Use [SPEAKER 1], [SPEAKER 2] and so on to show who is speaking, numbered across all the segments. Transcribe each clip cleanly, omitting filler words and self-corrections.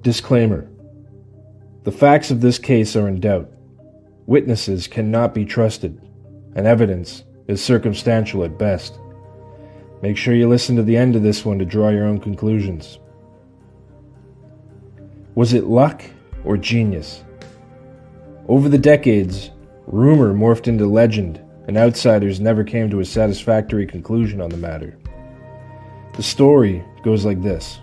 [SPEAKER 1] Disclaimer. The facts of this case are in doubt. Witnesses cannot be trusted, and evidence is circumstantial at best. Make sure you listen to the end of this one to draw your own conclusions. Was it luck or genius? Over the decades, rumor morphed into legend, and outsiders never came to a satisfactory conclusion on the matter. The story goes like this.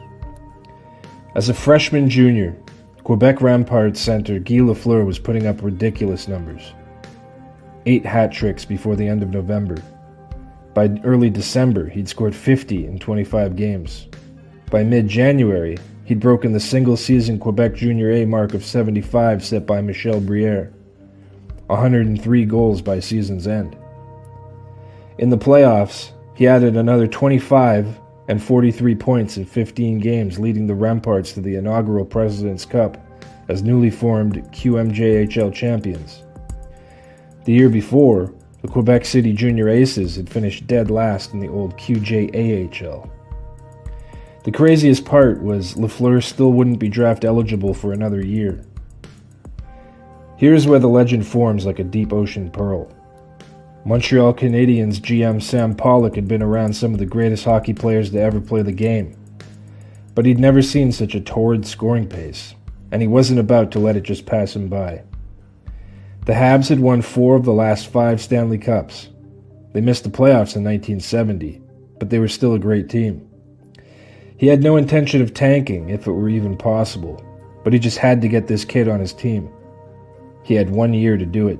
[SPEAKER 1] As a freshman junior, Quebec Remparts center Guy Lafleur was putting up ridiculous numbers. 8 hat tricks before the end of November. By early December, he'd scored 50 in 25 games. By mid-January, he'd broken the single-season Quebec Junior A mark of 75 set by Michel Briere. 103 goals by season's end. In the playoffs, he added another 25 and 43 points in 15 games, leading the Remparts to the inaugural President's Cup as newly formed QMJHL champions. The year before, the Quebec City Junior Aces had finished dead last in the old QJAHL. The craziest part was Lafleur still wouldn't be draft eligible for another year. Here's where the legend forms like a deep ocean pearl. Montreal Canadiens GM Sam Pollock had been around some of the greatest hockey players to ever play the game, but he'd never seen such a torrid scoring pace, and he wasn't about to let it just pass him by. The Habs had won 4 of the last 5 Stanley Cups. They missed the playoffs in 1970, but they were still a great team. He had no intention of tanking, if it were even possible, but he just had to get this kid on his team. He had 1 year to do it.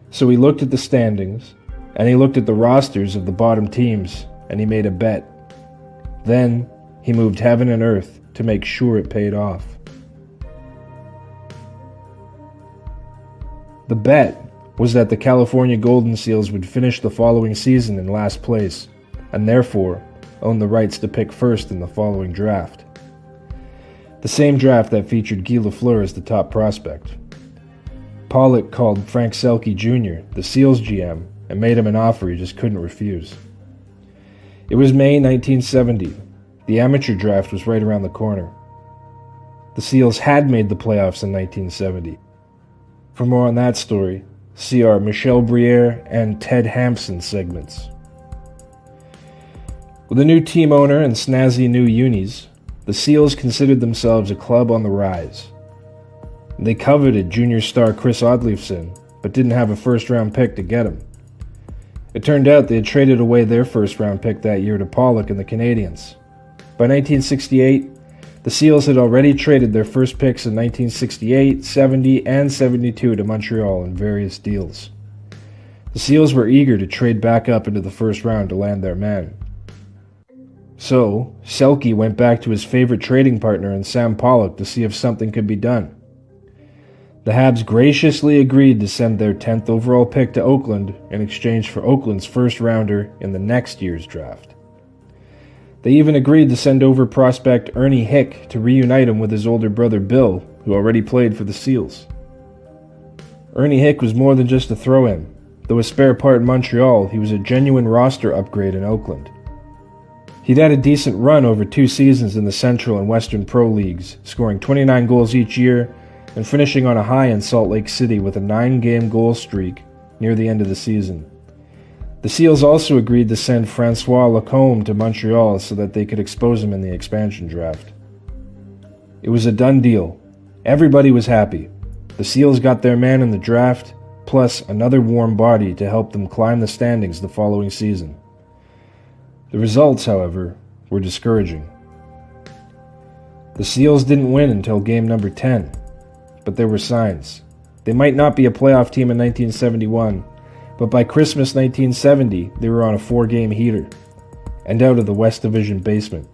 [SPEAKER 1] So he looked at the standings, and he looked at the rosters of the bottom teams, and he made a bet. Then, he moved heaven and earth to make sure it paid off. The bet was that the California Golden Seals would finish the following season in last place, and therefore own the rights to pick first in the following draft. The same draft that featured Guy Lafleur as the top prospect. Pollock called Frank Selke Jr., the Seals GM, and made him an offer he just couldn't refuse. It was May 1970. The amateur draft was right around the corner. The Seals had made the playoffs in 1970. For more on that story, see our Michel Briere and Ted Hampson segments. With a new team owner and snazzy new unis, the Seals considered themselves a club on the rise. They coveted junior star Chris Odleifson, but didn't have a first-round pick to get him. It turned out they had traded away their first-round pick that year to Pollock and the Canadiens. By 1968, the Seals had already traded their first picks in 1968, 70, and 72 to Montreal in various deals. The Seals were eager to trade back up into the first round to land their man. So, Selke went back to his favorite trading partner in Sam Pollock to see if something could be done. The Habs graciously agreed to send their 10th overall pick to Oakland in exchange for Oakland's first-rounder in the next year's draft. They even agreed to send over prospect Ernie Hick to reunite him with his older brother Bill, who already played for the Seals. Ernie Hick was more than just a throw-in. Though a spare part in Montreal, he was a genuine roster upgrade in Oakland. He'd had a decent run over 2 seasons in the Central and Western Pro Leagues, scoring 29 goals each year and finishing on a high in Salt Lake City with a 9-game goal streak near the end of the season. The Seals also agreed to send Francois Lacombe to Montreal so that they could expose him in the expansion draft. It was a done deal. Everybody was happy. The Seals got their man in the draft, plus another warm body to help them climb the standings the following season. The results, however, were discouraging. The Seals didn't win until game number 10, but there were signs. They might not be a playoff team in 1971, but by Christmas 1970, they were on a 4-game heater, and out of the West Division basement.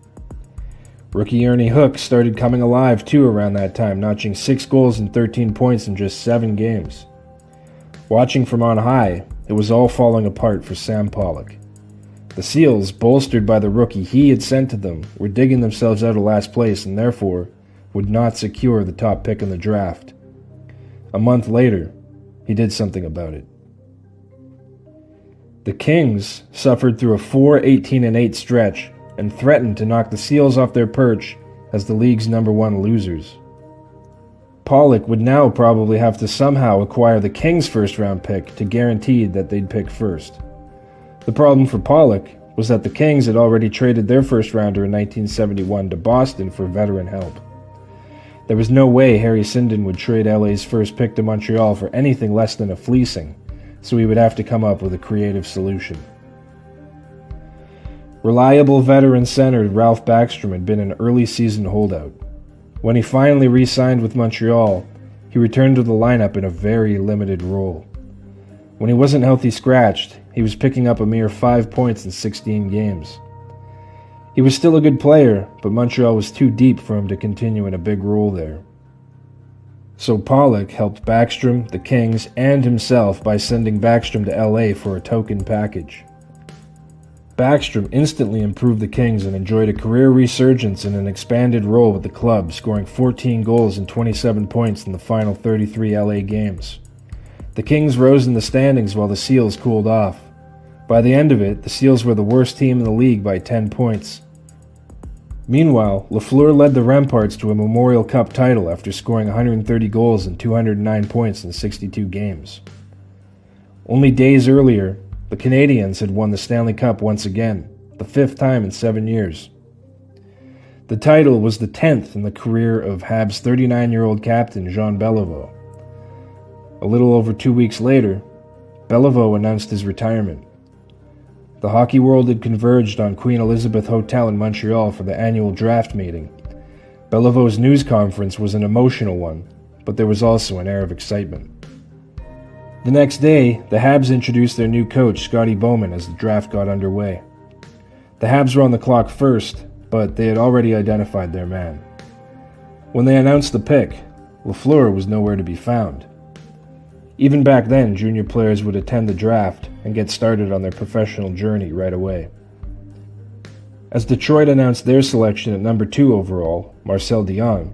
[SPEAKER 1] Rookie Ernie Hook started coming alive too around that time, notching 6 goals and 13 points in just 7 games. Watching from on high, it was all falling apart for Sam Pollock. The Seals, bolstered by the rookie he had sent to them, were digging themselves out of last place and therefore would not secure the top pick in the draft. A month later, he did something about it. The Kings suffered through a 4-18-8 stretch and threatened to knock the Seals off their perch as the league's #1 losers. Pollock would now probably have to somehow acquire the Kings' first-round pick to guarantee that they'd pick first. The problem for Pollock was that the Kings had already traded their first-rounder in 1971 to Boston for veteran help. There was no way Harry Sinden would trade LA's first pick to Montreal for anything less than a fleecing, so he would have to come up with a creative solution. Reliable veteran center Ralph Backstrom had been an early season holdout. When he finally re-signed with Montreal, he returned to the lineup in a very limited role. When he wasn't healthy scratched, he was picking up a mere 5 points in 16 games. He was still a good player, but Montreal was too deep for him to continue in a big role there. So Pollock helped Backstrom, the Kings, and himself by sending Backstrom to LA for a token package. Backstrom instantly improved the Kings and enjoyed a career resurgence in an expanded role with the club, scoring 14 goals and 27 points in the final 33 LA games. The Kings rose in the standings while the Seals cooled off. By the end of it, the Seals were the worst team in the league by 10 points. Meanwhile, Lafleur led the Remparts to a Memorial Cup title after scoring 130 goals and 209 points in 62 games. Only days earlier, the Canadiens had won the Stanley Cup once again, the 5th time in 7 years. The title was the 10th in the career of Habs' 39-year-old captain Jean Beliveau. A little over 2 weeks later, Beliveau announced his retirement. The hockey world had converged on Queen Elizabeth Hotel in Montreal for the annual draft meeting. Belivau's news conference was an emotional one, but there was also an air of excitement. The next day, the Habs introduced their new coach, Scotty Bowman, as the draft got underway. The Habs were on the clock first, but they had already identified their man. When they announced the pick, Lafleur was nowhere to be found. Even back then, junior players would attend the draft and get started on their professional journey right away. As Detroit announced their selection at number 2 overall, Marcel Dionne,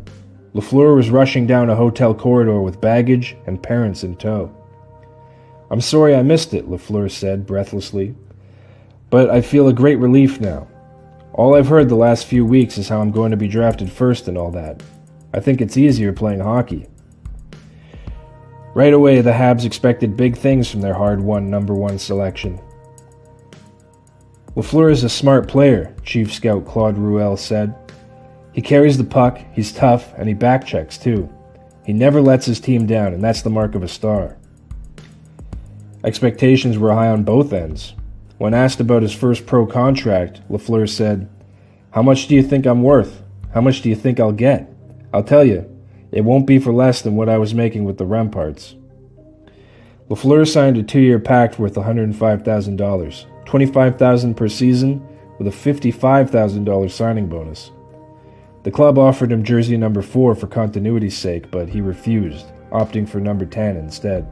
[SPEAKER 1] Lafleur was rushing down a hotel corridor with baggage and parents in tow. "I'm sorry I missed it," Lafleur said breathlessly, "but I feel a great relief now. All I've heard the last few weeks is how I'm going to be drafted first and all that. I think it's easier playing hockey." Right away, the Habs expected big things from their hard-won #1 selection. "Lafleur is a smart player," Chief Scout Claude Ruel said. "He carries the puck, he's tough, and he backchecks too. He never lets his team down, and that's the mark of a star." Expectations were high on both ends. When asked about his first pro contract, Lafleur said, "How much do you think I'm worth? How much do you think I'll get? I'll tell you. It won't be for less than what I was making with the Remparts." Lafleur signed a 2-year pact worth $105,000, $25,000 per season, with a $55,000 signing bonus. The club offered him jersey number 4 for continuity's sake, but he refused, opting for number 10 instead.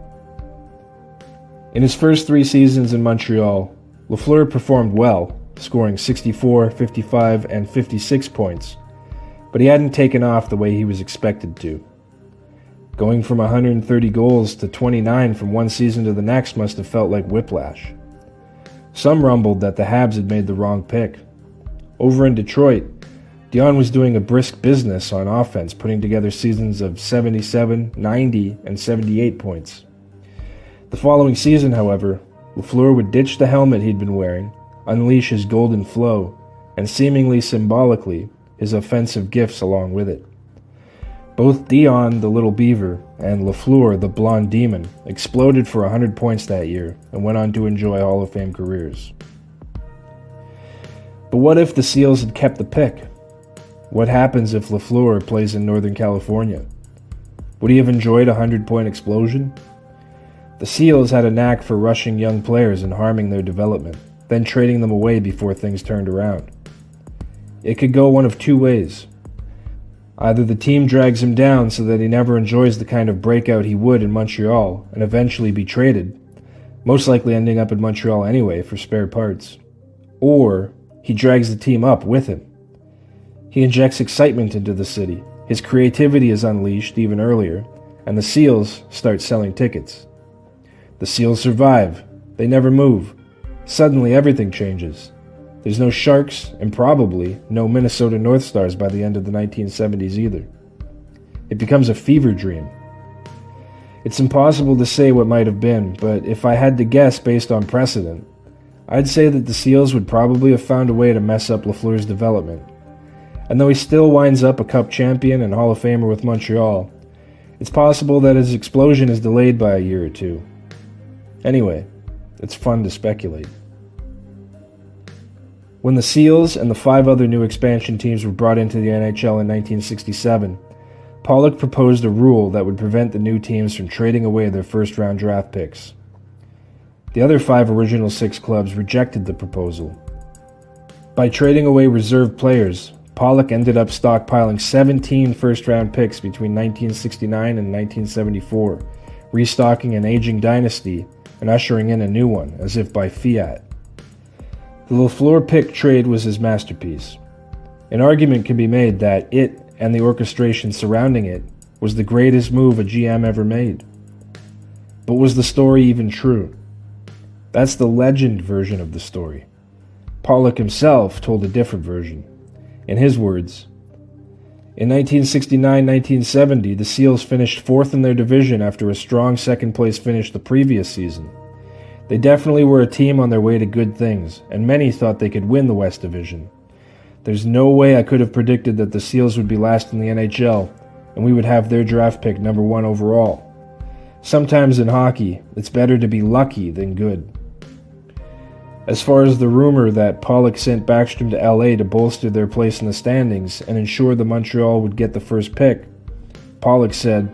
[SPEAKER 1] In his first 3 seasons in Montreal, Lafleur performed well, scoring 64, 55, and 56 points, but he hadn't taken off the way he was expected to. Going from 130 goals to 29 from one season to the next must have felt like whiplash. Some rumbled that the Habs had made the wrong pick. Over in Detroit, Dionne was doing a brisk business on offense, putting together seasons of 77, 90, and 78 points. The following season, however, Lafleur would ditch the helmet he'd been wearing, unleash his golden flow, and seemingly symbolically, his offensive gifts along with it. Both Dionne, the Little Beaver, and Lafleur, the Blonde Demon, exploded for 100 points that year and went on to enjoy Hall of Fame careers. But what if the Seals had kept the pick? What happens if Lafleur plays in Northern California? Would he have enjoyed a 100-point explosion? The Seals had a knack for rushing young players and harming their development, then trading them away before things turned around. It could go one of 2 ways. Either the team drags him down so that he never enjoys the kind of breakout he would in Montreal and eventually be traded, most likely ending up in Montreal anyway for spare parts. Or he drags the team up with him. He injects excitement into the city, his creativity is unleashed even earlier, and the Seals start selling tickets. The Seals survive. They never move. Suddenly everything changes. There's no Sharks, and probably no Minnesota North Stars by the end of the 1970s either. It becomes a fever dream. It's impossible to say what might have been, but if I had to guess based on precedent, I'd say that the Seals would probably have found a way to mess up Lafleur's development. And though he still winds up a Cup champion and Hall of Famer with Montreal, it's possible that his explosion is delayed by a year or two. Anyway, it's fun to speculate. When the Seals and the 5 other new expansion teams were brought into the NHL in 1967, Pollock proposed a rule that would prevent the new teams from trading away their first-round draft picks. The other 5 original 6 clubs rejected the proposal. By trading away reserve players, Pollock ended up stockpiling 17 first-round picks between 1969 and 1974, restocking an aging dynasty and ushering in a new one, as if by fiat. The Lafleur pick trade was his masterpiece. An argument can be made that it, and the orchestration surrounding it, was the greatest move a GM ever made. But was the story even true? That's the legend version of the story. Pollock himself told a different version. In his words, in 1969-1970, the Seals finished 4th in their division after a strong second-place finish the previous season. They definitely were a team on their way to good things, and many thought they could win the West Division. There's no way I could have predicted that the Seals would be last in the NHL, and we would have their draft pick number 1 overall. Sometimes in hockey, it's better to be lucky than good. As far as the rumor that Pollock sent Backstrom to LA to bolster their place in the standings and ensure that Montreal would get the first pick, Pollock said,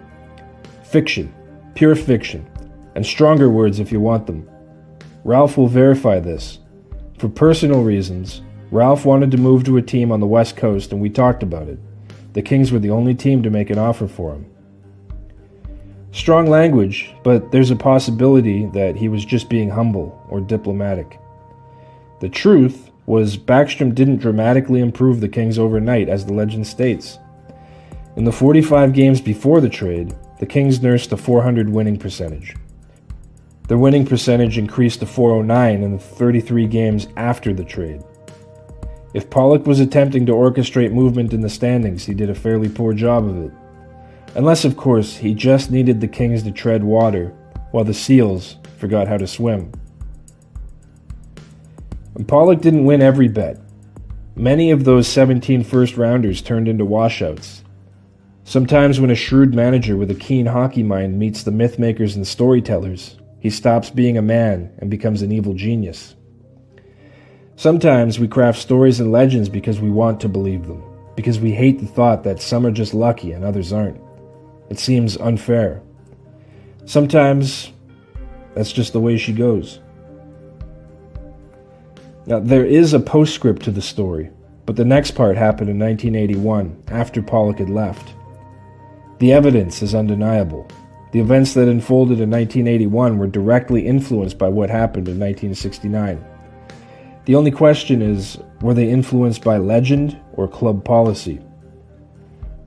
[SPEAKER 1] "Fiction, pure fiction, and stronger words if you want them. Ralph will verify this. For personal reasons, Ralph wanted to move to a team on the West Coast and we talked about it. The Kings were the only team to make an offer for him." Strong language, but there's a possibility that he was just being humble or diplomatic. The truth was Backstrom didn't dramatically improve the Kings overnight, as the legend states. In the 45 games before the trade, the Kings nursed a .400 winning percentage. Their winning percentage increased to .409 in the 33 games after the trade. If Pollock was attempting to orchestrate movement in the standings, he did a fairly poor job of it. Unless, of course, he just needed the Kings to tread water, while the Seals forgot how to swim. And Pollock didn't win every bet. Many of those 17 first-rounders turned into washouts. Sometimes when a shrewd manager with a keen hockey mind meets the mythmakers and storytellers, he stops being a man and becomes an evil genius. Sometimes we craft stories and legends because we want to believe them, because we hate the thought that some are just lucky and others aren't. It seems unfair. Sometimes that's just the way she goes. Now, there is a postscript to the story, but the next part happened in 1981, after Pollock had left. The evidence is undeniable. The events that unfolded in 1981 were directly influenced by what happened in 1969. The only question is, were they influenced by legend or club policy?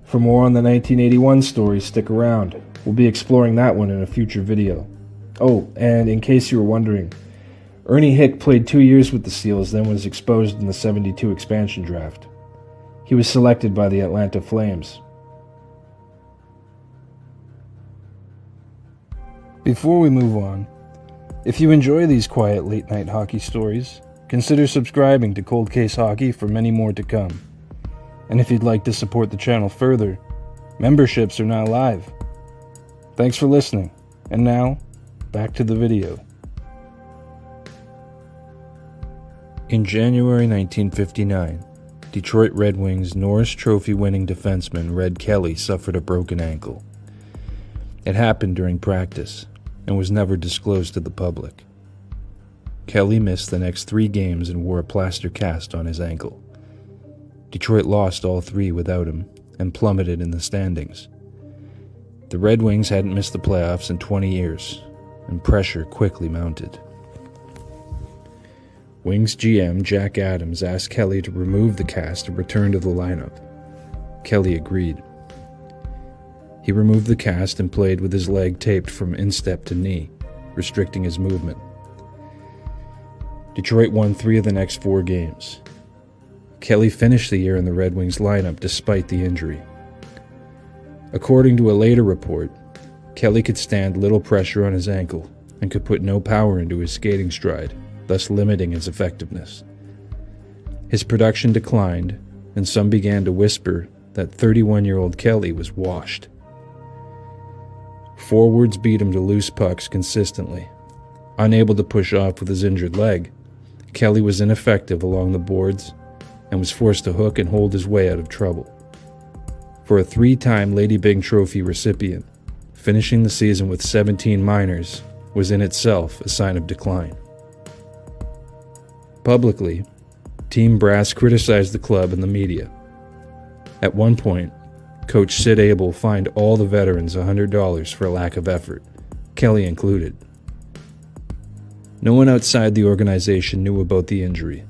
[SPEAKER 1] For more on the 1981 story, stick around. We'll be exploring that one in a future video. Oh, and in case you were wondering, Ernie Hick played 2 years with the Seals, then was exposed in the '72 expansion draft. He was selected by the Atlanta Flames. Before we move on, if you enjoy these quiet late-night hockey stories, consider subscribing to Cold Case Hockey for many more to come. And if you'd like to support the channel further, memberships are now live. Thanks for listening, and now, back to the video. In January 1959, Detroit Red Wings Norris Trophy-winning defenseman Red Kelly suffered a broken ankle. It happened during practice and was never disclosed to the public. Kelly missed the next 3 games and wore a plaster cast on his ankle. Detroit lost all 3 without him and plummeted in the standings. The Red Wings hadn't missed the playoffs in 20 years, and pressure quickly mounted. Wings GM Jack Adams asked Kelly to remove the cast and return to the lineup. Kelly agreed. He removed the cast and played with his leg taped from instep to knee, restricting his movement. Detroit won 3 of the next 4 games. Kelly finished the year in the Red Wings lineup despite the injury. According to a later report, Kelly could stand little pressure on his ankle and could put no power into his skating stride, thus limiting his effectiveness. His production declined, and some began to whisper that 31-year-old Kelly was washed. Forwards beat him to loose pucks consistently. Unable to push off with his injured leg, Kelly was ineffective along the boards and was forced to hook and hold his way out of trouble. For a 3-time Lady Byng Trophy recipient, finishing the season with 17 minors was in itself a sign of decline. Publicly, Team Brass criticized the club and the media. At one point, Coach Sid Abel fined all the veterans $100 for a lack of effort, Kelly included. No one outside the organization knew about the injury.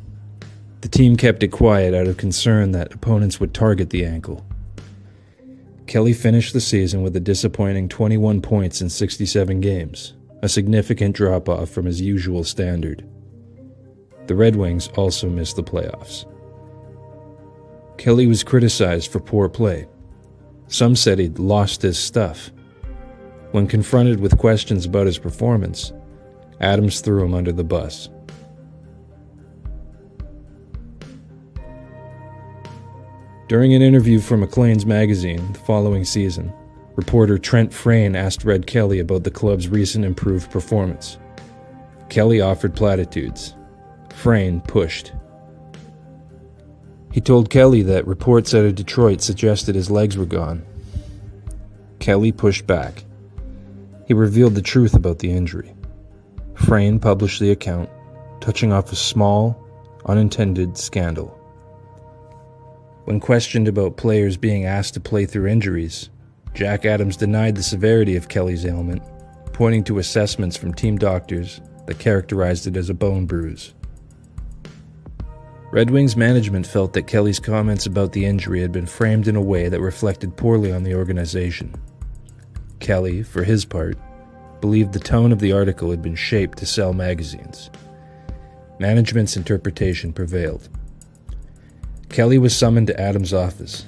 [SPEAKER 1] The team kept it quiet out of concern that opponents would target the ankle. Kelly finished the season with a disappointing 21 points in 67 games, a significant drop-off from his usual standard. The Red Wings also missed the playoffs. Kelly was criticized for poor play. Some said he'd lost his stuff. When confronted with questions about his performance, Adams threw him under the bus. During an interview for Maclean's magazine the following season, reporter Trent Frayne asked Red Kelly about the club's recent improved performance. Kelly offered platitudes. Frayne pushed. He told Kelly that reports out of Detroit suggested his legs were gone. Kelly pushed back. He revealed the truth about the injury. Frayne published the account, touching off a small, unintended scandal. When questioned about players being asked to play through injuries, Jack Adams denied the severity of Kelly's ailment, pointing to assessments from team doctors that characterized it as a bone bruise. Red Wings management felt that Kelly's comments about the injury had been framed in a way that reflected poorly on the organization. Kelly, for his part, believed the tone of the article had been shaped to sell magazines. Management's interpretation prevailed. Kelly was summoned to Adams' office.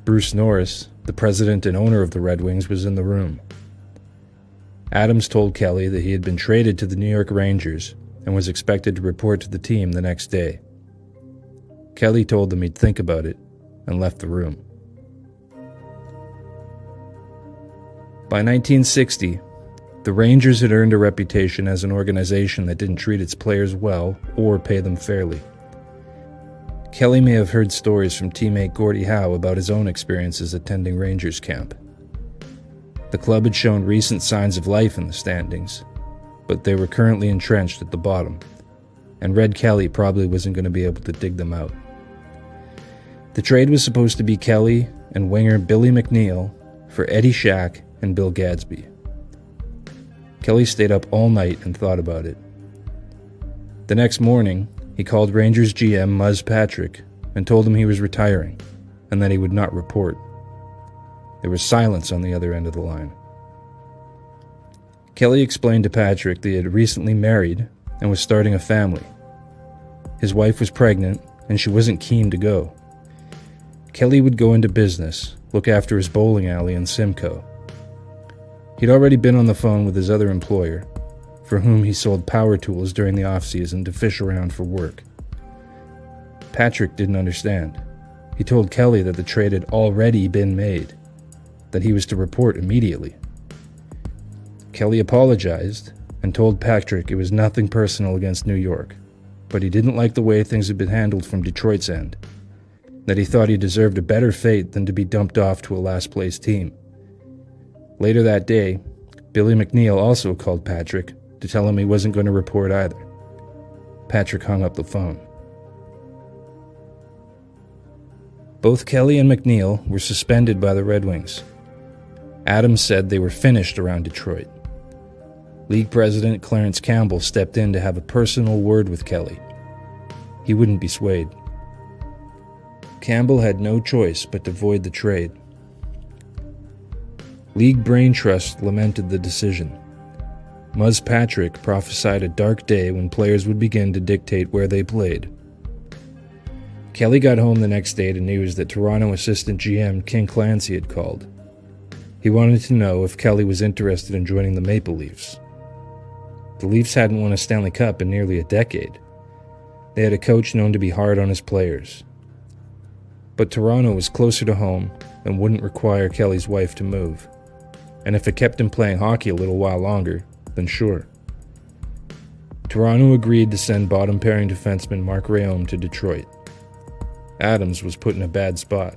[SPEAKER 1] Bruce Norris, the president and owner of the Red Wings, was in the room. Adams told Kelly that he had been traded to the New York Rangers and was expected to report to the team the next day. Kelly told him he'd think about it and left the room. By 1960, the Rangers had earned a reputation as an organization that didn't treat its players well or pay them fairly. Kelly may have heard stories from teammate Gordie Howe about his own experiences attending Rangers camp. The club had shown recent signs of life in the standings, but they were currently entrenched at the bottom, and Red Kelly probably wasn't going to be able to dig them out. The trade was supposed to be Kelly and winger Billy McNeil for Eddie Shack and Bill Gadsby. Kelly stayed up all night and thought about it. The next morning, he called Rangers GM Muzz Patrick and told him he was retiring and that he would not report. There was silence on the other end of the line. Kelly explained to Patrick that he had recently married and was starting a family. His wife was pregnant and she wasn't keen to go. Kelly would go into business, look after his bowling alley in Simcoe. He'd already been on the phone with his other employer, for whom he sold power tools during the off-season to fish around for work. Patrick didn't understand. He told Kelly that the trade had already been made, that he was to report immediately. Kelly apologized and told Patrick it was nothing personal against New York, but he didn't like the way things had been handled from Detroit's end, that he thought he deserved a better fate than to be dumped off to a last-place team. Later that day, Billy McNeil also called Patrick to tell him he wasn't going to report either. Patrick hung up the phone. Both Kelly and McNeil were suspended by the Red Wings. Adams said they were finished around Detroit. League President Clarence Campbell stepped in to have a personal word with Kelly. He wouldn't be swayed. Campbell had no choice but to void the trade. League Brain Trust lamented the decision. Muzz Patrick prophesied a dark day when players would begin to dictate where they played. Kelly got home the next day to news that Toronto assistant GM Ken Clancy had called. He wanted to know if Kelly was interested in joining the Maple Leafs. The Leafs hadn't won a Stanley Cup in nearly a decade. They had a coach known to be hard on his players. But Toronto was closer to home and wouldn't require Kelly's wife to move. And if it kept him playing hockey a little while longer, then sure. Toronto agreed to send bottom-pairing defenseman Mark Rayom to Detroit. Adams was put in a bad spot.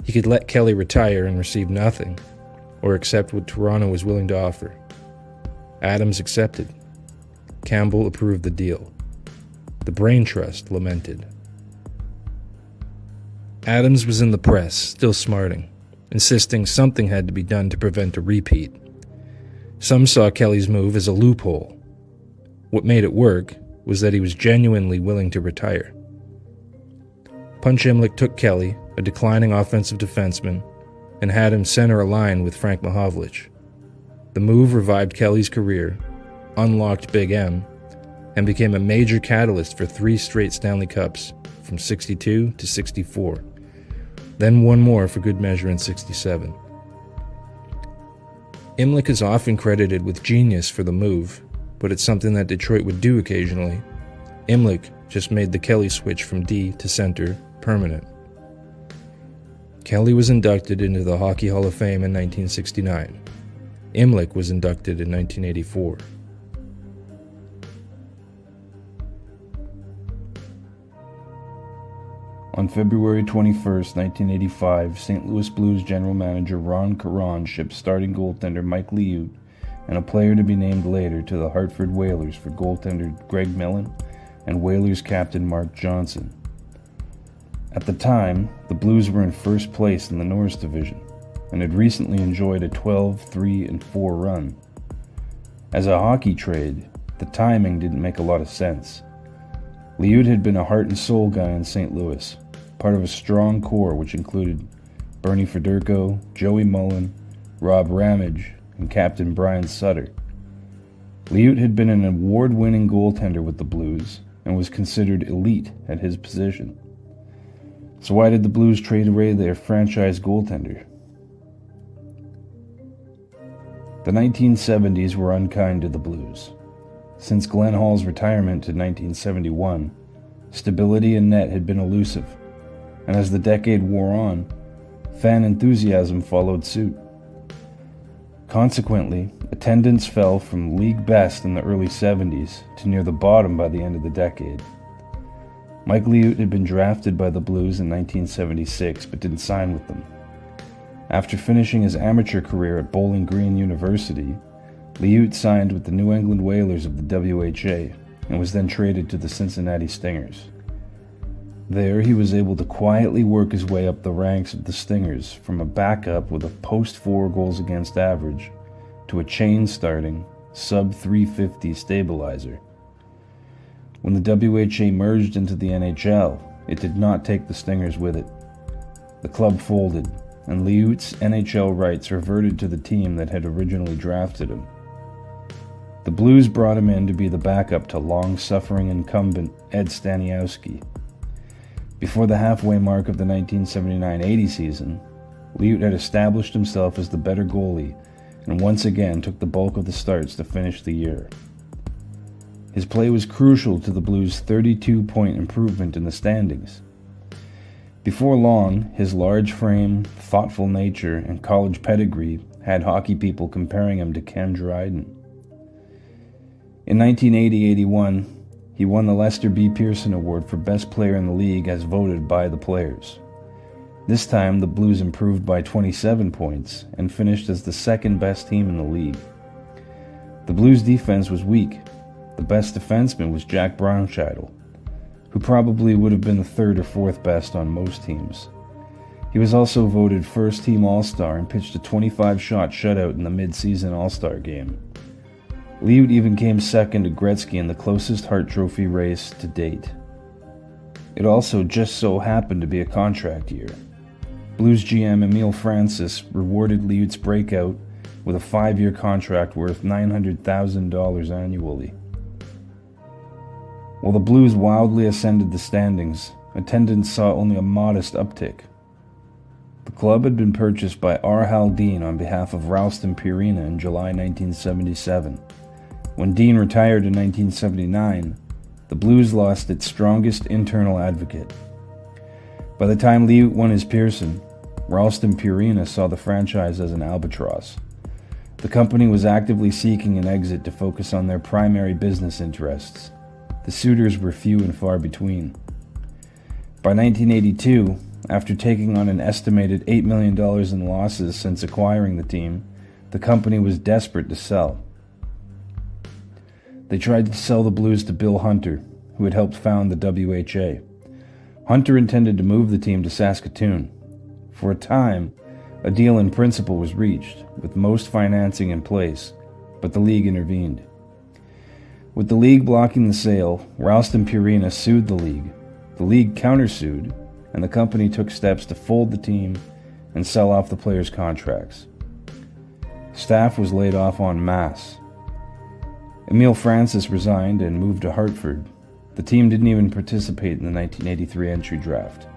[SPEAKER 1] He could let Kelly retire and receive nothing, or accept what Toronto was willing to offer. Adams accepted. Campbell approved the deal. The Brain Trust lamented. Adams was in the press, still smarting, insisting something had to be done to prevent a repeat. Some saw Kelly's move as a loophole. What made it work was that he was genuinely willing to retire. Punch Imlich took Kelly, a declining offensive defenseman, and had him center a line with Frank Mahovlich. The move revived Kelly's career, unlocked Big M, and became a major catalyst for 3 straight Stanley Cups from 62 to 64, then one more for good measure in 67. Imlich is often credited with genius for the move, but it's something that Detroit would do occasionally. Imlich just made the Kelly switch from D to center permanent. Kelly was inducted into the Hockey Hall of Fame in 1969. Imlich was inducted in 1984. On February 21, 1985, St. Louis Blues general manager Ron Caron shipped starting goaltender Mike Liut and a player to be named later to the Hartford Whalers for goaltender Greg Millen and Whalers captain Mark Johnson. At the time, the Blues were in first place in the Norris Division and had recently enjoyed a 12-3-4 run. As a hockey trade, the timing didn't make a lot of sense. Liut had been a heart and soul guy in St. Louis, part of a strong core which included Bernie Federko, Joey Mullen, Rob Ramage, and Captain Brian Sutter. Liut had been an award-winning goaltender with the Blues and was considered elite at his position. So why did the Blues trade away their franchise goaltender? The 1970s were unkind to the Blues. Since Glenn Hall's retirement in 1971, stability in net had been elusive, and as the decade wore on, fan enthusiasm followed suit. Consequently, attendance fell from league best in the early 70s to near the bottom by the end of the decade. Mike Liut had been drafted by the Blues in 1976 but didn't sign with them. After finishing his amateur career at Bowling Green University, Liut signed with the New England Whalers of the WHA and was then traded to the Cincinnati Stingers. There, he was able to quietly work his way up the ranks of the Stingers from a backup with a post-4 goals against average to a chain-starting, sub-350 stabilizer. When the WHA merged into the NHL, it did not take the Stingers with it. The club folded, and Liut's NHL rights reverted to the team that had originally drafted him. The Blues brought him in to be the backup to long-suffering incumbent Ed Staniowski. Before the halfway mark of the 1979-80 season, Liut had established himself as the better goalie and once again took the bulk of the starts to finish the year. His play was crucial to the Blues' 32-point improvement in the standings. Before long, his large frame, thoughtful nature, and college pedigree had hockey people comparing him to Cam Dryden. In 1980-81, he won the Lester B. Pearson Award for Best Player in the League as voted by the players. This time, the Blues improved by 27 points and finished as the second best team in the league. The Blues' defense was weak. The best defenseman was Jack Braunscheidel, who probably would have been the third or fourth best on most teams. He was also voted first-team All-Star and pitched a 25-shot shutout in the mid-season All-Star game. Liut even came second to Gretzky in the closest Hart Trophy race to date. It also just so happened to be a contract year. Blues GM Emile Francis rewarded Liut's breakout
[SPEAKER 2] with a 5-year contract worth $900,000 annually. While the Blues wildly ascended the standings, attendance saw only a modest uptick. The club had been purchased by R. Hal Dean on behalf of Ralston Purina in July 1977. When Dean retired in 1979, the Blues lost its strongest internal advocate. By the time Liut won his Pearson, Ralston Purina saw the franchise as an albatross. The company was actively seeking an exit to focus on their primary business interests. The suitors were few and far between. By 1982, after taking on an estimated $8 million in losses since acquiring the team, the company was desperate to sell. They tried to sell the Blues to Bill Hunter, who had helped found the WHA. Hunter intended to move the team to Saskatoon. For a time, a deal in principle was reached, with most financing in place, but the league intervened. With the league blocking the sale, Ralston Purina sued the league countersued, and the company took steps to fold the team and sell off the players' contracts. Staff was laid off en masse. Emile Francis resigned and moved to Hartford. The team didn't even participate in the 1983 entry draft.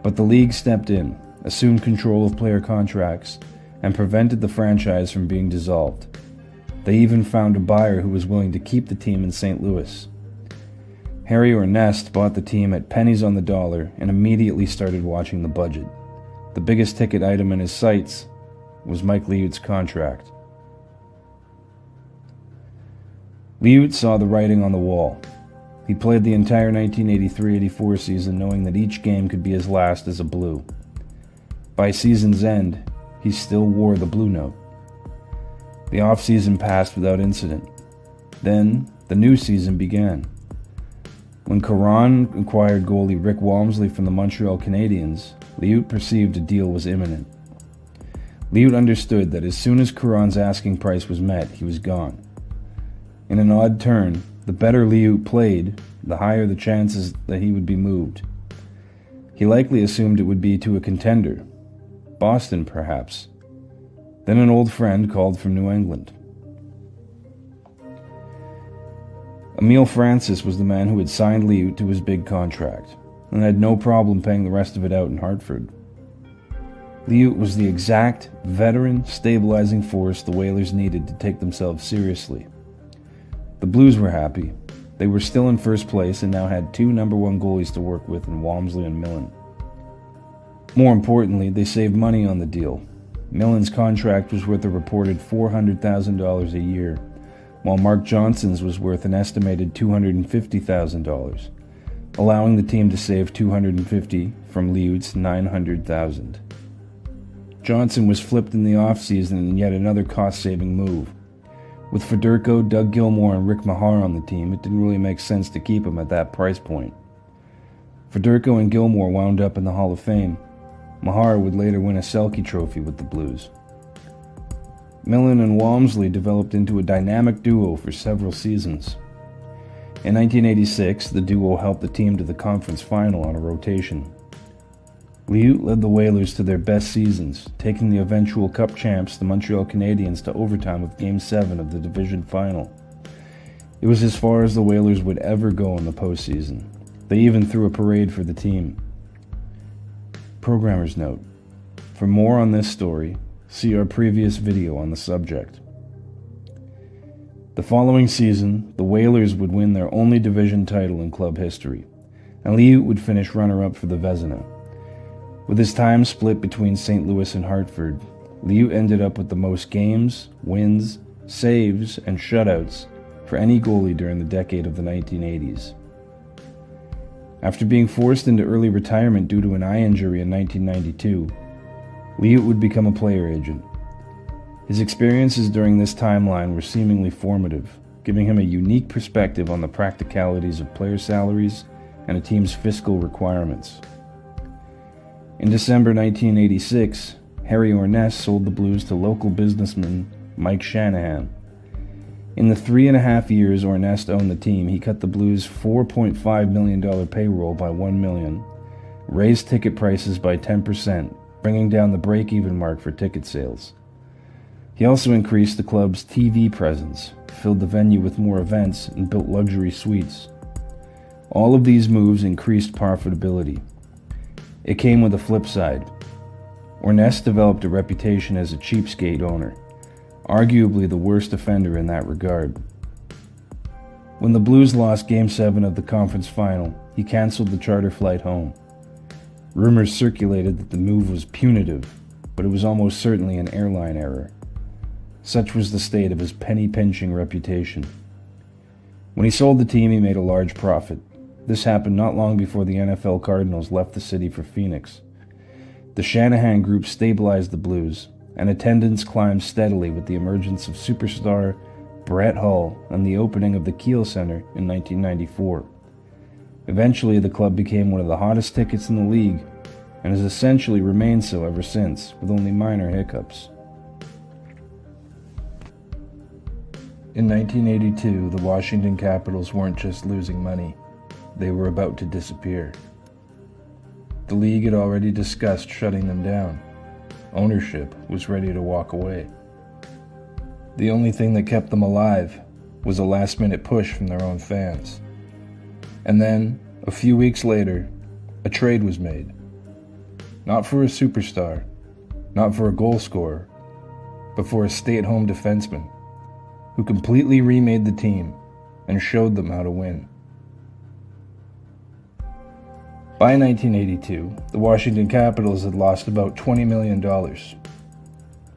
[SPEAKER 2] But the league stepped in, assumed control of player contracts, and prevented the franchise from being dissolved. They even found a buyer who was willing to keep the team in St. Louis. Harry Ornest bought the team at pennies on the dollar and immediately started watching the budget. The biggest ticket item in his sights was Mike Liut's contract. Liut saw the writing on the wall. He played the entire 1983-84 season knowing that each game could be his last as a Blue. By season's end, he still wore the Blue note. The off-season passed without incident. Then, the new season began. When Caron acquired goalie Rick Walmsley from the Montreal Canadiens, Liut perceived a deal was imminent. Liut understood that as soon as Caron's asking price was met, he was gone. In an odd turn, the better Liut played, the higher the chances that he would be moved. He likely assumed it would be to a contender. Boston, perhaps. Then an old friend called from New England. Emile Francis was the man who had signed Liut to his big contract, and had no problem paying the rest of it out in Hartford. Liut was the exact, veteran, stabilizing force the Whalers needed to take themselves seriously. The Blues were happy. They were still in first place and now had 2 number-1 goalies to work with in Walmsley and Millen. More importantly, they saved money on the deal. Millen's contract was worth a reported $400,000 a year, while Mark Johnson's was worth an estimated $250,000, allowing the team to save $250,000 from Liut's $900,000. Johnson was flipped in the offseason in yet another cost-saving move. With Fedorko, Doug Gilmour, and Rick Mahar on the team, it didn't really make sense to keep him at that price point. Fedorko and Gilmour wound up in the Hall of Fame. Mahar would later win a Selke Trophy with the Blues. Millen and Walmsley developed into a dynamic duo for several seasons. In 1986, the duo helped the team to the conference final on a rotation. Liut led the Whalers to their best seasons, taking the eventual Cup champs, the Montreal Canadiens, to overtime of Game 7 of the division final. It was as far as the Whalers would ever go in the postseason. They even threw a parade for the team. Programmer's note: for more on this story, see our previous video on the subject. The following season, the Whalers would win their only division title in club history, and Liut would finish runner-up for the Vezina. With his time split between St. Louis and Hartford, Liut ended up with the most games, wins, saves, and shutouts for any goalie during the decade of the 1980s. After being forced into early retirement due to an eye injury in 1992, Liut would become a player agent. His experiences during this timeline were seemingly formative, giving him a unique perspective on the practicalities of player salaries and a team's fiscal requirements. In December 1986, Harry Ornest sold the Blues to local businessman Mike Shanahan. In the 3.5 years Ornest owned the team, he cut the Blues' $4.5 million payroll by $1 million, raised ticket prices by 10%, bringing down the break-even mark for ticket sales. He also increased the club's TV presence, filled the venue with more events, and built luxury suites. All of these moves increased profitability. It came with a flip side. Ornest developed a reputation as a cheapskate owner, arguably the worst offender in that regard. When the Blues lost Game 7 of the conference final, he canceled the charter flight home. Rumors circulated that the move was punitive, but it was almost certainly an airline error. Such was the state of his penny-pinching reputation. When he sold the team, he made a large profit. This happened not long before the NFL Cardinals left the city for Phoenix. The Shanahan Group stabilized the Blues, and attendance climbed steadily with the emergence of superstar Brett Hull and the opening of the Kiel Center in 1994. Eventually, the club became one of the hottest tickets in the league, and has essentially remained so ever since, with only minor hiccups. In 1982, the Washington Capitals weren't just losing money, they were about to disappear. The league had already discussed shutting them down. Ownership was ready to walk away. The only thing that kept them alive was a last-minute push from their own fans. And then, a few weeks later, a trade was made. Not for a superstar, not for a goal scorer, but for a stay-at-home defenseman who completely remade the team and showed them how to win. By 1982, the Washington Capitals had lost about $20 million.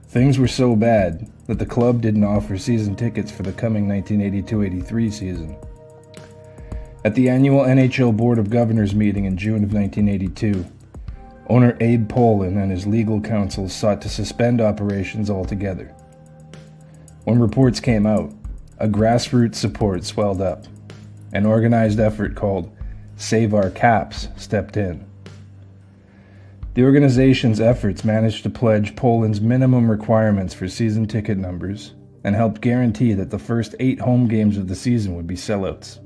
[SPEAKER 2] Things were so bad that the club didn't offer season tickets for the coming 1982-83 season. At the annual NHL Board of Governors meeting in June of 1982, owner Abe Pollin and his legal counsel sought to suspend operations altogether. When reports came out, a grassroots support swelled up. An organized effort called Save Our Caps stepped in. The organization's efforts managed to pledge Poland's minimum requirements for season ticket numbers and helped guarantee that the first 8 home games of the season would be sellouts.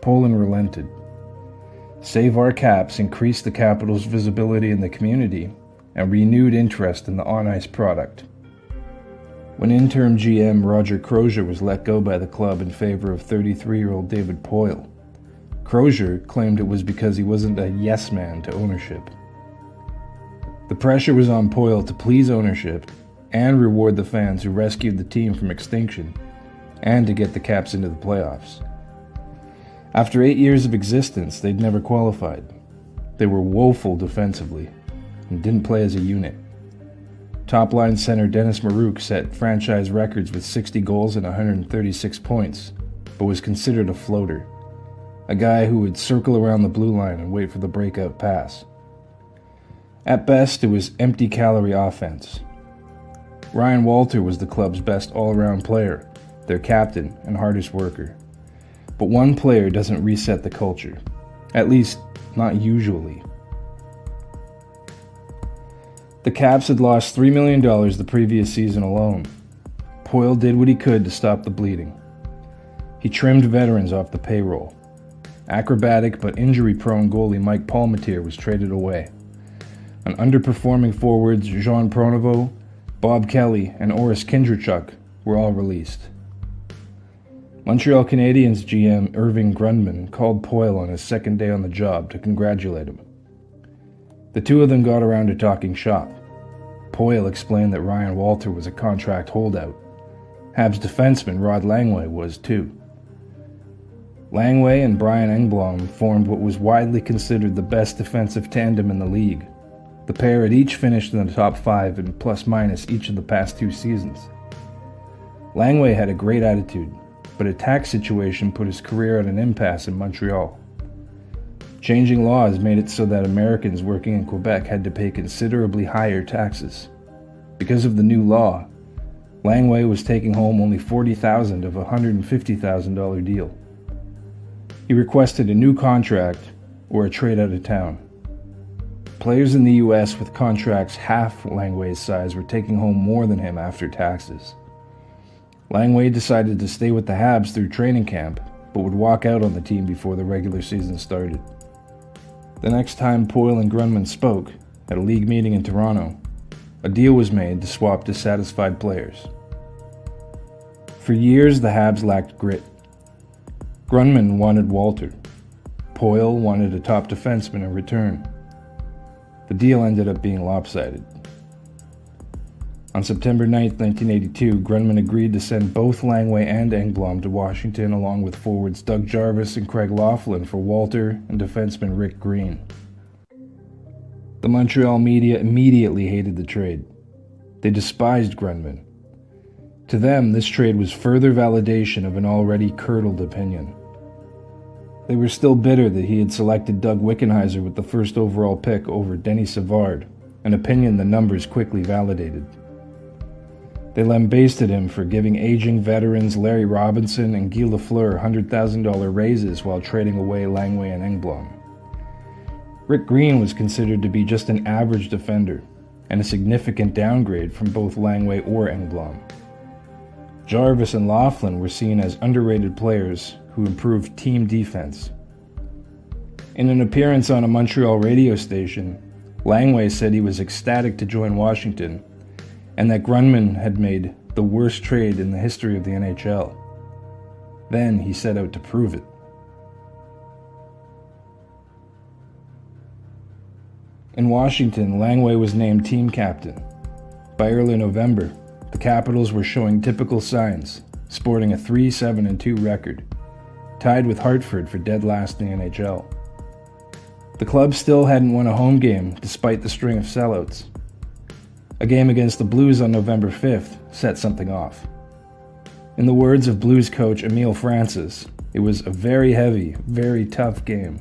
[SPEAKER 2] Poland relented. Save Our Caps increased the Capitals' visibility in the community and renewed interest in the on-ice product. When interim GM Roger Crozier was let go by the club in favor of 33-year-old David Poile, Crozier claimed it was because he wasn't a yes man to ownership. The pressure was on Poile to please ownership and reward the fans who rescued the team from extinction, and to get the Caps into the playoffs. After 8 years of existence, they'd never qualified. They were woeful defensively and didn't play as a unit. Top-line center Dennis Marouk set franchise records with 60 goals and 136 points, but was considered a floater, a guy who would circle around the blue line and wait for the breakout pass. At best, it was empty-calorie offense. Ryan Walter was the club's best all-around player, their captain and hardest worker. But one player doesn't reset the culture, at least not usually. The Caps had lost $3 million the previous season alone. Poile did what he could to stop the bleeding. He trimmed veterans off the payroll. Acrobatic but injury-prone goalie Mike Palmateer was traded away. And underperforming forwards Jean Pronovo, Bob Kelly, and Oris Kindrachuk were all released. Montreal Canadiens GM Irving Grundman called Poile on his second day on the job to congratulate him. The two of them got around to talking shop. Poile explained that Ryan Walter was a contract holdout. Habs defenseman Rod Langway was too. Langway and Brian Engblom formed what was widely considered the best defensive tandem in the league. The pair had each finished in the top 5 in plus-minus each of the past 2 seasons. Langway had a great attitude, but a tax situation put his career at an impasse in Montreal. Changing laws made it so that Americans working in Quebec had to pay considerably higher taxes. Because of the new law, Langway was taking home only $40,000 of a $150,000 deal. He requested a new contract or a trade out of town. Players in the U.S. with contracts half Langway's size were taking home more than him after taxes. Langway decided to stay with the Habs through training camp, but would walk out on the team before the regular season started. The next time Poile and Grundman spoke, at a league meeting in Toronto, a deal was made to swap dissatisfied players. For years, the Habs lacked grit. Grunman wanted Walter. Poyle wanted a top defenseman in return. The deal ended up being lopsided. On September 9, 1982, Grunman agreed to send both Langway and Engblom to Washington along with forwards Doug Jarvis and Craig Laughlin for Walter and defenseman Rick Green. The Montreal media immediately hated the trade. They despised Grunman. To them, this trade was further validation of an already curdled opinion. They were still bitter that he had selected Doug Wickenheiser with the first overall pick over Denny Savard, an opinion the numbers quickly validated. They lambasted him for giving aging veterans Larry Robinson and Guy Lafleur $100,000 raises while trading away Langway and Engblom. Rick Green was considered to be just an average defender, and a significant downgrade from both Langway or Engblom. Jarvis and Laughlin were seen as underrated players who improved team defense. In an appearance on a Montreal radio station, Langway said he was ecstatic to join Washington and that Grunman had made the worst trade in the history of the NHL. Then he set out to prove it. In Washington, Langway was named team captain. By early November, the Capitals were showing typical signs, sporting a 3-7-2 record, tied with Hartford for dead last in the NHL. The club still hadn't won a home game despite the string of sellouts. A game against the Blues on November 5th set something off. In the words of Blues coach Emile Francis, it was a very heavy, very tough game.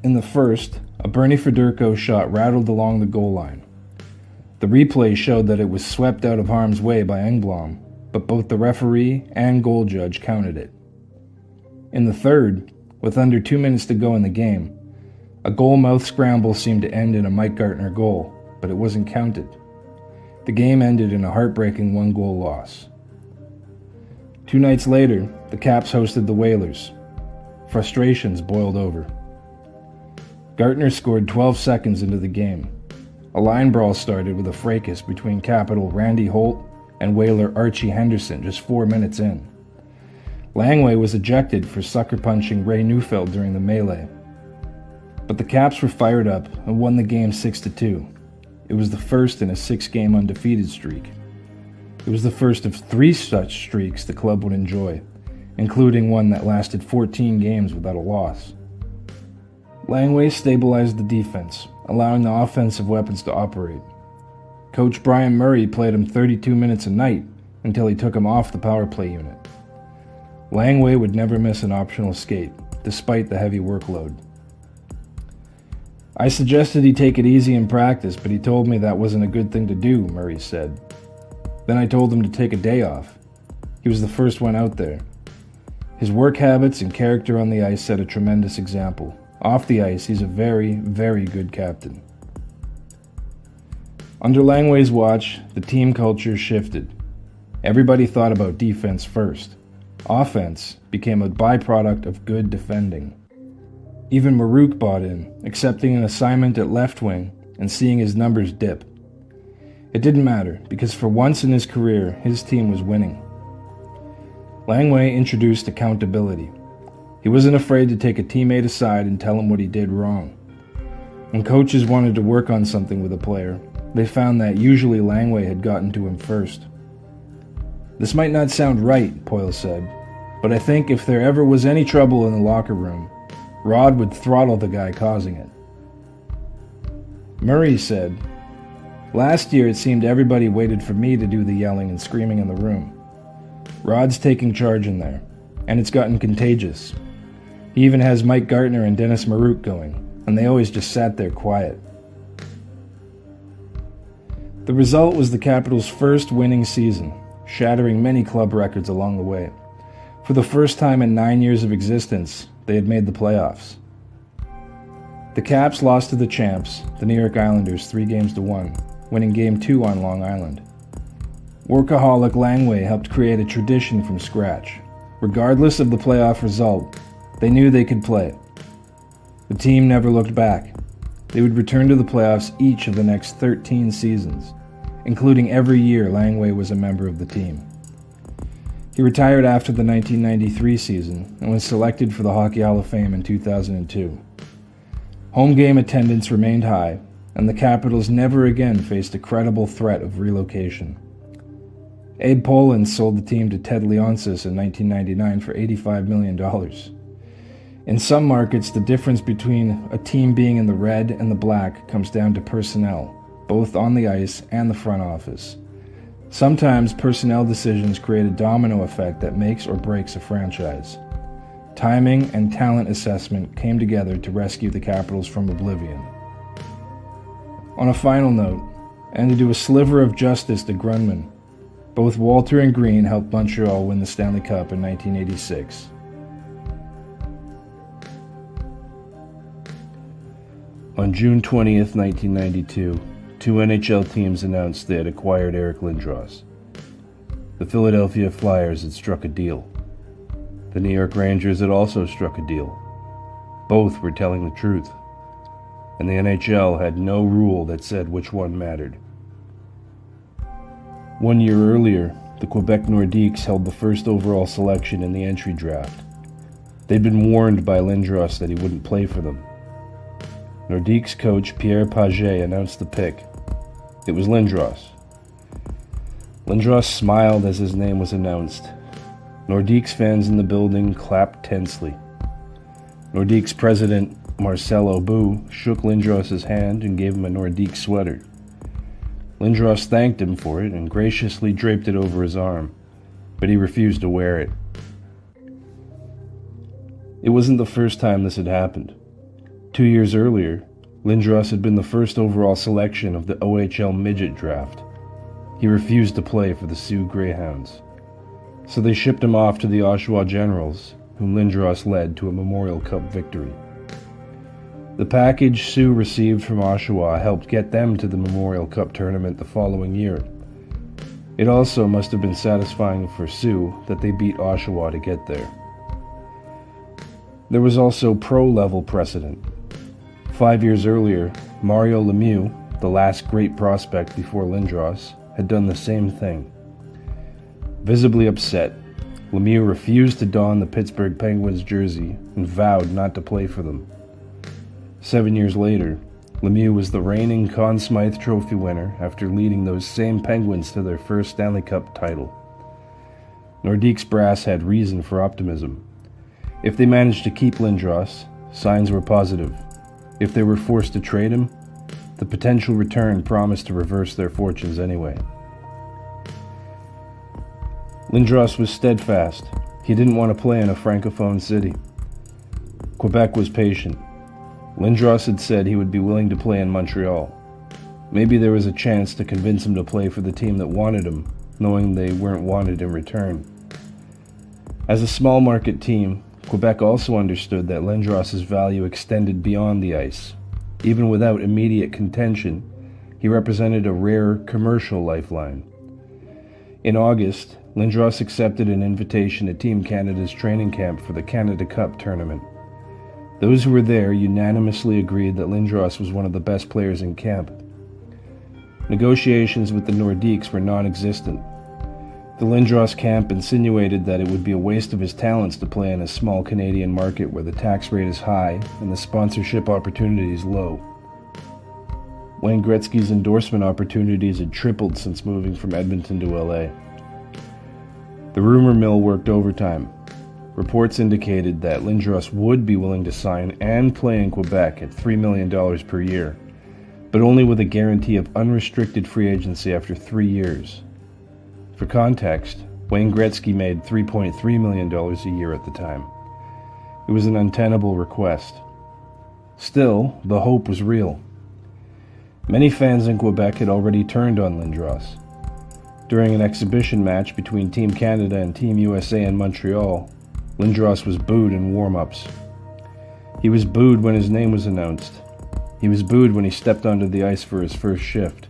[SPEAKER 2] In the first, a Bernie Federko shot rattled along the goal line. The replay showed that it was swept out of harm's way by Engblom, but both the referee and goal judge counted it. In the third, with under 2 minutes to go in the game, a goal-mouth scramble seemed to end in a Mike Gartner goal, but it wasn't counted. The game ended in a heartbreaking 1-goal loss. 2 nights later, the Caps hosted the Whalers. Frustrations boiled over. Gartner scored 12 seconds into the game. A line brawl started with a fracas between Capital Randy Holt and Whaler Archie Henderson just 4 minutes in. Langway was ejected for sucker-punching Ray Neufeld during the melee. But the Caps were fired up and won the game 6-2. It was the first in a 6-game undefeated streak. It was the first of 3 such streaks the club would enjoy, including one that lasted 14 games without a loss. Langway stabilized the defense, allowing the offensive weapons to operate. Coach Brian Murray played him 32 minutes a night until he took him off the power play unit. Langway would never miss an optional skate, despite the heavy workload. I suggested he take it easy in practice, but he told me that wasn't a good thing to do, Murray said. Then I told him to take a day off. He was the first one out there. His work habits and character on the ice set a tremendous example. Off the ice, he's a very, very good captain. Under Langway's watch, the team culture shifted. Everybody thought about defense first. Offense became a byproduct of good defending. Even Marouk bought in, accepting an assignment at left wing and seeing his numbers dip. It didn't matter, because for once in his career, his team was winning. Langway introduced accountability. He wasn't afraid to take a teammate aside and tell him what he did wrong. When coaches wanted to work on something with a player, they found that usually Langway had gotten to him first. This might not sound right, Poyle said, but I think if there ever was any trouble in the locker room, Rod would throttle the guy causing it. Murray said, "Last year it seemed everybody waited for me to do the yelling and screaming in the room. Rod's taking charge in there, and it's gotten contagious. He even has Mike Gartner and Dennis Marouk going, and they always just sat there quiet." The result was the Capitals' first winning season, shattering many club records along the way. For the first time in 9 years of existence, they had made the playoffs. The Caps lost to the champs, the New York Islanders, 3-1, winning Game 2 on Long Island. Workaholic Langway helped create a tradition from scratch. Regardless of the playoff result, they knew they could play. The team never looked back. They would return to the playoffs each of the next 13 seasons.
[SPEAKER 1] including every year Langway was a member of the team. He retired after the 1993 season and was selected for the Hockey Hall of Fame in 2002. Home game attendance remained high, and the Capitals never again faced a credible threat of relocation. Abe Poland sold the team to Ted Leonsis in 1999 for $85 million. In some markets, the difference between a team being in the red and the black comes down to personnel, both on the ice and the front office. Sometimes personnel decisions create a domino effect that makes or breaks a franchise. Timing and talent assessment came together to rescue the Capitals from oblivion. On a final note, and to do a sliver of justice to Grunman, both Walter and Green helped Montreal win the Stanley Cup in 1986.
[SPEAKER 2] On June 20th, 1992, two NHL teams announced they had acquired Eric Lindros. The Philadelphia Flyers had struck a deal. The New York Rangers had also struck a deal. Both were telling the truth, and the NHL had no rule that said which one mattered. 1 year earlier, the Quebec Nordiques held the first overall selection in the entry draft. They'd been warned by Lindros that he wouldn't play for them. Nordiques coach Pierre Paget announced the pick. It was Lindros. Lindros smiled as his name was announced. Nordiques fans in the building clapped tensely. Nordiques president Marcel Aubu shook Lindros' hand and gave him a Nordiques sweater. Lindros thanked him for it and graciously draped it over his arm, but he refused to wear it. It wasn't the first time this had happened. 2 years earlier, Lindros had been the first overall selection of the OHL midget draft. He refused to play for the Sioux Greyhounds, so they shipped him off to the Oshawa Generals, whom Lindros led to a Memorial Cup victory. The package Sioux received from Oshawa helped get them to the Memorial Cup tournament the following year. It also must have been satisfying for Sioux that they beat Oshawa to get there. There was also pro-level precedent. 5 years earlier, Mario Lemieux, the last great prospect before Lindros, had done the same thing. Visibly upset, Lemieux refused to don the Pittsburgh Penguins jersey and vowed not to play for them. 7 years later, Lemieux was the reigning Conn Smythe Trophy winner after leading those same Penguins to their first Stanley Cup title. Nordiques brass had reason for optimism. If they managed to keep Lindros, signs were positive. If they were forced to trade him, the potential return promised to reverse their fortunes anyway. Lindros was steadfast. He didn't want to play in a francophone city. Quebec was patient. Lindros had said he would be willing to play in Montreal. Maybe there was a chance to convince him to play for the team that wanted him, knowing they weren't wanted in return. As a small market team, Quebec also understood that Lindros' value extended beyond the ice. Even without immediate contention, he represented a rare commercial lifeline. In August, Lindros accepted an invitation to Team Canada's training camp for the Canada Cup tournament. Those who were there unanimously agreed that Lindros was one of the best players in camp. Negotiations with the Nordiques were non-existent. The Lindros camp insinuated that it would be a waste of his talents to play in a small Canadian market where the tax rate is high and the sponsorship opportunities low. Wayne Gretzky's endorsement opportunities had tripled since moving from Edmonton to LA. The rumor mill worked overtime. Reports indicated that Lindros would be willing to sign and play in Quebec at $3 million per year, but only with a guarantee of unrestricted free agency after 3 years. For context, Wayne Gretzky made $3.3 million a year at the time. It was an untenable request. Still, the hope was real. Many fans in Quebec had already turned on Lindros. During an exhibition match between Team Canada and Team USA in Montreal, Lindros was booed in warm-ups. He was booed when his name was announced. He was booed when he stepped onto the ice for his first shift.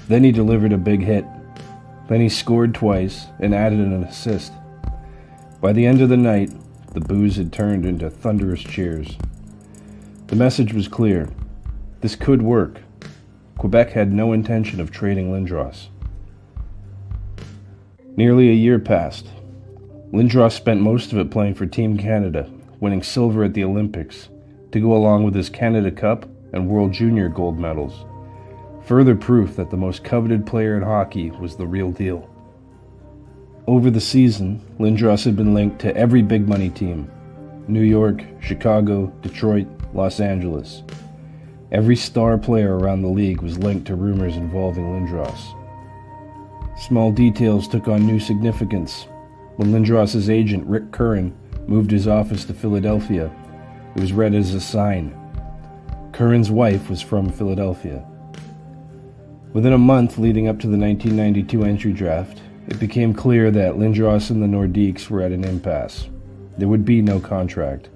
[SPEAKER 2] Then he delivered a big hit. Then he scored twice and added an assist. By the end of the night, the boos had turned into thunderous cheers. The message was clear. This could work. Quebec had no intention of trading Lindros. Nearly a year passed. Lindros spent most of it playing for Team Canada, winning silver at the Olympics, to go along with his Canada Cup and World Junior gold medals. Further proof that the most coveted player in hockey was the real deal. Over the season, Lindros had been linked to every big money team: New York, Chicago, Detroit, Los Angeles. Every star player around the league was linked to rumors involving Lindros. Small details took on new significance. When Lindros' agent, Rick Curran, moved his office to Philadelphia, it was read as a sign. Curran's wife was from Philadelphia. Within a month leading up to the 1992 entry draft, it became clear that Lindros and the Nordiques were at an impasse. There would be no contract.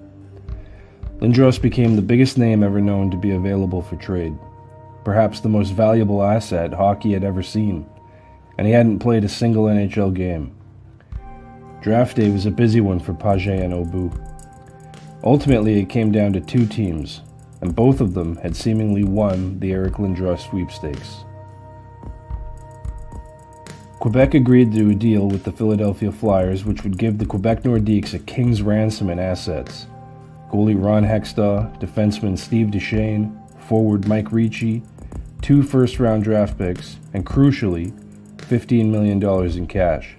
[SPEAKER 2] Lindros became the biggest name ever known to be available for trade, perhaps the most valuable asset hockey had ever seen, and he hadn't played a single NHL game. Draft day was a busy one for Paget and Obu. Ultimately, it came down to two teams, and both of them had seemingly won the Eric Lindros sweepstakes. Quebec agreed to a deal with the Philadelphia Flyers which would give the Quebec Nordiques a king's ransom in assets: goalie Ron Hextall, defenseman Steve Duchesne, forward Mike Ricci, 2 first-round draft picks, and crucially, $15 million in cash.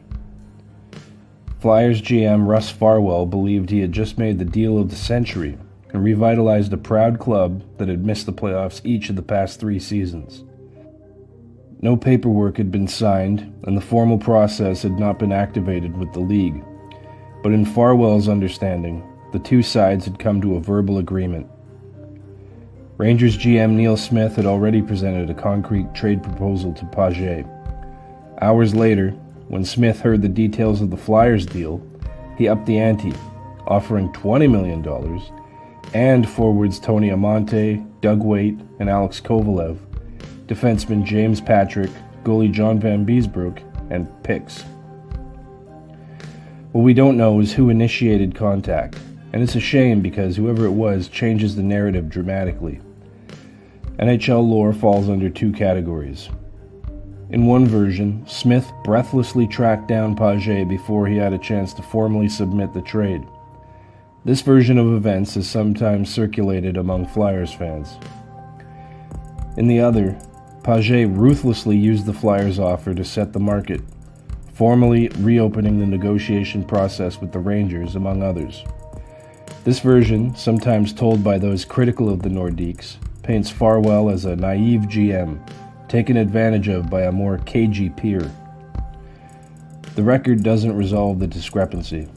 [SPEAKER 2] Flyers GM Russ Farwell believed he had just made the deal of the century and revitalized a proud club that had missed the playoffs each of the past 3 seasons. No paperwork had been signed, and the formal process had not been activated with the league. But in Farwell's understanding, the two sides had come to a verbal agreement. Rangers GM Neil Smith had already presented a concrete trade proposal to Paget. Hours later, when Smith heard the details of the Flyers deal, he upped the ante, offering $20 million, and forwards Tony Amonte, Doug Waite, and Alex Kovalev, defenseman James Patrick, goalie John Van Beesbroek, and picks. What we don't know is who initiated contact, and it's a shame because whoever it was changes the narrative dramatically. NHL lore falls under 2 categories. In one version, Smith breathlessly tracked down Paget before he had a chance to formally submit the trade. This version of events is sometimes circulated among Flyers fans. In the other, Paget ruthlessly used the Flyers' offer to set the market, formally reopening the negotiation process with the Rangers, among others. This version, sometimes told by those critical of the Nordiques, paints Farwell as a naive GM, taken advantage of by a more cagey peer. The record doesn't resolve the discrepancy.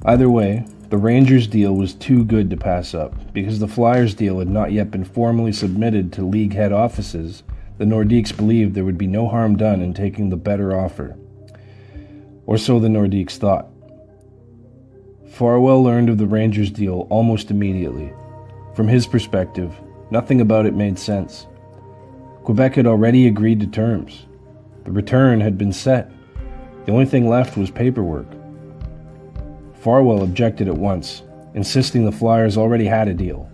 [SPEAKER 2] Either way, the Rangers deal was too good to pass up. Because the Flyers deal had not yet been formally submitted to league head offices, the Nordiques believed there would be no harm done in taking the better offer. Or so the Nordiques thought. Farwell learned of the Rangers deal almost immediately. From his perspective, nothing about it made sense. Quebec had already agreed to terms. The return had been set. The only thing left was paperwork. Farwell objected at once, insisting the Flyers already had a deal.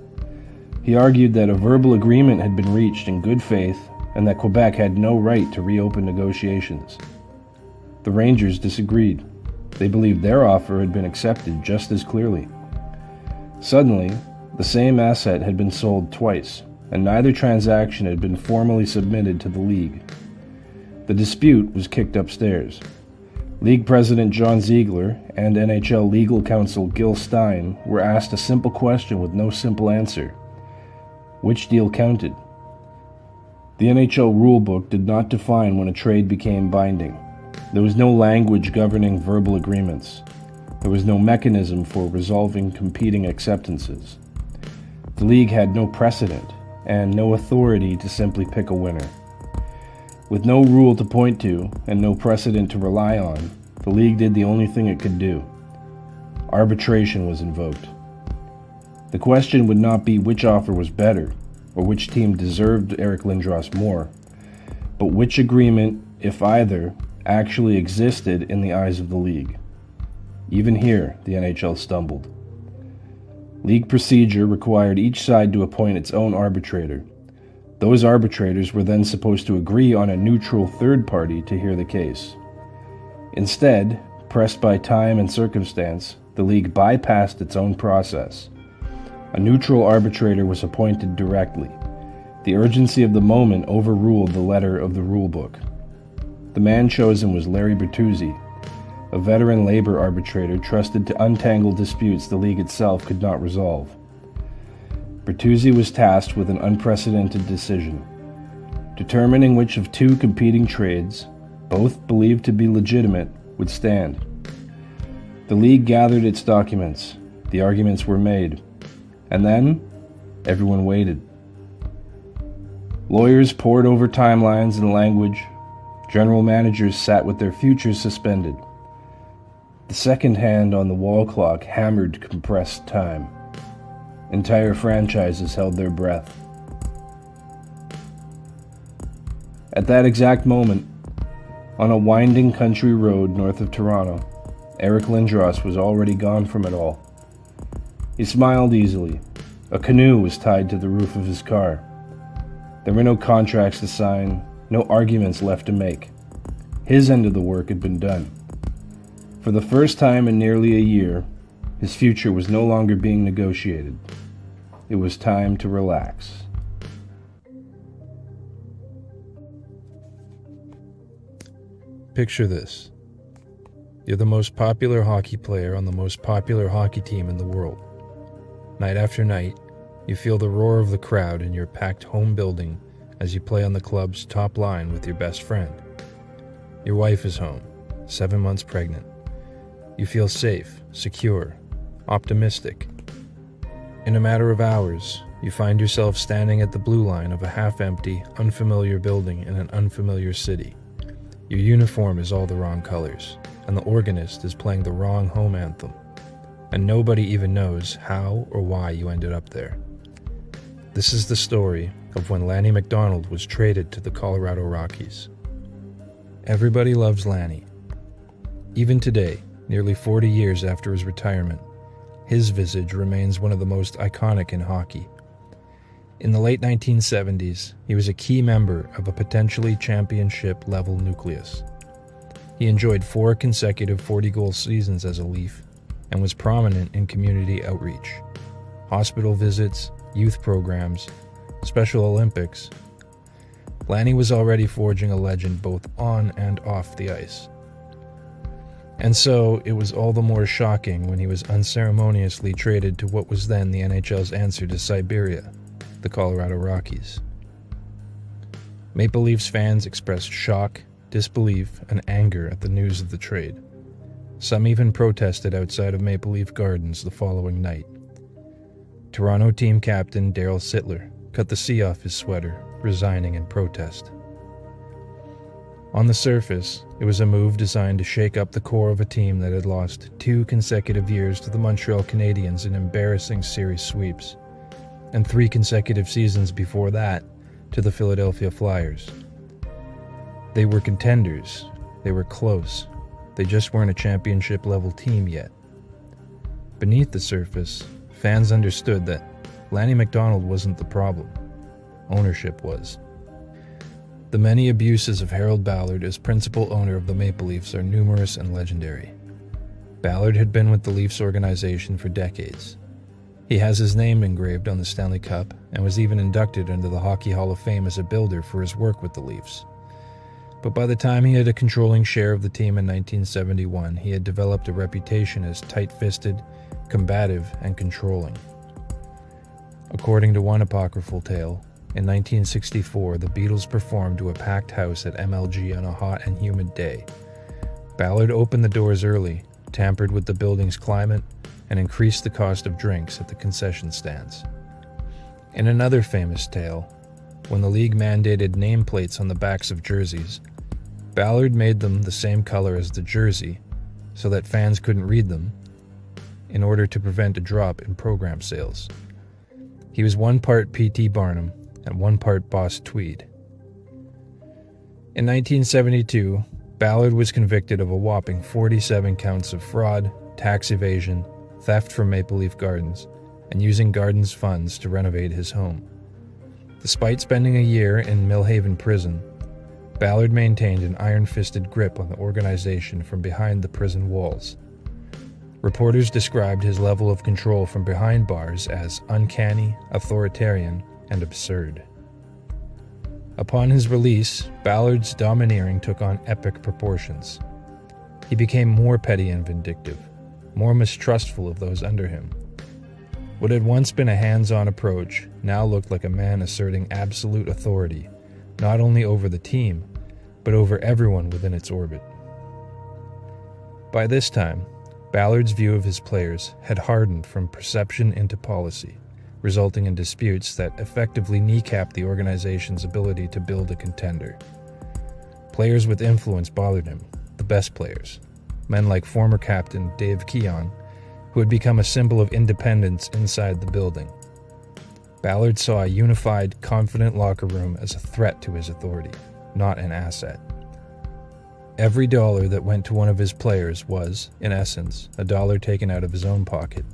[SPEAKER 2] He argued that a verbal agreement had been reached in good faith and that Quebec had no right to reopen negotiations. The Rangers disagreed. They believed their offer had been accepted just as clearly. Suddenly, the same asset had been sold twice, and neither transaction had been formally submitted to the league. The dispute was kicked upstairs. League President John Ziegler and NHL legal counsel Gil Stein were asked a simple question with no simple answer. Which deal counted? The NHL rulebook did not define when a trade became binding. There was no language governing verbal agreements. There was no mechanism for resolving competing acceptances. The league had no precedent and no authority to simply pick a winner. With no rule to point to and no precedent to rely on, the league did the only thing it could do. Arbitration was invoked. The question would not be which offer was better or which team deserved Eric Lindros more, but which agreement, if either, actually existed in the eyes of the league. Even here, the NHL stumbled. League procedure required each side to appoint its own arbitrator.
[SPEAKER 1] Those arbitrators were then supposed to agree on a neutral third party to hear the case. Instead, pressed by time and circumstance, the league bypassed its own process. A neutral arbitrator was appointed directly. The urgency of the moment overruled the letter of the rulebook. The man chosen was Larry Bertuzzi, a veteran labor arbitrator trusted to untangle disputes the league itself could not resolve. Bertuzzi was tasked with an unprecedented decision, determining which of two competing trades, both believed to be legitimate, would stand. The league gathered its documents, the arguments were made, and then everyone waited. Lawyers pored over timelines and language. General managers sat with their futures suspended. The second hand on the wall clock hammered compressed time. Entire franchises held their breath. At that exact moment, on a winding country road north of Toronto, Eric Lindros was already gone from it all. He smiled easily. A canoe was tied to the roof of his car. There were no contracts to sign, no arguments left to make. His end of the work had been done. For the first time in nearly a year, his future was no longer being negotiated. It was time to relax.
[SPEAKER 3] Picture this. You're the most popular hockey player on the most popular hockey team in the world. Night after night, you feel the roar of the crowd in your packed home building as you play on the club's top line with your best friend. Your wife is home, 7 months pregnant. You feel safe, secure, optimistic. In a matter of hours, you find yourself standing at the blue line of a half-empty, unfamiliar building in an unfamiliar city. Your uniform is all the wrong colors, and the organist is playing the wrong home anthem, and nobody even knows how or why you ended up there. This is the story of when Lanny McDonald was traded to the Colorado Rockies. Everybody loves Lanny. Even today, nearly 40 years after his retirement, his visage remains one of the most iconic in hockey. In the late 1970s, he was a key member of a potentially championship-level nucleus. He enjoyed 4 consecutive 40-goal seasons as a Leaf and was prominent in community outreach, hospital visits, youth programs, Special Olympics. Lanny was already forging a legend both on and off the ice. And so, it was all the more shocking when he was unceremoniously traded to what was then the NHL's answer to Siberia, the Colorado Rockies. Maple Leafs fans expressed shock, disbelief, and anger at the news of the trade. Some even protested outside of Maple Leaf Gardens the following night. Toronto team captain Daryl Sittler cut the C off his sweater, resigning in protest. On the surface, it was a move designed to shake up the core of a team that had lost 2 consecutive years to the Montreal Canadiens in embarrassing series sweeps, and 3 consecutive seasons before that to the Philadelphia Flyers. They were contenders, they were close, they just weren't a championship-level team yet. Beneath the surface, fans understood that Lanny McDonald wasn't the problem. Ownership was. The many abuses of Harold Ballard as principal owner of the Maple Leafs are numerous and legendary. Ballard had been with the Leafs organization for decades. He has his name engraved on the Stanley Cup and was even inducted into the Hockey Hall of Fame as a builder for his work with the Leafs. But by the time he had a controlling share of the team in 1971, he had developed a reputation as tight-fisted, combative, and controlling. According to one apocryphal tale, in 1964, the Beatles performed to a packed house at MLG on a hot and humid day. Ballard opened the doors early, tampered with the building's climate, and increased the cost of drinks at the concession stands. In another famous tale, when the league mandated nameplates on the backs of jerseys, Ballard made them the same color as the jersey so that fans couldn't read them in order to prevent a drop in program sales. He was 1 part P.T. Barnum and 1 part Boss Tweed. In 1972, Ballard was convicted of a whopping 47 counts of fraud, tax evasion, theft from Maple Leaf Gardens, and using Gardens funds to renovate his home. Despite spending a year in Millhaven prison, Ballard maintained an iron-fisted grip on the organization from behind the prison walls. Reporters described his level of control from behind bars as uncanny, authoritarian, and absurd. Upon his release, Ballard's domineering took on epic proportions. He became more petty and vindictive, more mistrustful of those under him. What had once been a hands-on approach now looked like a man asserting absolute authority, not only over the team, but over everyone within its orbit. By this time, Ballard's view of his players had hardened from perception into policy, resulting in disputes that effectively kneecapped the organization's ability to build a contender. Players with influence bothered him, the best players, men like former captain Dave Keon, who had become a symbol of independence inside the building. Ballard saw a unified, confident locker room as a threat to his authority, not an asset. Every dollar that went to one of his players was, in essence, a dollar taken out of his own pocket.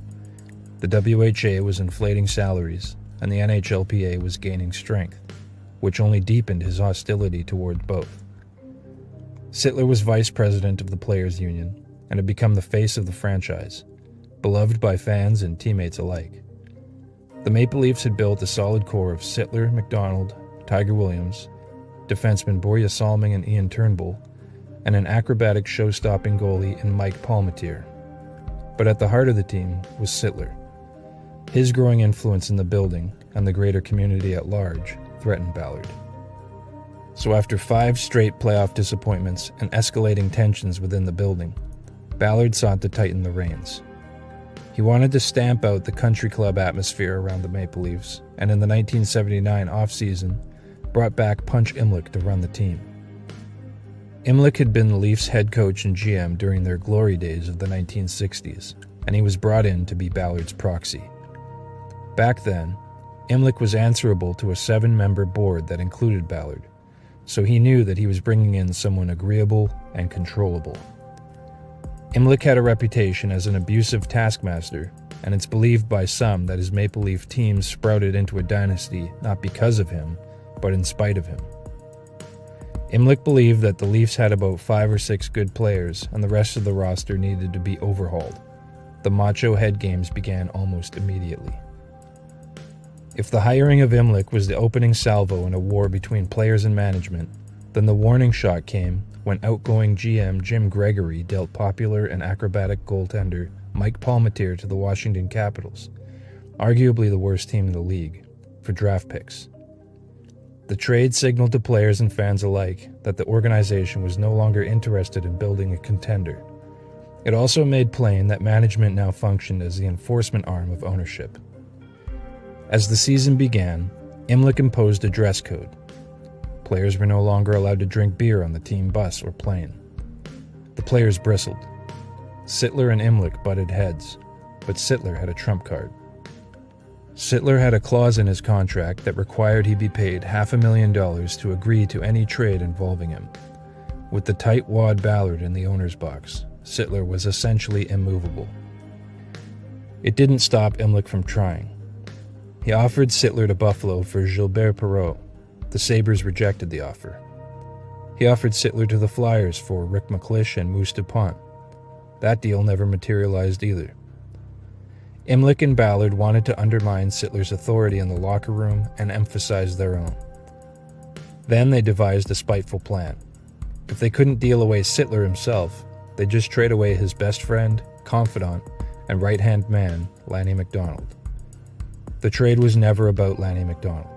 [SPEAKER 3] The WHA was inflating salaries, and the NHLPA was gaining strength, which only deepened his hostility toward both. Sittler was vice president of the Players' Union and had become the face of the franchise, beloved by fans and teammates alike. The Maple Leafs had built a solid core of Sittler, McDonald, Tiger Williams, defensemen Borje Salming and Ian Turnbull, and an acrobatic show-stopping goalie in Mike Palmateer. But at the heart of the team was Sittler. His growing influence in the building and the greater community at large threatened Ballard. So after 5 straight playoff disappointments and escalating tensions within the building, Ballard sought to tighten the reins. He wanted to stamp out the country club atmosphere around the Maple Leafs, and in the 1979 offseason, brought back Punch Imlich to run the team. Imlich had been the Leafs' head coach and GM during their glory days of the 1960s, and he was brought in to be Ballard's proxy. Back then, Imlich was answerable to a 7-member board that included Ballard, so he knew that he was bringing in someone agreeable and controllable. Imlich had a reputation as an abusive taskmaster, and it's believed by some that his Maple Leaf team sprouted into a dynasty not because of him, but in spite of him. Imlich believed that the Leafs had about 5 or 6 good players, and the rest of the roster needed to be overhauled. The macho head games began almost immediately. If the hiring of Imlich was the opening salvo in a war between players and management, then the warning shot came when outgoing GM Jim Gregory dealt popular and acrobatic goaltender Mike Palmateer to the Washington Capitals, arguably the worst team in the league, for draft picks. The trade signaled to players and fans alike that the organization was no longer interested in building a contender. It also made plain that management now functioned as the enforcement arm of ownership. As the season began, Imlich imposed a dress code. Players were no longer allowed to drink beer on the team bus or plane. The players bristled. Sittler and Imlich butted heads, but Sittler had a trump card. Sittler had a clause in his contract that required he be paid $500,000 to agree to any trade involving him. With the tight-wad Ballard in the owner's box, Sittler was essentially immovable. It didn't stop Imlich from trying. He offered Sittler to Buffalo for Gilbert Perreault. The Sabres rejected the offer. He offered Sittler to the Flyers for Rick McClish and Moose DuPont. That deal never materialized either. Imlich and Ballard wanted to undermine Sittler's authority in the locker room and emphasize their own. Then they devised a spiteful plan. If they couldn't deal away Sittler himself, they'd just trade away his best friend, confidant, and right-hand man, Lanny McDonald. The trade was never about Lanny McDonald.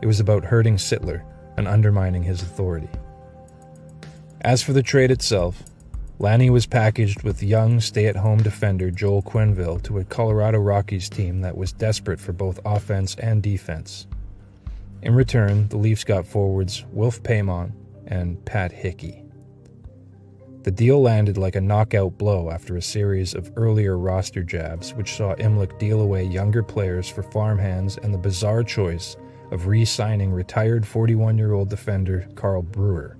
[SPEAKER 3] It was about hurting Sittler and undermining his authority. As for the trade itself, Lanny was packaged with young stay-at-home defender Joel Quenneville to a Colorado Rockies team that was desperate for both offense and defense. In return, the Leafs got forwards Wilf Paymon and Pat Hickey. The deal landed like a knockout blow after a series of earlier roster jabs, which saw Imlich deal away younger players for farmhands and the bizarre choice of re-signing retired 41-year-old defender Carl Brewer.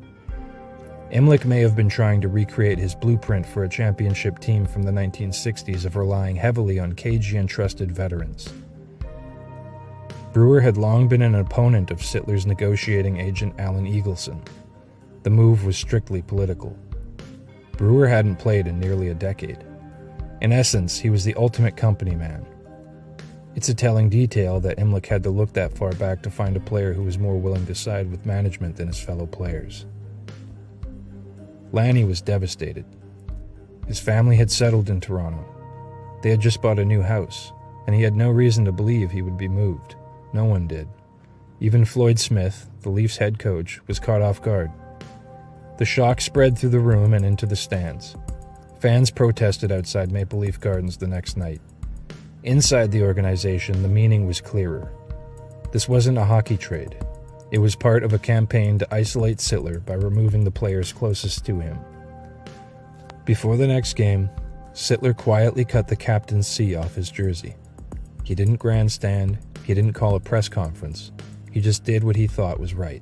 [SPEAKER 3] Imlich may have been trying to recreate his blueprint for a championship team from the 1960s of relying heavily on cagey and trusted veterans. Brewer had long been an opponent of Sittler's negotiating agent Alan Eagleson. The move was strictly political. Brewer hadn't played in nearly a decade. In essence, he was the ultimate company man. It's a telling detail that Imlich had to look that far back to find a player who was more willing to side with management than his fellow players. Lanny was devastated. His family had settled in Toronto. They had just bought a new house, and he had no reason to believe he would be moved. No one did. Even Floyd Smith, the Leafs head coach, was caught off guard. The shock spread through the room and into the stands. Fans protested outside Maple Leaf Gardens the next night. Inside the organization, the meaning was clearer. This wasn't a hockey trade. It was part of a campaign to isolate Sittler by removing the players closest to him. Before the next game, Sittler quietly cut the captain's C off his jersey. He didn't grandstand, he didn't call a press conference. He just did what he thought was right.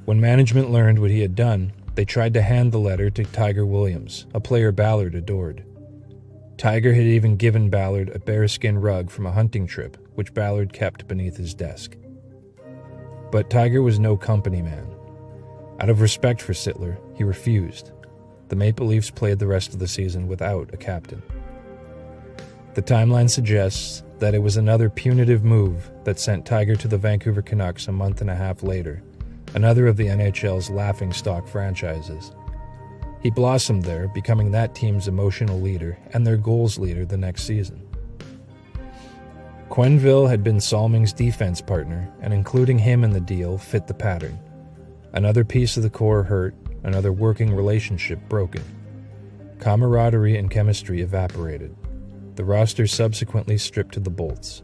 [SPEAKER 3] When management learned what he had done, they tried to hand the letter to Tiger Williams, a player Ballard adored. Tiger had even given Ballard a bearskin rug from a hunting trip, which Ballard kept beneath his desk. But Tiger was no company man. Out of respect for Sittler, he refused. The Maple Leafs played the rest of the season without a captain. The timeline suggests that it was another punitive move that sent Tiger to the Vancouver Canucks a month and a half later, another of the NHL's laughingstock franchises. He blossomed there, becoming that team's emotional leader and their goals leader the next season. Quenneville had been Salming's defense partner, and including him in the deal fit the pattern. Another piece of the core hurt, another working relationship broken. Camaraderie and chemistry evaporated. The roster subsequently stripped to the bolts.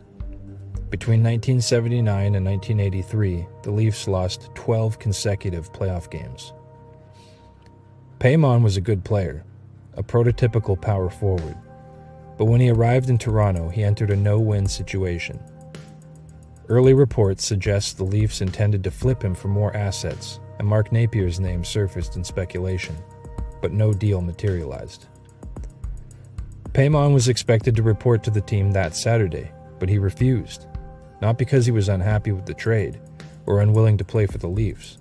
[SPEAKER 3] Between 1979 and 1983, the Leafs lost 12 consecutive playoff games. Paymon was a good player, a prototypical power forward, but when he arrived in Toronto, he entered a no-win situation. Early reports suggest the Leafs intended to flip him for more assets, and Mark Napier's name surfaced in speculation, but no deal materialized. Paymon was expected to report to the team that Saturday, but he refused, not because he was unhappy with the trade or unwilling to play for the Leafs,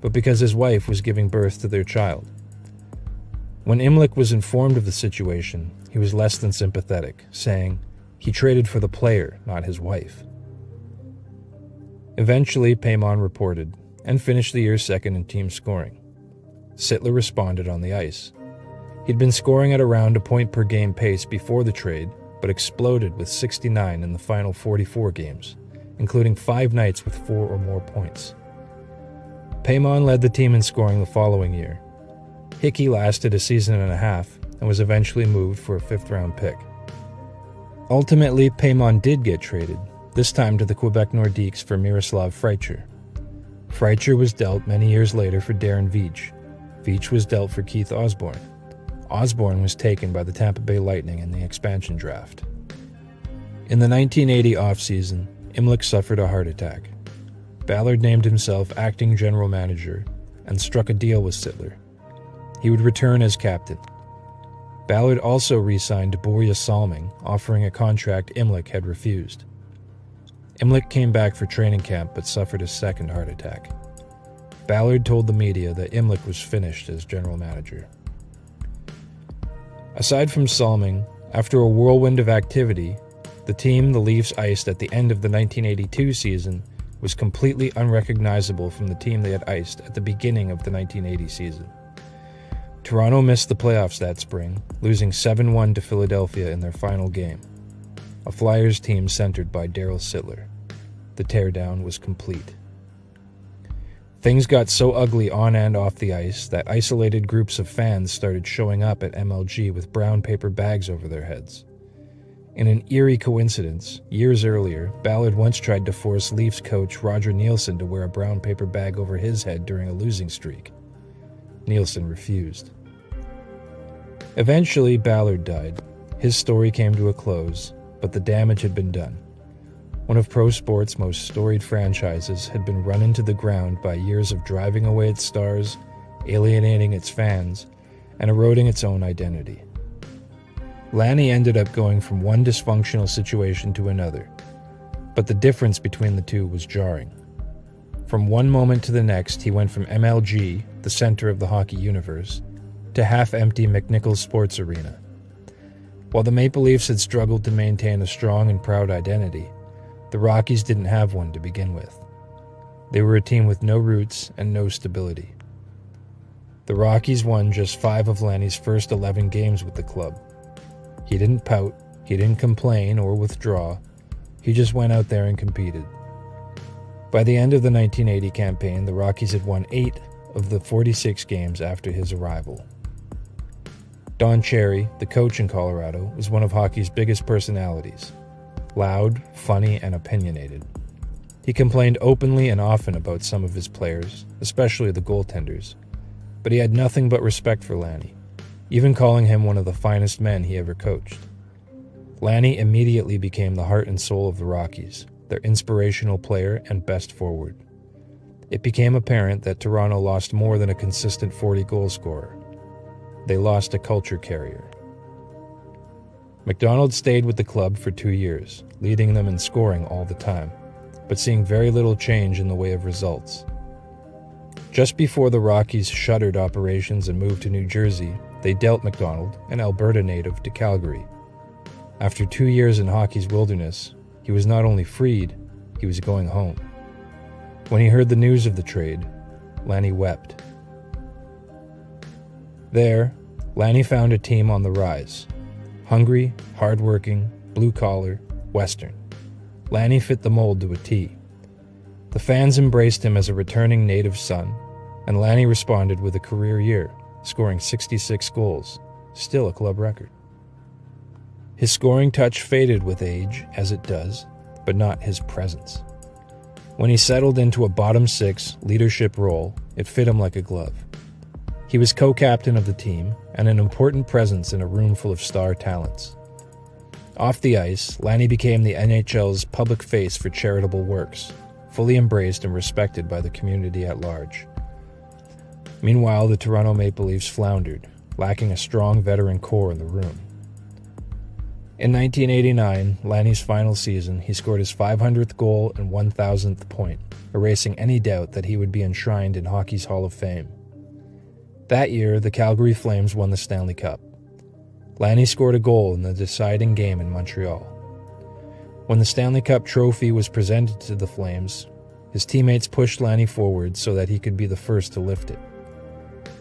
[SPEAKER 3] but because his wife was giving birth to their child. When Imlich was informed of the situation, he was less than sympathetic, saying he traded for the player, not his wife. Eventually, Paymon reported and finished the year second in team scoring. Sittler responded on the ice. He'd been scoring at around a point-per-game pace before the trade, but exploded with 69 in the final 44 games, including 5 nights with 4 or more points. Paymon led the team in scoring the following year. Hickey lasted a season and a half and was eventually moved for a 5th-round pick. Ultimately, Paymon did get traded, this time to the Quebec Nordiques for Miroslav Fraicher. Fraicher was dealt many years later for Darren Veach. Veach was dealt for Keith Osborne. Osborne was taken by the Tampa Bay Lightning in the expansion draft. In the 1980 offseason, Imlich suffered a heart attack. Ballard named himself acting general manager and struck a deal with Sittler. He would return as captain. Ballard also re-signed Bourque Salming, offering a contract Imlich had refused. Imlich came back for training camp but suffered a second heart attack. Ballard told the media that Imlich was finished as general manager. Aside from Salming, after a whirlwind of activity, the team the Leafs iced at the end of the 1982 season was completely unrecognizable from the team they had iced at the beginning of the 1980 season. Toronto missed the playoffs that spring, losing 7-1 to Philadelphia in their final game. A Flyers team centered by Daryl Sittler. The teardown was complete. Things got so ugly on and off the ice that isolated groups of fans started showing up at MLG with brown paper bags over their heads. In an eerie coincidence, years earlier, Ballard once tried to force Leafs coach Roger Nielsen to wear a brown paper bag over his head during a losing streak. Nielsen refused. Eventually, Ballard died. His story came to a close, but the damage had been done. One of pro sports' most storied franchises had been run into the ground by years of driving away its stars, alienating its fans, and eroding its own identity. Lanny ended up going from one dysfunctional situation to another. but the difference between the two was jarring. From one moment to the next, he went from MLG, the center of the hockey universe, to half-empty McNichols Sports Arena. While the Maple Leafs had struggled to maintain a strong and proud identity, the Rockies didn't have one to begin with. They were a team with no roots and no stability. The Rockies won just 5 of Lanny's first 11 games with the club. He didn't pout, he didn't complain or withdraw, he just went out there and competed. By the end of the 1980 campaign, the Rockies had won 8 of the 46 games after his arrival. Don Cherry, the coach in Colorado, was one of hockey's biggest personalities. Loud, funny, and opinionated. He complained openly and often about some of his players, especially the goaltenders, but he had nothing but respect for Lanny, even calling him one of the finest men he ever coached. Lanny immediately became the heart and soul of the Rockies, their inspirational player and best forward. It became apparent that Toronto lost more than a consistent 40-goal scorer. They lost a culture carrier. McDonald stayed with the club for 2 years, leading them in scoring all the time, but seeing very little change in the way of results. Just before the Rockies shuttered operations and moved to New Jersey, they dealt McDonald, an Alberta native, to Calgary. After 2 years in hockey's wilderness, he was not only freed, he was going home. When he heard the news of the trade, Lanny wept. There, Lanny found a team on the rise. Hungry, hardworking, blue-collar, Western. Lanny fit the mold to a T. The fans embraced him as a returning native son, and Lanny responded with a career year, scoring 66 goals, still a club record. His scoring touch faded with age, as it does, but not his presence. When he settled into a bottom 6 leadership role, it fit him like a glove. He was co-captain of the team and an important presence in a room full of star talents. Off the ice, Lanny became the NHL's public face for charitable works, fully embraced and respected by the community at large. Meanwhile, the Toronto Maple Leafs floundered, lacking a strong veteran core in the room. In 1989, Lanny's final season, he scored his 500th goal and 1,000th point, erasing any doubt that he would be enshrined in hockey's Hall of Fame. That year, the Calgary Flames won the Stanley Cup. Lanny scored a goal in the deciding game in Montreal. When the Stanley Cup trophy was presented to the Flames, his teammates pushed Lanny forward so that he could be the first to lift it.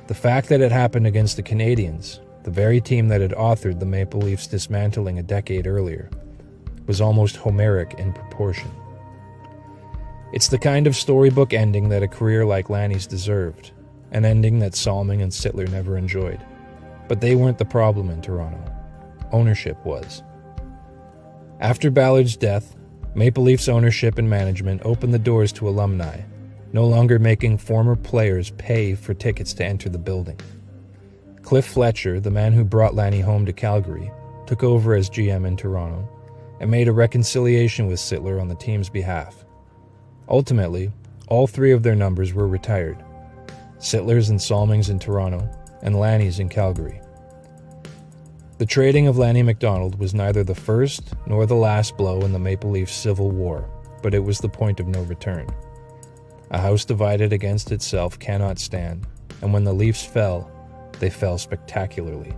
[SPEAKER 3] The fact that it happened against the Canadiens, the very team that had authored the Maple Leafs' dismantling a decade earlier, was almost Homeric in proportion. It's the kind of storybook ending that a career like Lanny's deserved, an ending that Salming and Sittler never enjoyed. But they weren't the problem in Toronto. Ownership was. After Ballard's death, Maple Leafs ownership and management opened the doors to alumni, no longer making former players pay for tickets to enter the building. Cliff Fletcher, the man who brought Lanny home to Calgary, took over as GM in Toronto and made a reconciliation with Sittler on the team's behalf. Ultimately, all 3 of their numbers were retired. Sittler's and Salming's in Toronto, and Lanny's in Calgary. The trading of Lanny McDonald was neither the first nor the last blow in the Maple Leafs Civil War, but it was the point of no return. A house divided against itself cannot stand, and when the Leafs fell, they fell spectacularly.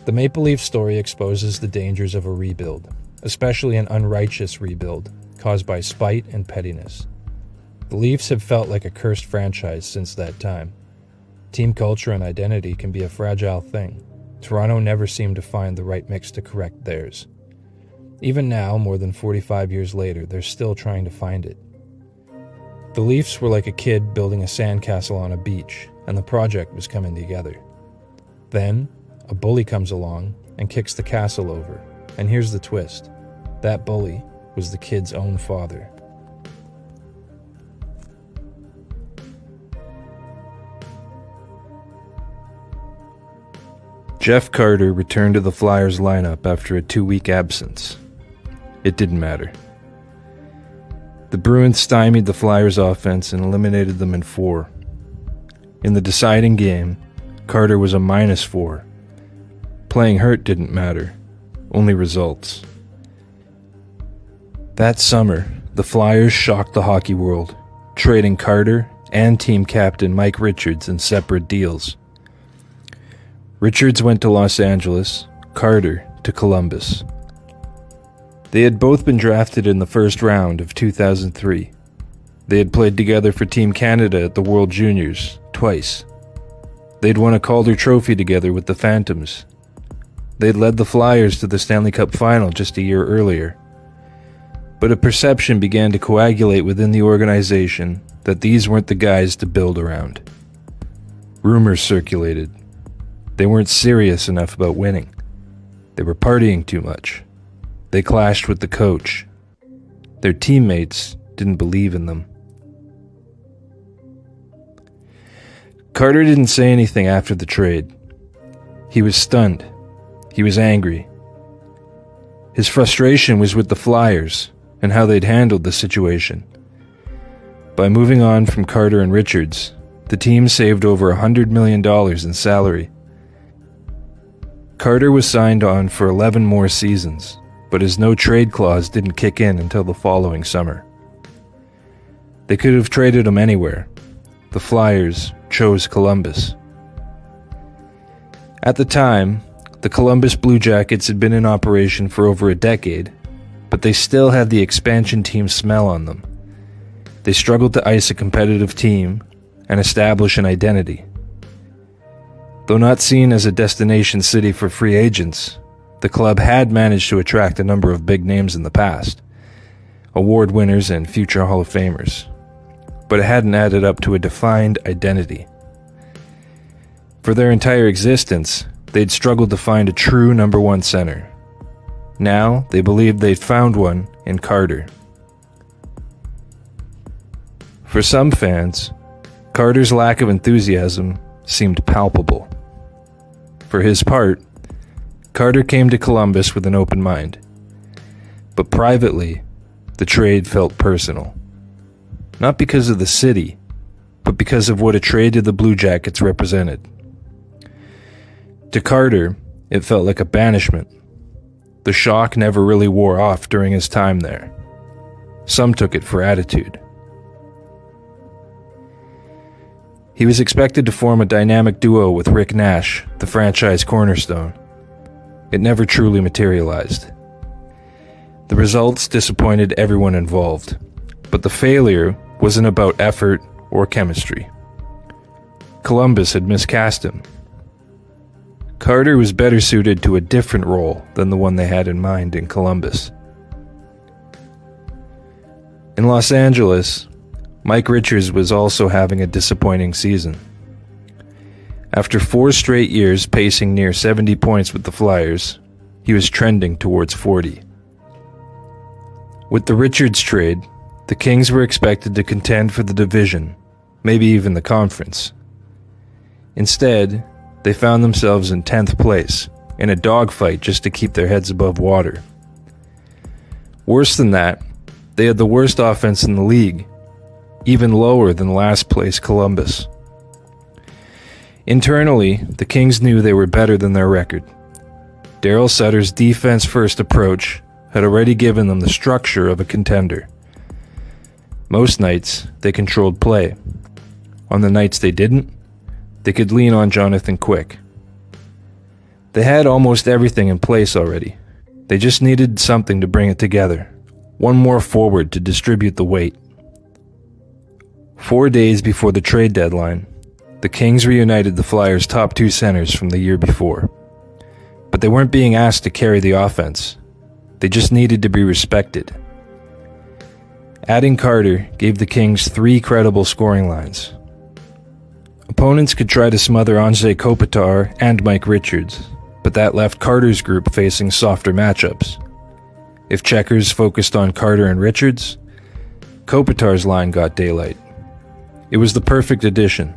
[SPEAKER 3] The Maple Leaf story exposes the dangers of a rebuild, especially an unrighteous rebuild caused by spite and pettiness. The Leafs have felt like a cursed franchise since that time. Team culture and identity can be a fragile thing. Toronto never seemed to find the right mix to correct theirs. Even now, more than 45 years later, they're still trying to find it. The Leafs were like a kid building a sandcastle on a beach, and the project was coming together. Then, a bully comes along and kicks the castle over, and here's the twist. That bully was the kid's own father.
[SPEAKER 2] Jeff Carter returned to the Flyers lineup after a 2-week absence. It didn't matter. The Bruins stymied the Flyers' offense and eliminated them in 4. In the deciding game, Carter was a -4. Playing hurt didn't matter, only results.
[SPEAKER 3] That summer, the Flyers shocked the hockey world, trading Carter and team captain Mike Richards in separate deals. Richards went to Los Angeles, Carter to Columbus. They had both been drafted in the first round of 2003. They had played together for Team Canada at the World Juniors twice. They'd won a Calder Trophy together with the Phantoms. They'd led the Flyers to the Stanley Cup Final just a year earlier. But a perception began to coagulate within the organization that these weren't the guys to build around. Rumors circulated. They weren't serious enough about winning. They were partying too much. They clashed with the coach. Their teammates didn't believe in them. Carter didn't say anything after the trade. He was stunned. He was angry. His frustration was with the Flyers and how they'd handled the situation. By moving on from Carter and Richards, the team saved over $100 million in salary. Carter was signed on for 11 more seasons, but his no-trade clause didn't kick in until the following summer. They could have traded him anywhere. The Flyers chose Columbus. At the time, the Columbus Blue Jackets had been in operation for over a decade, but they still had the expansion team smell on them. They struggled to ice a competitive team and establish an identity. Though not seen as a destination city for free agents, the club had managed to attract a number of big names in the past, award winners and future Hall of Famers, but it hadn't added up to a defined identity. For their entire existence, they'd struggled to find a true number one center. Now, they believed they'd found one in Carter. For some fans, Carter's lack of enthusiasm seemed palpable. For his part, Carter came to Columbus with an open mind. But privately, the trade felt personal. Not because of the city, but because of what a trade to the Blue Jackets represented. To Carter, it felt like a banishment. The shock never really wore off during his time there. Some took it for attitude. He was expected to form a dynamic duo with Rick Nash, the franchise cornerstone. It never truly materialized. The results disappointed everyone involved, but the failure wasn't about effort or chemistry. Columbus had miscast him. Carter was better suited to a different role than the one they had in mind in Columbus. In Los Angeles, Mike Richards was also having a disappointing season. After 4 straight years pacing near 70 points with the Flyers, he was trending towards 40. With the Richards trade, the Kings were expected to contend for the division, maybe even the conference. Instead, they found themselves in 10th place, in a dogfight just to keep their heads above water. Worse than that, they had the worst offense in the league, even lower than last place Columbus. Internally, the Kings knew they were better than their record. Daryl Sutter's defense-first approach had already given them the structure of a contender. Most nights, they controlled play. On the nights they didn't, they could lean on Jonathan Quick. They had almost everything in place already. They just needed something to bring it together. One more forward to distribute the weight. 4 days before the trade deadline, the Kings reunited the Flyers' top 2 centers from the year before. But they weren't being asked to carry the offense. They just needed to be respected. Adding Carter gave the Kings 3 credible scoring lines. Opponents could try to smother Andrei Kopitar and Mike Richards, but that left Carter's group facing softer matchups. If checkers focused on Carter and Richards, Kopitar's line got daylight. It was the perfect addition.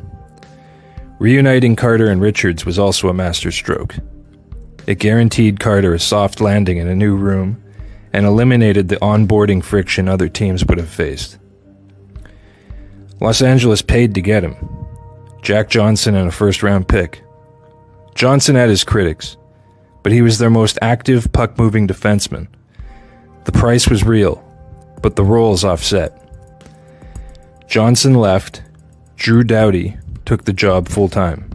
[SPEAKER 3] Reuniting Carter and Richards was also a masterstroke. It guaranteed Carter a soft landing in a new room and eliminated the onboarding friction other teams would have faced. Los Angeles paid to get him. Jack Johnson and a first-round pick. Johnson had his critics, but he was their most active puck-moving defenseman. The price was real, but the roles offset. Johnson left, Drew Doughty took the job full-time.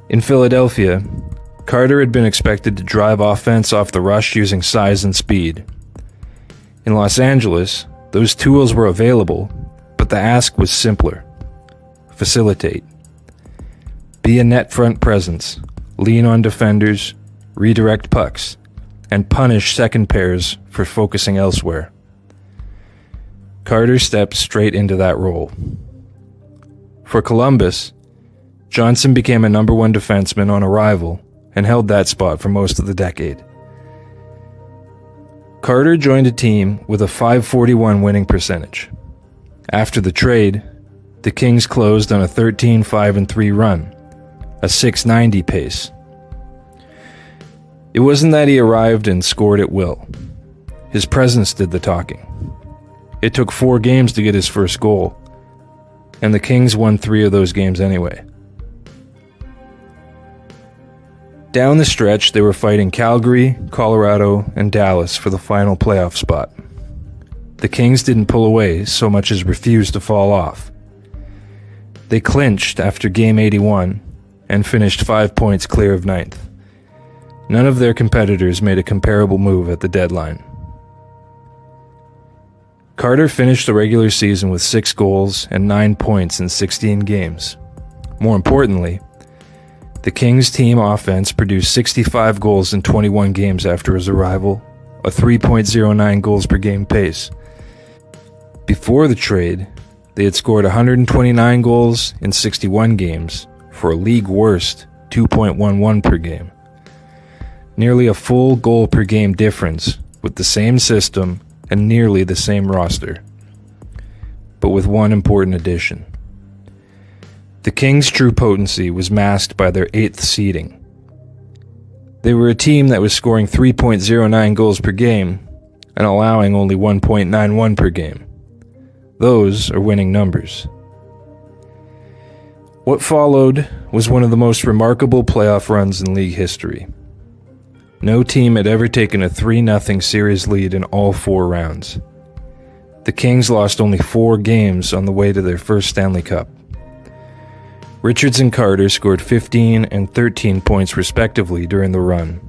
[SPEAKER 3] In Philadelphia, Carter had been expected to drive offense off the rush using size and speed. In Los Angeles, those tools were available, but the ask was simpler. Facilitate. Be a net front presence, lean on defenders, redirect pucks, and punish second pairs for focusing elsewhere. Carter stepped straight into that role. For Columbus, Johnson became a number one defenseman on arrival and held that spot for most of the decade. Carter joined a team with a .541 winning percentage. After the trade, the Kings closed on a 13-5-3 run, a .690 pace. It wasn't that he arrived and scored at will. His presence did the talking. It took 4 games to get his first goal, and the Kings won 3 of those games anyway. Down the stretch, they were fighting Calgary, Colorado, and Dallas for the final playoff spot. The Kings didn't pull away so much as refused to fall off. They clinched after Game 81 and finished 5 points clear of ninth. None of their competitors made a comparable move at the deadline. Carter finished the regular season with 6 goals and 9 points in 16 games. More importantly, the Kings team offense produced 65 goals in 21 games after his arrival, a 3.09 goals per game pace. Before the trade, they had scored 129 goals in 61 games for a league worst 2.11 per game. Nearly a full goal per game difference with the same system and nearly the same roster. But with one important addition. The Kings' true potency was masked by their 8th seeding. They were a team that was scoring 3.09 goals per game and allowing only 1.91 per game. Those are winning numbers. What followed was one of the most remarkable playoff runs in league history. No team had ever taken a 3-0 series lead in all 4 rounds. The Kings lost only 4 games on the way to their first Stanley Cup. Richards and Carter scored 15 and 13 points respectively during the run,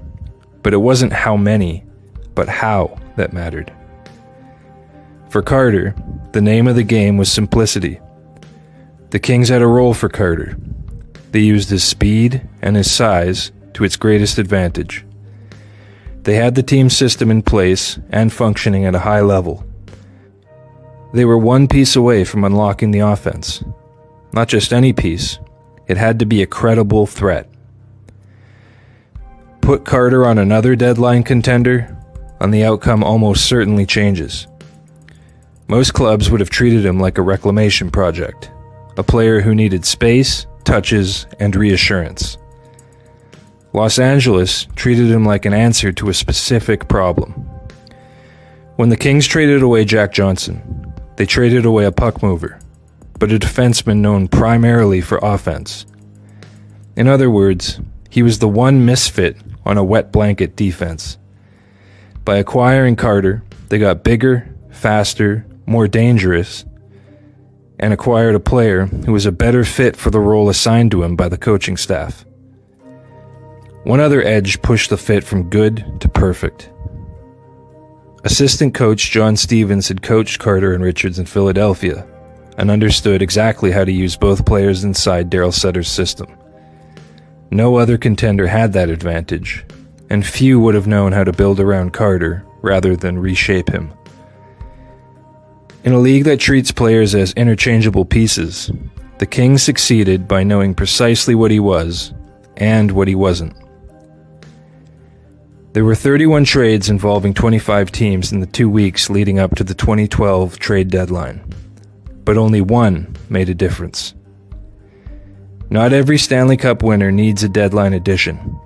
[SPEAKER 3] but it wasn't how many, but how that mattered. For Carter, the name of the game was simplicity. The Kings had a role for Carter. They used his speed and his size to its greatest advantage. They had the team system in place and functioning at a high level. They were one piece away from unlocking the offense. Not just any piece, it had to be a credible threat. Put Carter on another deadline contender, and the outcome almost certainly changes. Most clubs would have treated him like a reclamation project, a player who needed space, touches, and reassurance. Los Angeles treated him like an answer to a specific problem. When the Kings traded away Jack Johnson, they traded away a puck mover, but a defenseman known primarily for offense. In other words, he was the one misfit on a wet blanket defense. By acquiring Carter, they got bigger, faster, more dangerous, and acquired a player who was a better fit for the role assigned to him by the coaching staff. One other edge pushed the fit from good to perfect. Assistant coach John Stevens had coached Carter and Richards in Philadelphia and understood exactly how to use both players inside Darryl Sutter's system. No other contender had that advantage, and few would have known how to build around Carter rather than reshape him. In a league that treats players as interchangeable pieces, the Kings succeeded by knowing precisely what he was and what he wasn't. There were 31 trades involving 25 teams in the 2 weeks leading up to the 2012 trade deadline, but only one made a difference. Not every Stanley Cup winner needs a deadline edition,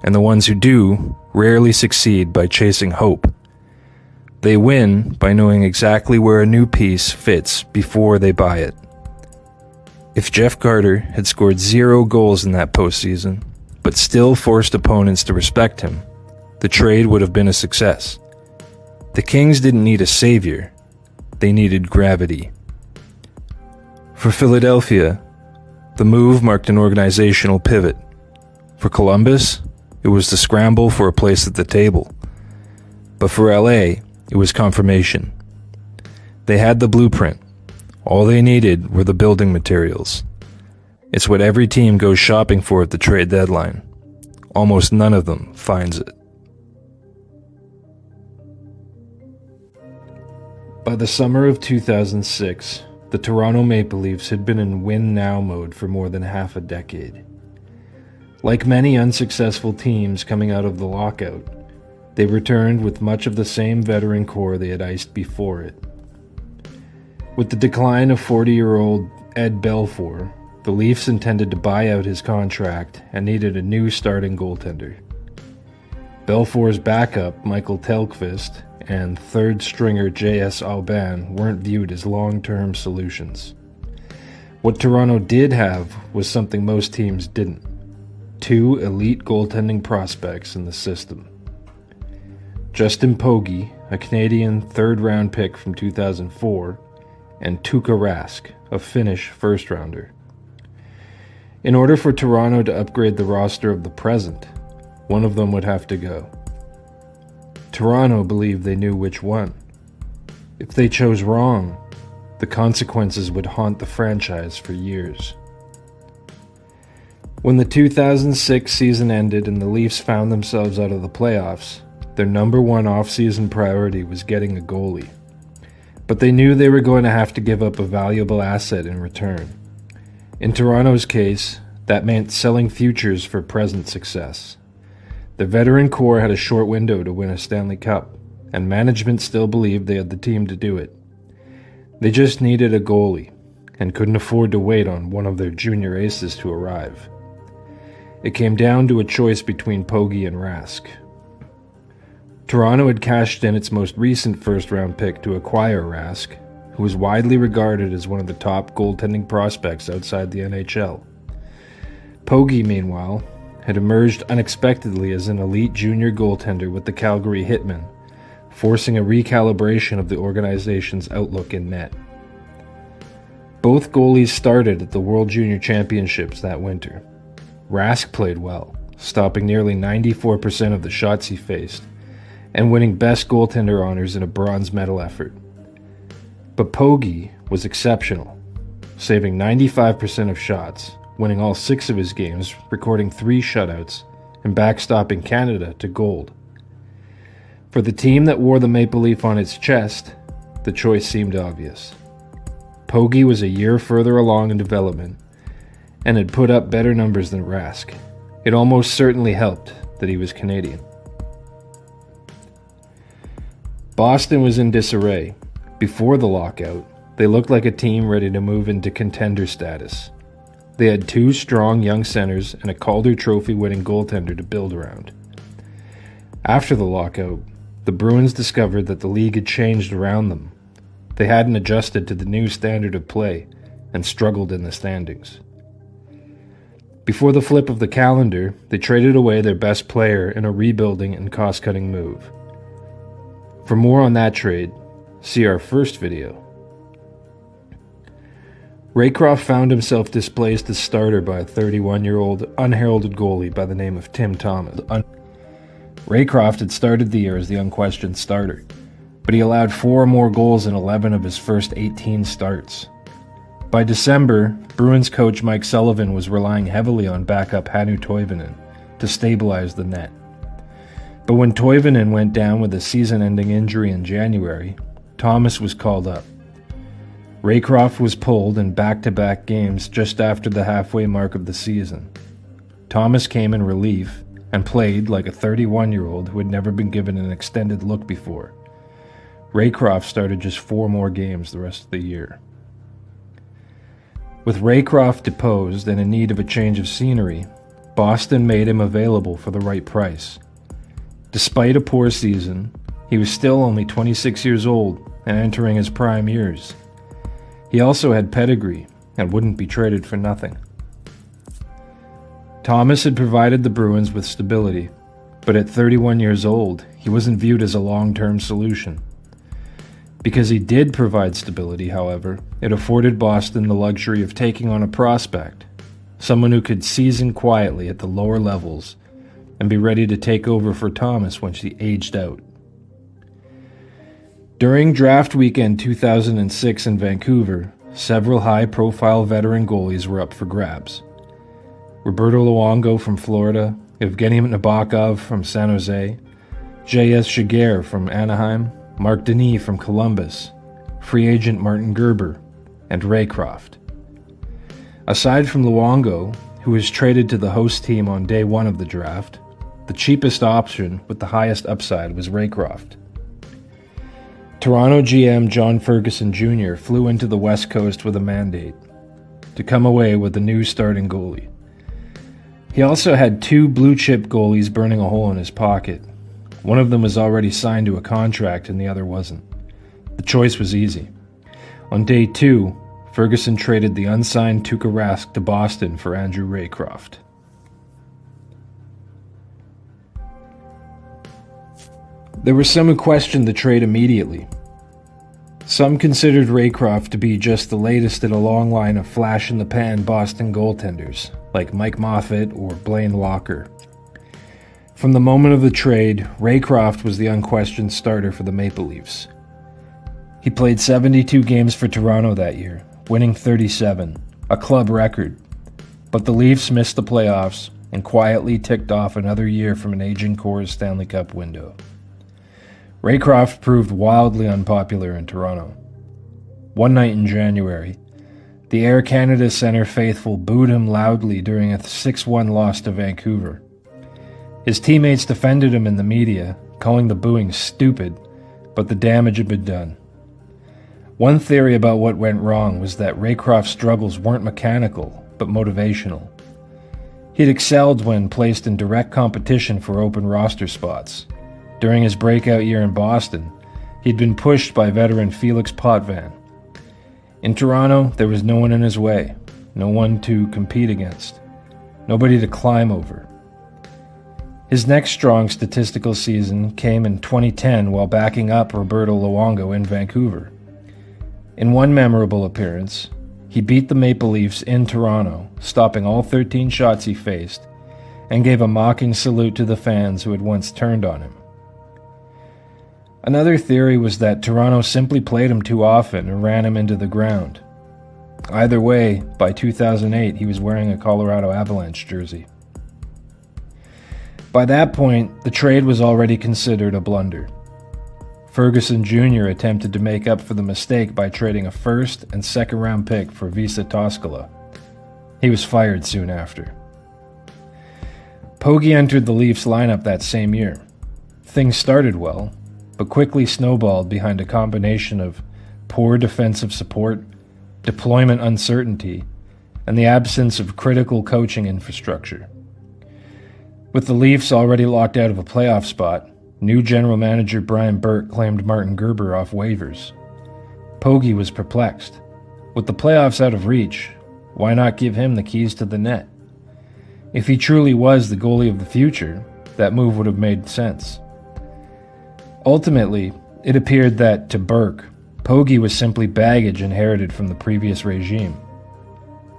[SPEAKER 3] and the ones who do rarely succeed by chasing hope. They win by knowing exactly where a new piece fits before they buy it. If Jeff Carter had scored 0 goals in that postseason, but still forced opponents to respect him, the trade would have been a success. The Kings didn't need a savior, they needed gravity. For Philadelphia, the move marked an organizational pivot. For Columbus, it was the scramble for a place at the table. But for LA, it was confirmation. They had the blueprint. All they needed were the building materials. It's what every team goes shopping for at the trade deadline. Almost none of them finds it. By the summer of 2006, the Toronto Maple Leafs had been in win-now mode for more than half a decade. Like many unsuccessful teams coming out of the lockout, they returned with much of the same veteran core they had iced before it. With the decline of 40-year-old Ed Belfour, the Leafs intended to buy out his contract and needed a new starting goaltender. Belfour's backup, Michael Tellqvist, and third-stringer J.S. Aubin weren't viewed as long-term solutions. What Toronto did have was something most teams didn't: 2 elite goaltending prospects in the system. Justin Pogge, a Canadian third-round pick from 2004, and Tuukka Rask, a Finnish first-rounder. In order for Toronto to upgrade the roster of the present, one of them would have to go. Toronto believed they knew which one. If they chose wrong, the consequences would haunt the franchise for years. When the 2006 season ended and the Leafs found themselves out of the playoffs, their number one off-season priority was getting a goalie. But they knew they were going to have to give up a valuable asset in return. In Toronto's case, that meant selling futures for present success. The veteran core had a short window to win a Stanley Cup, and management still believed they had the team to do it. They just needed a goalie, and couldn't afford to wait on one of their junior aces to arrive. It came down to a choice between Pogge and Rask. Toronto had cashed in its most recent first-round pick to acquire Rask, who was widely regarded as one of the top goaltending prospects outside the NHL. Pogge, meanwhile, had emerged unexpectedly as an elite junior goaltender with the Calgary Hitmen, forcing a recalibration of the organization's outlook in net. Both goalies started at the World Junior Championships that winter. Rask played well, stopping nearly 94% of the shots he faced, and winning best goaltender honors in a bronze medal effort. But Pogge was exceptional, saving 95% of shots, winning all 6 of his games, recording 3 shutouts, and backstopping Canada to gold. For the team that wore the maple leaf on its chest, the choice seemed obvious. Pogge was a year further along in development and had put up better numbers than Rask. It almost certainly helped that he was Canadian. Boston was in disarray. Before the lockout, they looked like a team ready to move into contender status. They had 2 strong young centers and a Calder Trophy-winning goaltender to build around. After the lockout, the Bruins discovered that the league had changed around them. They hadn't adjusted to the new standard of play and struggled in the standings. Before the flip of the calendar, they traded away their best player in a rebuilding and cost-cutting move. For more on that trade, see our first video. Raycroft found himself displaced as starter by a 31-year-old unheralded goalie by the name of Tim Thomas. Raycroft had started the year as the unquestioned starter, but he allowed 4 more goals in 11 of his first 18 starts. By December, Bruins coach Mike Sullivan was relying heavily on backup Hannu Toivonen to stabilize the net. But when Toivonen went down with a season-ending injury in January, Thomas was called up. Raycroft was pulled in back-to-back games just after the halfway mark of the season. Thomas came in relief and played like a 31-year-old who had never been given an extended look before. Raycroft started just 4 more games the rest of the year. With Raycroft deposed and in need of a change of scenery, Boston made him available for the right price. Despite a poor season, he was still only 26 years old and entering his prime years. He also had pedigree and wouldn't be traded for nothing. Thomas had provided the Bruins with stability,
[SPEAKER 1] But at 31 years old, he wasn't viewed as a long-term solution. Because he did provide stability, however, it afforded Boston the luxury of taking on a prospect, someone who could season quietly at the lower levels and be ready to take over for Thomas when she aged out. During draft weekend 2006 in Vancouver, several high-profile veteran goalies were up for grabs. Roberto Luongo from Florida, Evgeny Nabokov from San Jose, J.S. Giguere from Anaheim, Mark Denis from Columbus, free agent Martin Gerber, and Raycroft. Aside from Luongo, who was traded to the host team on day one of the draft, the cheapest option with the highest upside was Raycroft. Toronto GM John Ferguson Jr. flew into the West Coast with a mandate to come away with a new starting goalie. He also had two blue-chip goalies burning a hole in his pocket. One of them was already signed to a contract and the other wasn't. The choice was easy. On day two, Ferguson traded the unsigned Tuukka Rask to Boston for Andrew Raycroft. There were some who questioned the trade immediately. Some considered Raycroft to be just the latest in a long line of flash-in-the-pan Boston goaltenders, like Mike Moffat or Blaine Walker. From the moment of the trade, Raycroft was the unquestioned starter for the Maple Leafs. He played 72 games for Toronto that year, winning 37, a club record. But the Leafs missed the playoffs and quietly ticked off another year from an aging core's Stanley Cup window. Raycroft proved wildly unpopular in Toronto. One night in January, the Air Canada Centre faithful booed him loudly during a 6-1 loss to Vancouver. His teammates defended him in the media, calling the booing stupid, but the damage had been done. One theory about what went wrong was that Raycroft's struggles weren't mechanical, but motivational. He'd excelled when placed in direct competition for open roster spots. During his breakout year in Boston, he'd been pushed by veteran Felix Potvin. In Toronto, there was no one in his way, no one to compete against, nobody to climb over. His next strong statistical season came in 2010 while backing up Roberto Luongo in Vancouver. In one memorable appearance, he beat the Maple Leafs in Toronto, stopping all 13 shots he faced, and gave a mocking salute to the fans who had once turned on him. Another theory was that Toronto simply played him too often and ran him into the ground. Either way, by 2008 he was wearing a Colorado Avalanche jersey. By that point, the trade was already considered a blunder. Ferguson Jr. attempted to make up for the mistake by trading a first and second round pick for Visa Toskala. He was fired soon after. Pogge entered the Leafs lineup that same year. Things started well, but quickly snowballed behind a combination of poor defensive support, deployment uncertainty, and the absence of critical coaching infrastructure. With the Leafs already locked out of a playoff spot, new general manager Brian Bourque claimed Martin Gerber off waivers. Pogge was perplexed. With the playoffs out of reach, why not give him the keys to the net? If he truly was the goalie of the future, that move would have made sense. Ultimately, it appeared that, to Bourque, Pogge was simply baggage inherited from the previous regime.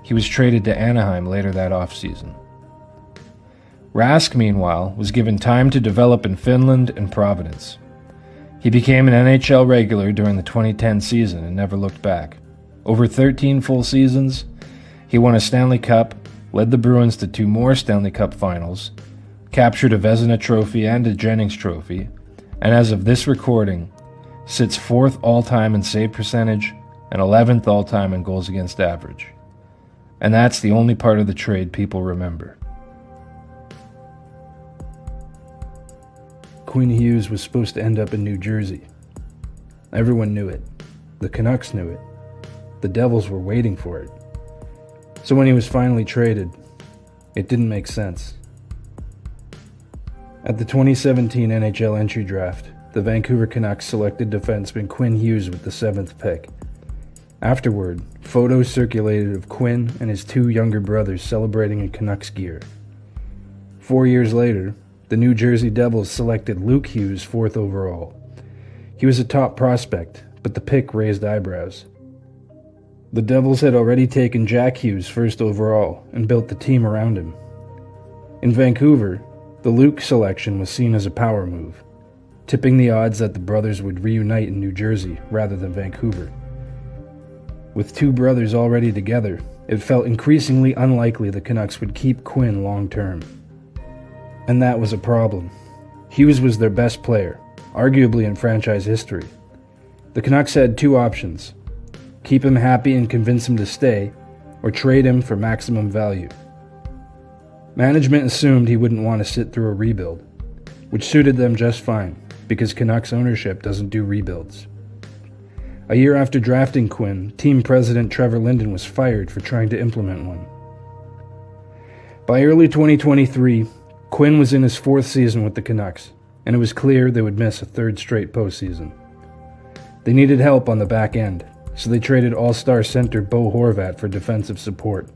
[SPEAKER 1] He was traded to Anaheim later that offseason. Rask, meanwhile, was given time to develop in Finland and Providence. He became an NHL regular during the 2010 season and never looked back. Over 13 full seasons, he won a Stanley Cup, led the Bruins to 2 more Stanley Cup finals, captured a Vezina Trophy and a Jennings Trophy, and as of this recording, sits 4th all-time in save percentage and 11th all-time in goals against average. And that's the only part of the trade people remember.
[SPEAKER 2] Quinn Hughes was supposed to end up in New Jersey. Everyone knew it. The Canucks knew it. The Devils were waiting for it. So when he was finally traded, it didn't make sense. At the 2017 NHL entry draft, the Vancouver Canucks selected defenseman Quinn Hughes with the 7th pick. Afterward, photos circulated of Quinn and his 2 younger brothers celebrating in Canucks gear. 4 years later,
[SPEAKER 1] the New Jersey Devils selected Luke Hughes 4th overall. He was a top prospect, but the pick raised eyebrows. The Devils had already taken Jack Hughes 1st overall and built the team around him. In Vancouver, the Luke selection was seen as a power move, tipping the odds that the brothers would reunite in New Jersey rather than Vancouver. With two brothers already together, it felt increasingly unlikely the Canucks would keep Quinn long-term. And that was a problem. Hughes was their best player, arguably in franchise history. The Canucks had two options: keep him happy and convince him to stay, or trade him for maximum value. Management assumed he wouldn't want to sit through a rebuild, which suited them just fine, because Canucks ownership doesn't do rebuilds. A year after drafting Quinn, team president Trevor Linden was fired for trying to implement one. By early 2023, Quinn was in his 4th season with the Canucks, and it was clear they would miss a 3rd straight postseason. They needed help on the back end, so they traded all-star center Bo Horvat for defensive support.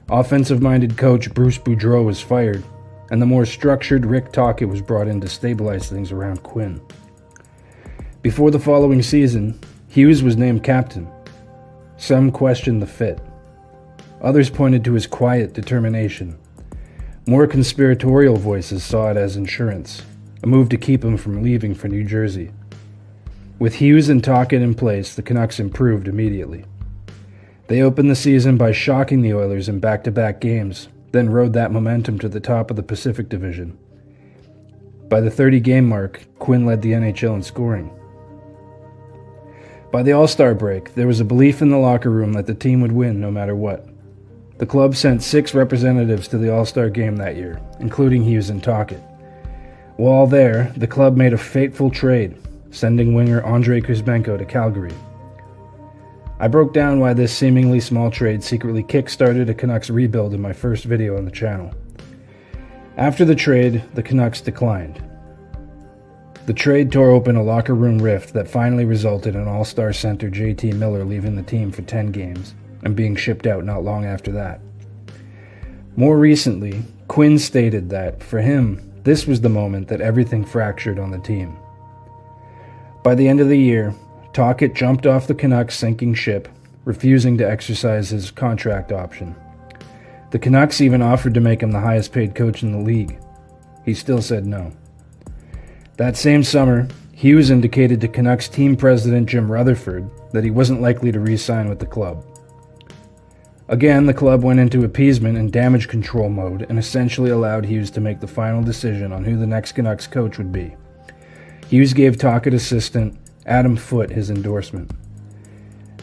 [SPEAKER 1] Offensive-minded coach Bruce Boudreau was fired, and the more structured Rick Tocchet was brought in to stabilize things around Quinn. Before the following season, Hughes was named captain. Some questioned the fit. Others pointed to his quiet determination. More conspiratorial voices saw it as insurance, a move to keep him from leaving for New Jersey. With Hughes and Tocchet in place, the Canucks improved immediately. They opened the season by shocking the Oilers in back-to-back games, then rode that momentum to the top of the Pacific Division. By the 30-game mark, Quinn led the NHL in scoring. By the All-Star break, there was a belief in the locker room that the team would win no matter what. The club sent 6 representatives to the All-Star game that year, including Hughes and Tocchet. While there, the club made a fateful trade, sending winger Andrei Kuzmenko to Calgary. I broke down why this seemingly small trade secretly kick-started a Canucks rebuild in my first video on the channel. After the trade, the Canucks declined. The trade tore open a locker room rift that finally resulted in All-Star center JT Miller leaving the team for 10 games and being shipped out not long after that. More recently, Quinn stated that, for him, this was the moment that everything fractured on the team. By the end of the year, Tocchet jumped off the Canucks' sinking ship, refusing to exercise his contract option. The Canucks even offered to make him the highest-paid coach in the league. He still said no. That same summer, Hughes indicated to Canucks team president Jim Rutherford that he wasn't likely to re-sign with the club. Again, the club went into appeasement and damage control mode and essentially allowed Hughes to make the final decision on who the next Canucks coach would be. Hughes gave Tocchet assistant Adam Foote his endorsement.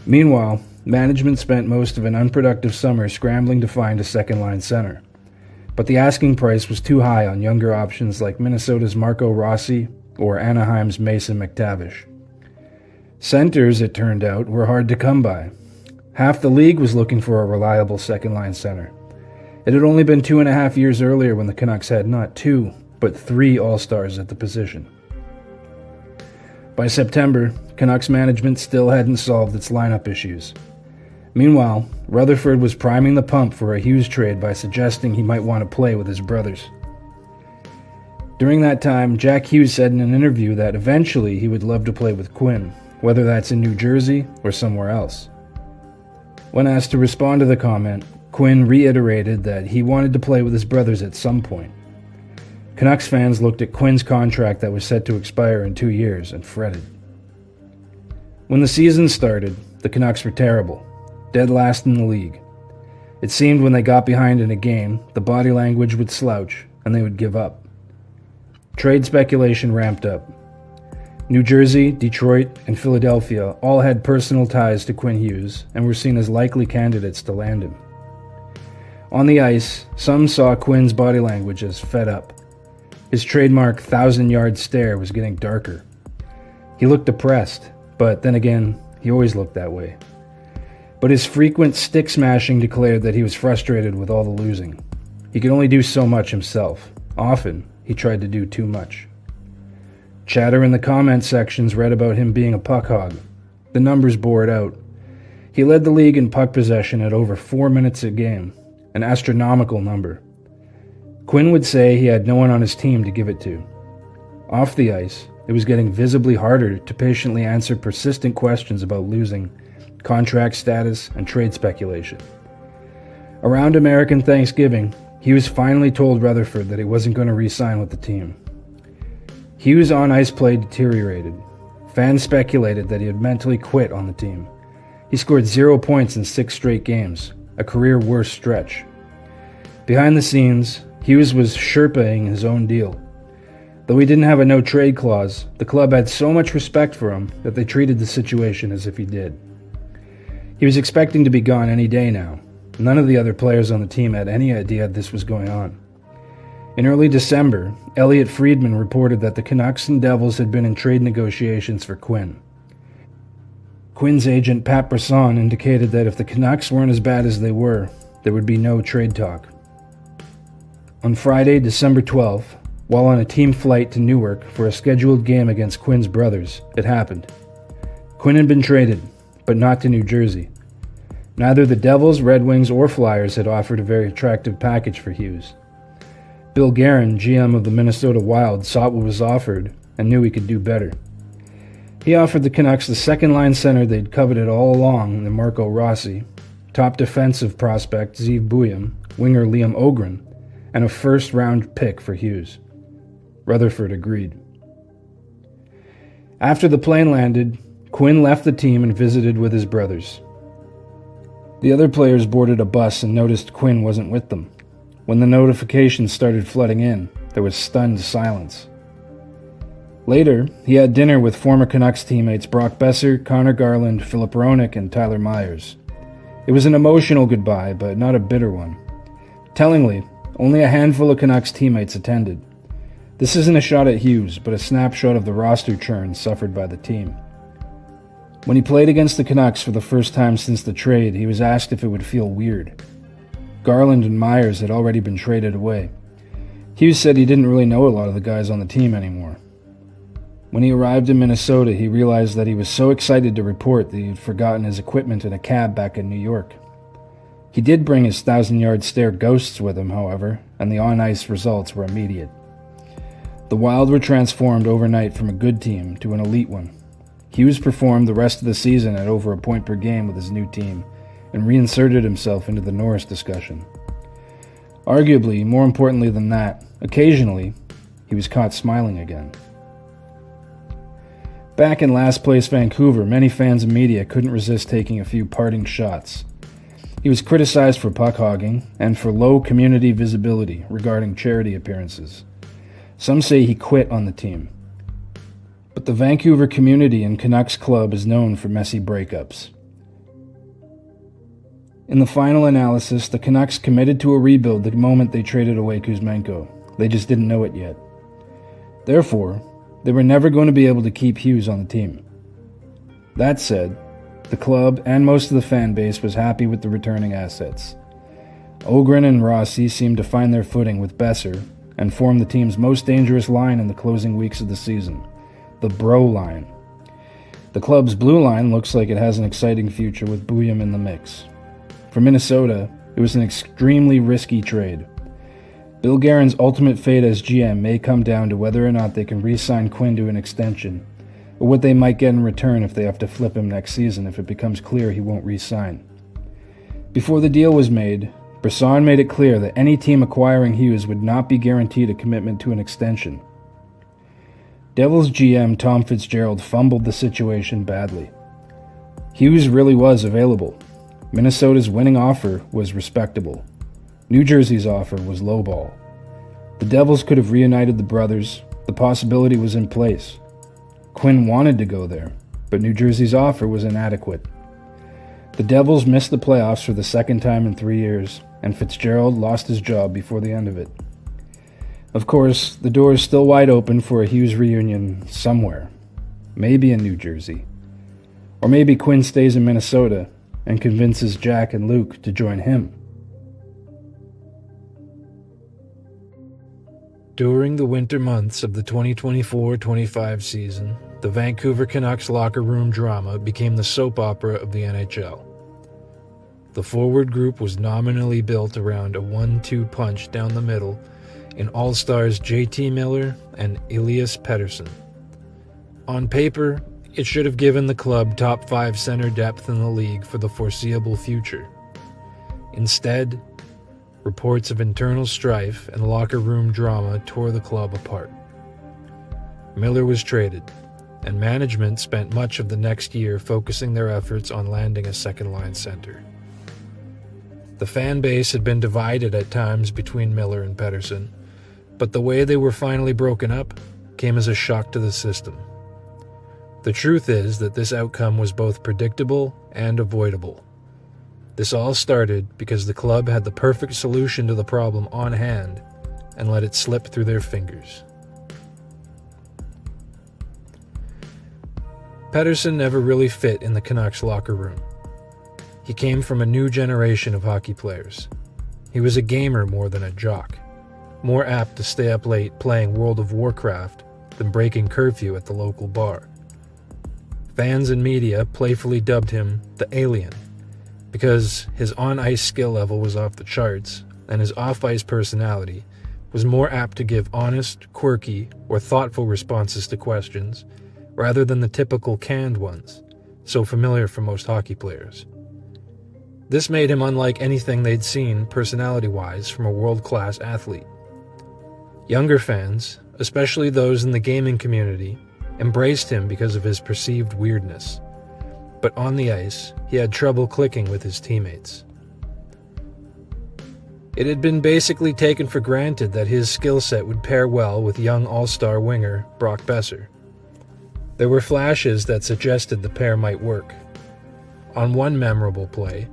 [SPEAKER 1] Meanwhile, management spent most of an unproductive summer scrambling to find a second-line center. But the asking price was too high on younger options like Minnesota's Marco Rossi or Anaheim's Mason McTavish. Centers, it turned out, were hard to come by. Half the league was looking for a reliable second-line center. It had only been 2.5 years earlier when the Canucks had not 2, but 3 All-Stars at the position. By September, Canucks management still hadn't solved its lineup issues. Meanwhile, Rutherford was priming the pump for a Hughes trade by suggesting he might want to play with his brothers. During that time, Jack Hughes said in an interview that eventually he would love to play with Quinn, whether that's in New Jersey or somewhere else. When asked to respond to the comment, Quinn reiterated that he wanted to play with his brothers at some point. Canucks fans looked at Quinn's contract that was set to expire in 2 years and fretted. When the season started, the Canucks were terrible, dead last in the league. It seemed when they got behind in a game, the body language would slouch and they would give up. Trade speculation ramped up. New Jersey, Detroit, and Philadelphia all had personal ties to Quinn Hughes and were seen as likely candidates to land him. On the ice, some saw Quinn's body language as fed up. His trademark 1,000-yard stare was getting darker. He looked depressed, but then again, he always looked that way. But his frequent stick smashing declared that he was frustrated with all the losing. He could only do so much himself. Often, he tried to do too much. Chatter in the comment sections read about him being a puck hog. The numbers bore it out. He led the league in puck possession at over 4 minutes a game, an astronomical number. Quinn would say he had no one on his team to give it to. Off the ice, it was getting visibly harder to patiently answer persistent questions about losing, contract status, and trade speculation. Around American Thanksgiving, Hughes finally told Rutherford that he wasn't going to re-sign with the team. Hughes' on-ice play deteriorated. Fans speculated that he had mentally quit on the team. He scored 0 points in 6 straight games, a career worst stretch. Behind the scenes, Hughes was Sherpaing his own deal. Though he didn't have a no-trade clause, the club had so much respect for him that they treated the situation as if he did. He was expecting to be gone any day now. None of the other players on the team had any idea this was going on. In early December, Elliot Friedman reported that the Canucks and Devils had been in trade negotiations for Quinn. Quinn's agent Pat Brisson indicated that if the Canucks weren't as bad as they were, there would be no trade talk. On Friday, December 12th, while on a team flight to Newark for a scheduled game against Quinn's brothers, it happened. Quinn had been traded, but not to New Jersey. Neither the Devils, Red Wings, or Flyers had offered a very attractive package for Hughes. Bill Guerin, GM of the Minnesota Wild, saw what was offered and knew he could do better. He offered the Canucks the second-line center they'd coveted all along in Marco Rossi, top defensive prospect Zeev Buium, winger Liam Ogren, and a first-round pick for Hughes. Rutherford agreed. After the plane landed, Quinn left the team and visited with his brothers. The other players boarded a bus and noticed Quinn wasn't with them. When the notifications started flooding in, there was stunned silence. Later, he had dinner with former Canucks teammates Brock Besser, Connor Garland, Philip Roenick, and Tyler Myers. It was an emotional goodbye, but not a bitter one. Tellingly, only a handful of Canucks teammates attended. This isn't a shot at Hughes, but a snapshot of the roster churn suffered by the team. When he played against the Canucks for the first time since the trade, he was asked if it would feel weird. Garland and Myers had already been traded away. Hughes said he didn't really know a lot of the guys on the team anymore. When he arrived in Minnesota, he realized that he was so excited to report that he had forgotten his equipment in a cab back in New York. He did bring his 1,000-yard stare ghosts with him, however, and the on-ice results were immediate. The Wild were transformed overnight from a good team to an elite one. Hughes performed the rest of the season at over a point per game with his new team, and reinserted himself into the Norris discussion. Arguably, more importantly than that, occasionally, he was caught smiling again. Back in last place Vancouver, many fans and media couldn't resist taking a few parting shots. He was criticized for puck hogging and for low community visibility regarding charity appearances. Some say he quit on the team. But the Vancouver community and Canucks club is known for messy breakups. In the final analysis, the Canucks committed to a rebuild the moment they traded away Kuzmenko. They just didn't know it yet. Therefore, they were never going to be able to keep Hughes on the team. That said, the club and most of the fan base was happy with the returning assets. Ogren and Rossi seemed to find their footing with Besser and form the team's most dangerous line in the closing weeks of the season, the Bro line. The club's blue line looks like it has an exciting future with Buium in the mix. For Minnesota, it was an extremely risky trade. Bill Guerin's ultimate fate as GM may come down to whether or not they can re-sign Quinn to an extension, or what they might get in return if they have to flip him next season if it becomes clear he won't re-sign. Before the deal was made, Brisson made it clear that any team acquiring Hughes would not be guaranteed a commitment to an extension. Devils GM Tom Fitzgerald fumbled the situation badly. Hughes really was available. Minnesota's winning offer was respectable. New Jersey's offer was lowball. The Devils could have reunited the brothers. The possibility was in place. Quinn wanted to go there, but New Jersey's offer was inadequate. The Devils missed the playoffs for the second time in 3 years, and Fitzgerald lost his job before the end of it. Of course, the door is still wide open for a Hughes reunion somewhere. Maybe in New Jersey. Or maybe Quinn stays in Minnesota and convinces Jack and Luke to join him.
[SPEAKER 3] During the winter months of the 2024-25 season, the Vancouver Canucks locker room drama became the soap opera of the NHL. The forward group was nominally built around a 1-2 punch down the middle in All-Stars JT Miller and Elias Pettersson. On paper, it should have given the club top 5 center depth in the league for the foreseeable future. Instead, reports of internal strife and locker room drama tore the club apart. Miller was traded, and management spent much of the next year focusing their efforts on landing a second-line center. The fan base had been divided at times between Miller and Pettersson, but the way they were finally broken up came as a shock to the system. The truth is that this outcome was both predictable and avoidable. This all started because the club had the perfect solution to the problem on hand and let it slip through their fingers. Pettersson never really fit in the Canucks locker room. He came from a new generation of hockey players. He was a gamer more than a jock, more apt to stay up late playing World of Warcraft than breaking curfew at the local bar. Fans and media playfully dubbed him the Alien because his on-ice skill level was off the charts and his off-ice personality was more apt to give honest, quirky, or thoughtful responses to questions rather than the typical canned ones, so familiar for most hockey players. This made him unlike anything they'd seen personality-wise from a world-class athlete. Younger fans, especially those in the gaming community, embraced him because of his perceived weirdness. But on the ice, he had trouble clicking with his teammates. It had been basically taken for granted that his skill set would pair well with young all-star winger Brock Boeser. There were flashes that suggested the pair might work. On one memorable play,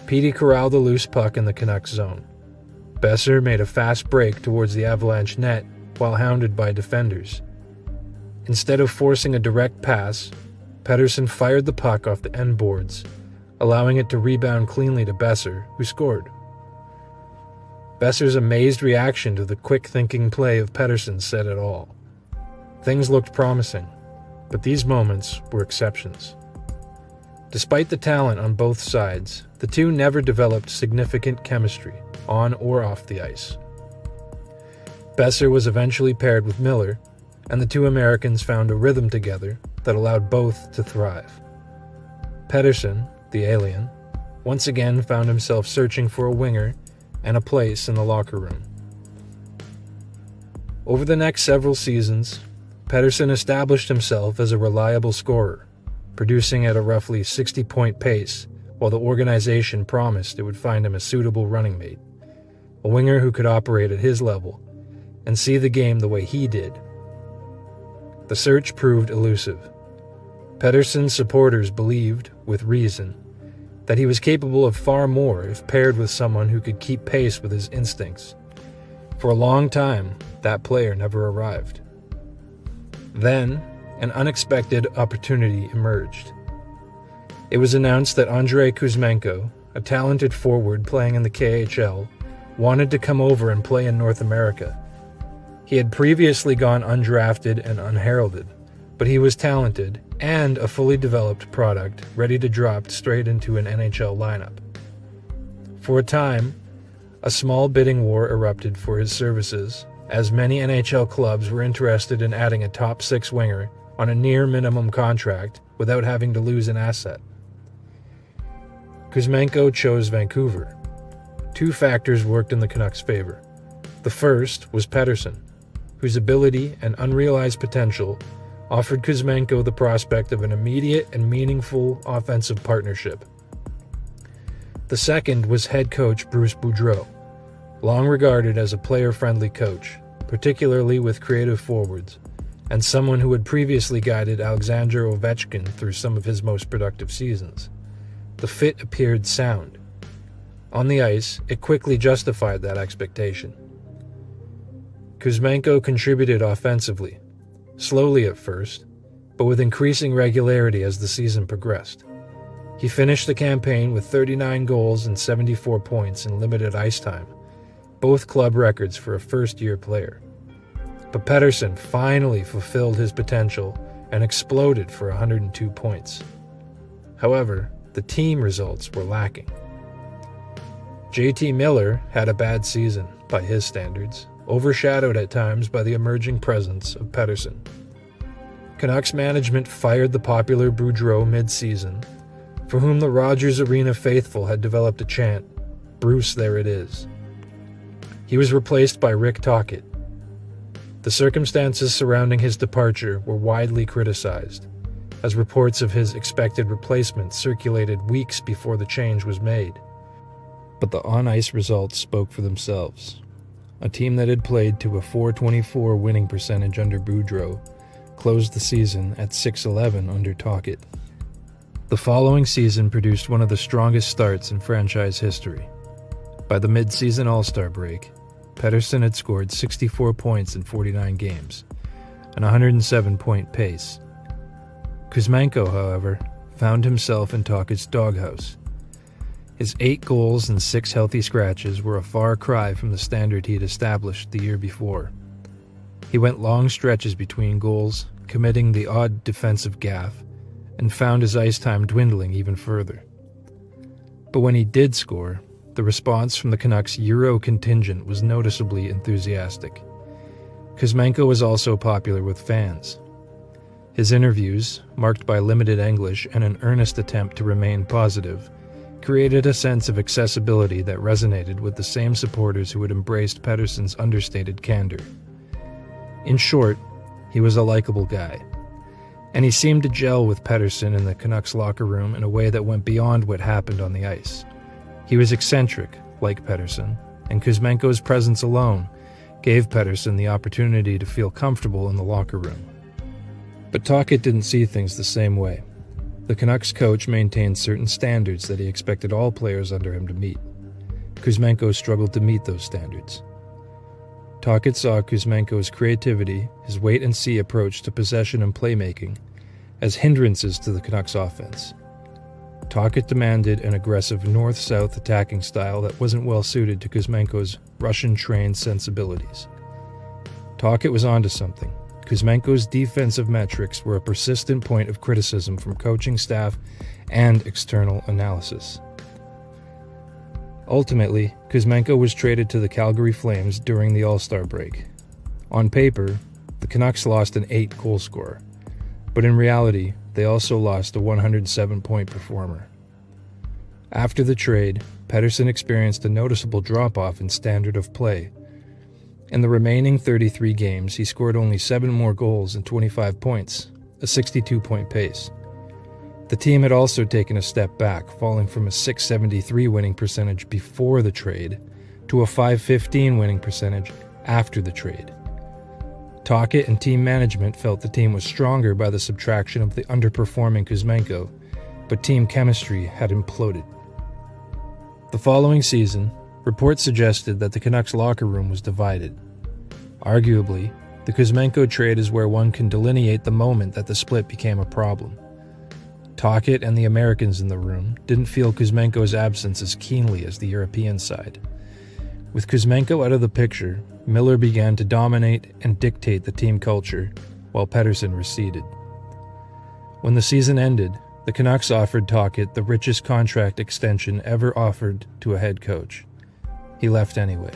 [SPEAKER 3] Petey corralled a loose puck in the Canucks zone. Boeser made a fast break towards the Avalanche net while hounded by defenders. Instead of forcing a direct pass, Pettersson fired the puck off the end boards, allowing it to rebound cleanly to Boeser, who scored. Boeser's amazed reaction to the quick-thinking play of Pettersson said it all. Things looked promising, but these moments were exceptions. Despite the talent on both sides, the two never developed significant chemistry, on or off the ice. Boeser was eventually paired with Miller, and the two Americans found a rhythm together that allowed both to thrive. Pettersson, the alien, once again found himself searching for a winger and a place in the locker room. Over the next several seasons, Pettersson established himself as a reliable scorer, producing at a roughly 60-point pace while the organization promised it would find him a suitable running mate, a winger who could operate at his level and see the game the way he did. The search proved elusive. Pettersson's supporters believed, with reason, that he was capable of far more if paired with someone who could keep pace with his instincts. For a long time, that player never arrived. Then, an unexpected opportunity emerged. It was announced that Andrei Kuzmenko, a talented forward playing in the KHL, wanted to come over and play in North America. He had previously gone undrafted and unheralded, but he was talented and a fully developed product ready to drop straight into an NHL lineup. For a time, a small bidding war erupted for his services, as many NHL clubs were interested in adding a top 6 winger on a near minimum contract without having to lose an asset. Kuzmenko chose Vancouver. 2 factors worked in the Canucks' favor. The first was Pettersson, whose ability and unrealized potential offered Kuzmenko the prospect of an immediate and meaningful offensive partnership. The second was head coach Bruce Boudreau, long regarded as a player-friendly coach, particularly with creative forwards, and someone who had previously guided Alexander Ovechkin through some of his most productive seasons. The fit appeared sound. On the ice, it quickly justified that expectation. Kuzmenko contributed offensively, slowly at first, but with increasing regularity as the season progressed. He finished the campaign with 39 goals and 74 points in limited ice time, both club records for a first-year player. But Pettersson finally fulfilled his potential and exploded for 102 points. However, the team results were lacking. JT Miller had a bad season, by his standards, overshadowed at times by the emerging presence of Pettersson. Canucks management fired the popular Boudreau mid-season, for whom the Rogers Arena faithful had developed a chant, "Bruce, there it is." He was replaced by Rick Tocchet. The circumstances surrounding his departure were widely criticized, as reports of his expected replacement circulated weeks before the change was made. But the on-ice results spoke for themselves. A team that had played to a .424 winning percentage under Boudreau closed the season at .611 under Tocchet. The following season produced one of the strongest starts in franchise history. By the mid-season All-Star break, Pettersson had scored 64 points in 49 games, an 107-point pace. Kuzmenko, however, found himself in Tocchet's doghouse. His 8 goals and 6 healthy scratches were a far cry from the standard he had established the year before. He went long stretches between goals, committing the odd defensive gaffe, and found his ice time dwindling even further. But when he did score, the response from the Canucks' Euro contingent was noticeably enthusiastic. Kuzmenko was also popular with fans. His interviews, marked by limited English and an earnest attempt to remain positive, created a sense of accessibility that resonated with the same supporters who had embraced Pettersson's understated candor. In short, he was a likable guy, and he seemed to gel with Pettersson in the Canucks locker room in a way that went beyond what happened on the ice. He was eccentric, like Pettersson, and Kuzmenko's presence alone gave Pettersson the opportunity to feel comfortable in the locker room. But Tocchet didn't see things the same way. The Canucks coach maintained certain standards that he expected all players under him to meet. Kuzmenko struggled to meet those standards. Tocchet saw Kuzmenko's creativity, his wait-and-see approach to possession and playmaking, as hindrances to the Canucks offense. Tocchet demanded an aggressive north-south attacking style that wasn't well suited to Kuzmenko's Russian-trained sensibilities. Tocchet was onto something. Kuzmenko's defensive metrics were a persistent point of criticism from coaching staff and external analysis. Ultimately, Kuzmenko was traded to the Calgary Flames during the All-Star break. On paper, the Canucks lost an 8-goal scorer, but in reality, they also lost a 107-point performer. After the trade, Pettersson experienced a noticeable drop-off in standard of play. In the remaining 33 games, he scored only 7 more goals and 25 points, a 62-point pace. The team had also taken a step back, falling from a .673 winning percentage before the trade to a .515 winning percentage after the trade. Tocchet and team management felt the team was stronger by the subtraction of the underperforming Kuzmenko, but team chemistry had imploded. The following season, reports suggested that the Canucks locker room was divided. Arguably, the Kuzmenko trade is where one can delineate the moment that the split became a problem. Tocchet and the Americans in the room didn't feel Kuzmenko's absence as keenly as the European side. With Kuzmenko out of the picture, Miller began to dominate and dictate the team culture, while Pettersson receded. When the season ended, the Canucks offered Tocchet the richest contract extension ever offered to a head coach. He left anyway.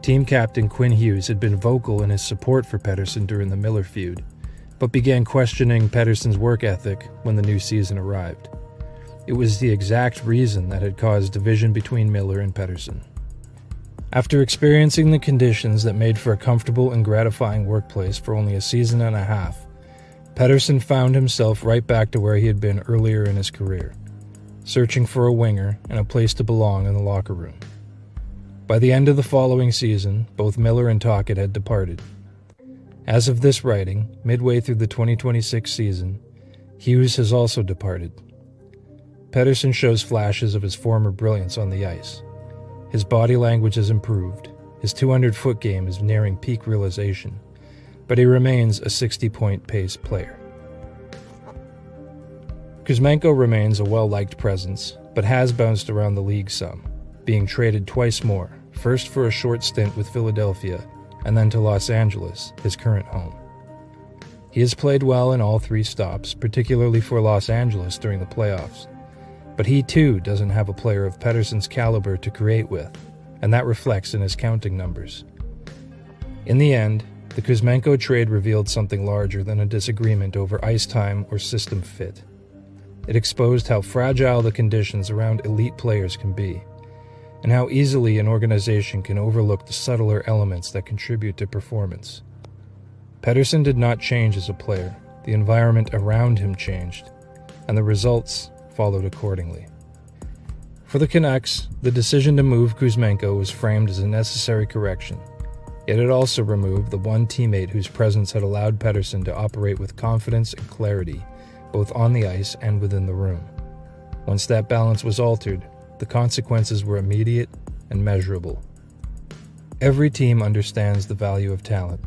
[SPEAKER 3] Team captain Quinn Hughes had been vocal in his support for Pettersson during the Miller feud, but began questioning Pettersson's work ethic when the new season arrived. It was the exact reason that had caused division between Miller and Pettersson. After experiencing the conditions that made for a comfortable and gratifying workplace for only a season and a half, Pettersson found himself right back to where he had been earlier in his career, searching for a winger and a place to belong in the locker room. By the end of the following season, both Miller and Tocchet had departed. As of this writing, midway through the 2026 season, Hughes has also departed. Pettersson shows flashes of his former brilliance on the ice. His body language has improved, his 200-foot game is nearing peak realization, but he remains a 60-point pace player. Kuzmenko remains a well-liked presence, but has bounced around the league some, being traded twice more, first for a short stint with Philadelphia, and then to Los Angeles, his current home. He has played well in all 3 stops, particularly for Los Angeles during the playoffs. But he too doesn't have a player of Pettersson's caliber to create with, and that reflects in his counting numbers. In the end, the Kuzmenko trade revealed something larger than a disagreement over ice time or system fit. It exposed how fragile the conditions around elite players can be, and how easily an organization can overlook the subtler elements that contribute to performance. Pettersson did not change as a player. The environment around him changed, and the results followed accordingly. For the Canucks, the decision to move Kuzmenko was framed as a necessary correction, yet it also removed the one teammate whose presence had allowed Pettersson to operate with confidence and clarity, both on the ice and within the room. Once that balance was altered, the consequences were immediate and measurable. Every team understands the value of talent.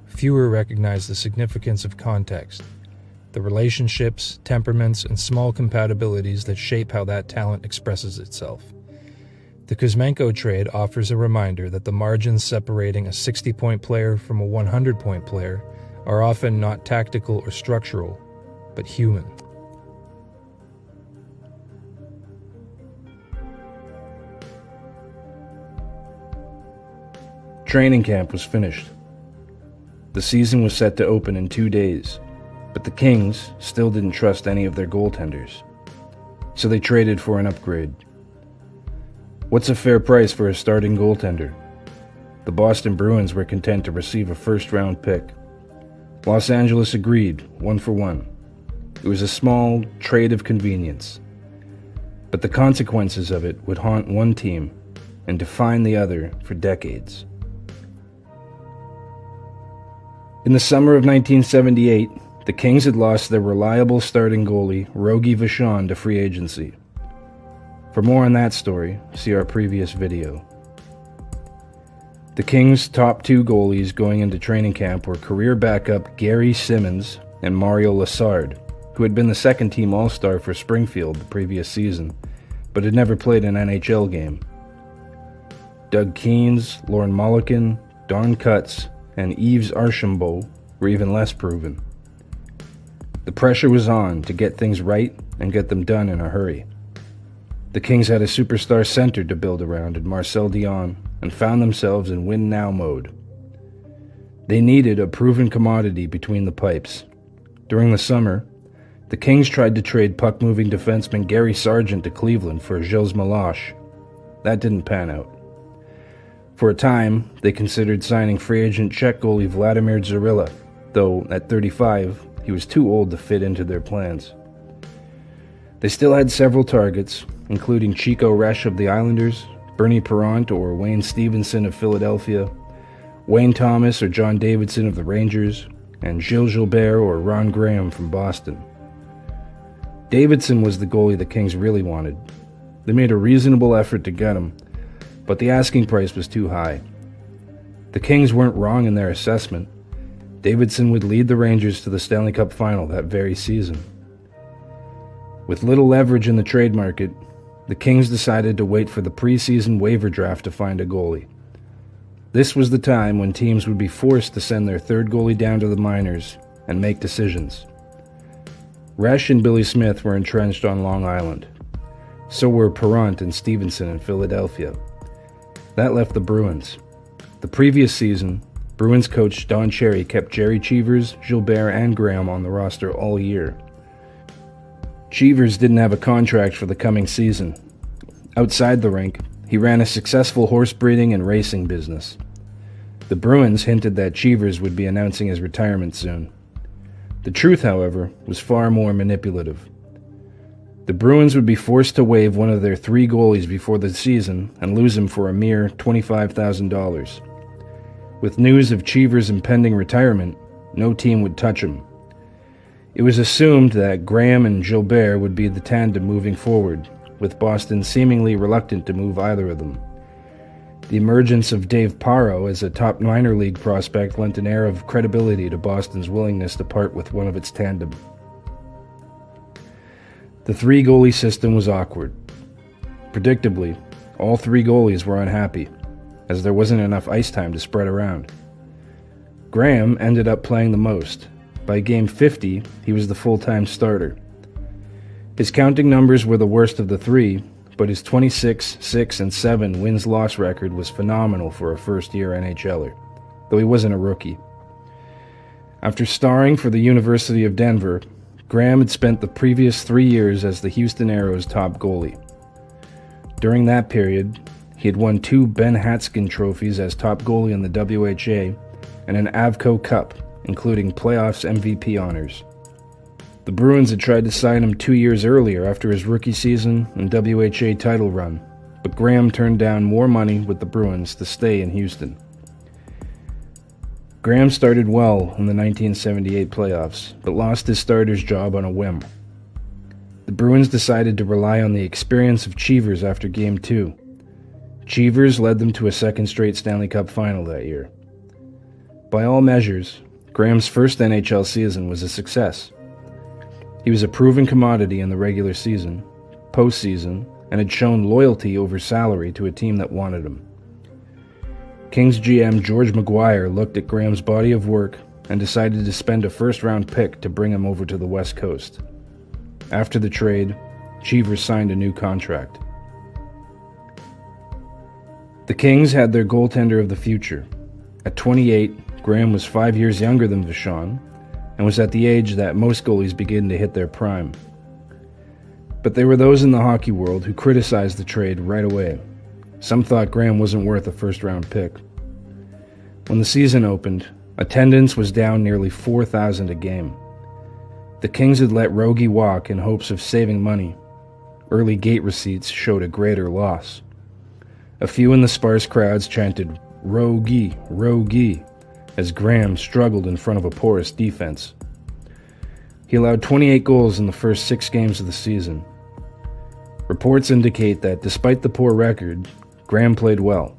[SPEAKER 3] Fewer recognize the significance of context, the relationships, temperaments, and small compatibilities that shape how that talent expresses itself. The Kuzmenko trade offers a reminder that the margins separating a 60-point player from a 100-point player are often not tactical or structural, but human.
[SPEAKER 1] Training camp was finished. The season was set to open in 2 days, but the Kings still didn't trust any of their goaltenders, so they traded for an upgrade. What's a fair price for a starting goaltender? The Boston Bruins were content to receive a first-round pick. Los Angeles agreed, 1-for-1. It was a small trade of convenience, but the consequences of it would haunt one team and define the other for decades. In the summer of 1978, the Kings had lost their reliable starting goalie, Rogie Vachon, to free agency. For more on that story, see our previous video. The Kings' top two goalies going into training camp were career backup Gary Simmons and Mario Lessard, who had been the second-team All-Star for Springfield the previous season, but had never played an NHL game. Doug Keynes, Lorne Mulliken, Don Cutts, and Yves Archambault were even less proven. The pressure was on to get things right and get them done in a hurry. The Kings had a superstar center to build around in Marcel Dion and found themselves in win-now mode. They needed a proven commodity between the pipes. During the summer, the Kings tried to trade puck-moving defenseman Gary Sargent to Cleveland for Gilles Meloche. That didn't pan out. For a time, they considered signing free agent Czech goalie Vladimir Zarilla, though at 35, he was too old to fit into their plans. They still had several targets, including Chico Resch of the Islanders, Bernie Parent or Wayne Stevenson of Philadelphia, Wayne Thomas or John Davidson of the Rangers, and Gilles Gilbert or Ron Graham from Boston. Davidson was the goalie the Kings really wanted. They made a reasonable effort to get him, but the asking price was too high. The Kings weren't wrong in their assessment. Davidson would lead the Rangers to the Stanley Cup final that very season. With little leverage in the trade market, the Kings decided to wait for the preseason waiver draft to find a goalie. This was the time when teams would be forced to send their third goalie down to the minors and make decisions. Resch and Billy Smith were entrenched on Long Island. So were Parent and Stevenson in Philadelphia. That left the Bruins. The previous season, Bruins coach Don Cherry kept Jerry Cheevers, Gilbert, and Graham on the roster all year. Cheevers didn't have a contract for the coming season. Outside the rink, he ran a successful horse breeding and racing business. The Bruins hinted that Cheevers would be announcing his retirement soon. The truth, however, was far more manipulative. The Bruins would be forced to waive one of their three goalies before the season and lose him for a mere $25,000. With news of Cheevers' impending retirement, no team would touch him. It was assumed that Graham and Gilbert would be the tandem moving forward, with Boston seemingly reluctant to move either of them. The emergence of Dave Paro as a top minor league prospect lent an air of credibility to Boston's willingness to part with one of its tandem. The three-goalie system was awkward. Predictably, all three goalies were unhappy, as there wasn't enough ice time to spread around. Graham ended up playing the most. By game 50, he was the full-time starter. His counting numbers were the worst of the three, but his 26, 6, and 7 wins-loss record was phenomenal for a first-year NHLer. though he wasn't a rookie. After starring for the University of Denver, Graham had spent the previous 3 years as the Houston Aeros' top goalie. During that period, he had won 2 Ben Hatskin trophies as top goalie in the WHA and an Avco Cup, including playoffs MVP honors. The Bruins had tried to sign him 2 years earlier after his rookie season and WHA title run, but Graham turned down more money with the Bruins to stay in Houston. Graham started well in the 1978 playoffs, but lost his starter's job on a whim. The Bruins decided to rely on the experience of Cheevers after Game 2. Cheevers led them to a second straight Stanley Cup final that year. By all measures, Graham's first NHL season was a success. He was a proven commodity in the regular season, postseason, and had shown loyalty over salary to a team that wanted him. Kings GM George McGuire looked at Graham's body of work and decided to spend a first-round pick to bring him over to the West Coast. After the trade, Cheevers signed a new contract. The Kings had their goaltender of the future. At 28, Graham was 5 years younger than Vachon and was at the age that most goalies begin to hit their prime. But there were those in the hockey world who criticized the trade right away. Some thought Graham wasn't worth a first-round pick. When the season opened, attendance was down nearly 4,000 a game. The Kings had let Rogie walk in hopes of saving money. Early gate receipts showed a greater loss. A few in the sparse crowds chanted, "Rogie, Rogie," as Graham struggled in front of a porous defense. He allowed 28 goals in the first 6 games of the season. Reports indicate that despite the poor record, Graham played well.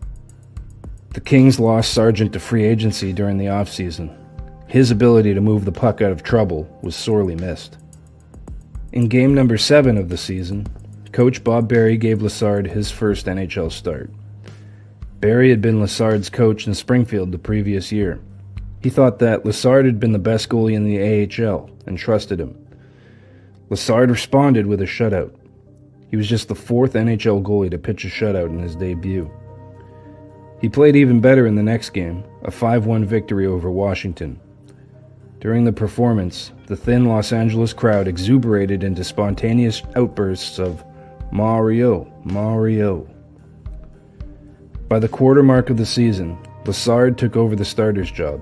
[SPEAKER 1] The Kings lost Sargent to free agency during the offseason. His ability to move the puck out of trouble was sorely missed. In game number 7 of the season, coach Bob Barry gave Lessard his first NHL start. Barry had been Lessard's coach in Springfield the previous year. He thought that Lessard had been the best goalie in the AHL and trusted him. Lessard responded with a shutout. He was just the 4th NHL goalie to pitch a shutout in his debut. He played even better in the next game, a 5-1 victory over Washington. During the performance, the thin Los Angeles crowd exuberated into spontaneous outbursts of "Mario, Mario." By the quarter mark of the season, Lessard took over the starter's job.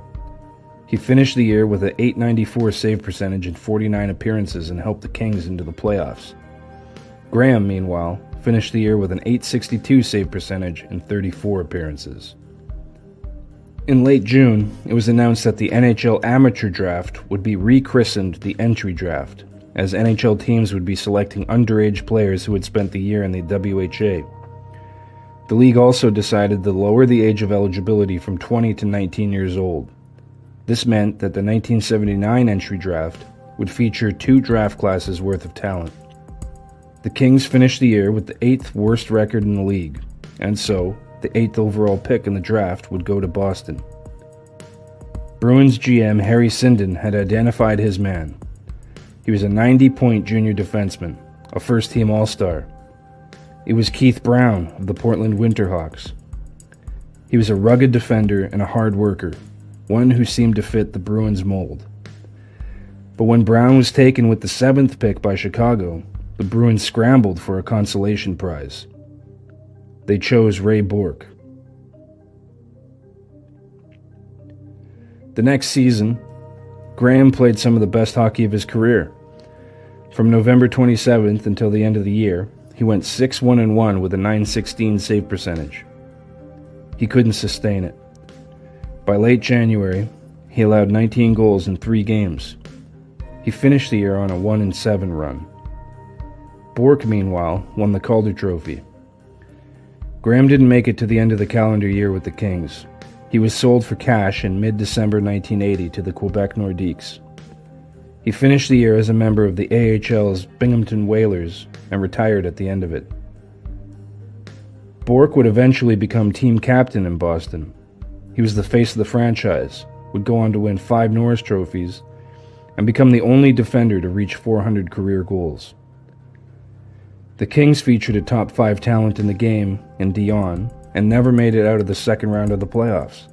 [SPEAKER 1] He finished the year with an .894 save percentage in 49 appearances and helped the Kings into the playoffs. Graham, meanwhile, finished the year with an .862 save percentage in 34 appearances. In late June, it was announced that the NHL Amateur Draft would be rechristened the Entry Draft, as NHL teams would be selecting underage players who had spent the year in the WHA. The league also decided to lower the age of eligibility from 20 to 19 years old. This meant that the 1979 Entry Draft would feature 2 draft classes worth of talent. The Kings finished the year with the 8th worst record in the league, and so the 8th overall pick in the draft would go to Boston. Bruins GM Harry Sinden had identified his man. He was a 90-point junior defenseman, a first-team All-Star. It was Keith Brown of the Portland Winterhawks. He was a rugged defender and a hard worker, one who seemed to fit the Bruins mold. But when Brown was taken with the 7th pick by Chicago, the Bruins scrambled for a consolation prize. They chose Ray Bourque. The next season, Graham played some of the best hockey of his career. From November 27th until the end of the year, he went 6-1-1 with a .916 save percentage. He couldn't sustain it. By late January, he allowed 19 goals in 3 games. He finished the year on a 1-7 run. Bourque, meanwhile, won the Calder Trophy. Graham didn't make it to the end of the calendar year with the Kings. He was sold for cash in mid-December 1980 to the Quebec Nordiques. He finished the year as a member of the AHL's Binghamton Whalers and retired at the end of it. Bourque would eventually become team captain in Boston. He was the face of the franchise, would go on to win 5 Norris trophies, and become the only defender to reach 400 career goals. The Kings featured a top 5 talent in the game in Dion and never made it out of the second round of the playoffs.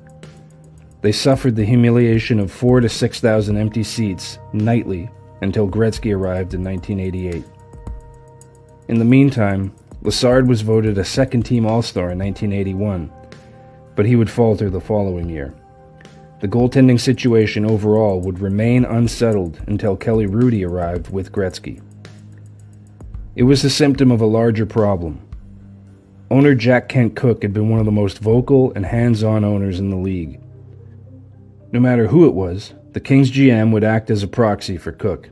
[SPEAKER 1] They suffered the humiliation of 4,000 to 6,000 empty seats nightly until Gretzky arrived in 1988. In the meantime, Lassard was voted a second-team All-Star in 1981, but he would falter the following year. The goaltending situation overall would remain unsettled until Kelly Hrudey arrived with Gretzky. It was a symptom of a larger problem. Owner Jack Kent Cooke had been one of the most vocal and hands-on owners in the league. No matter who it was, the Kings GM would act as a proxy for Cooke.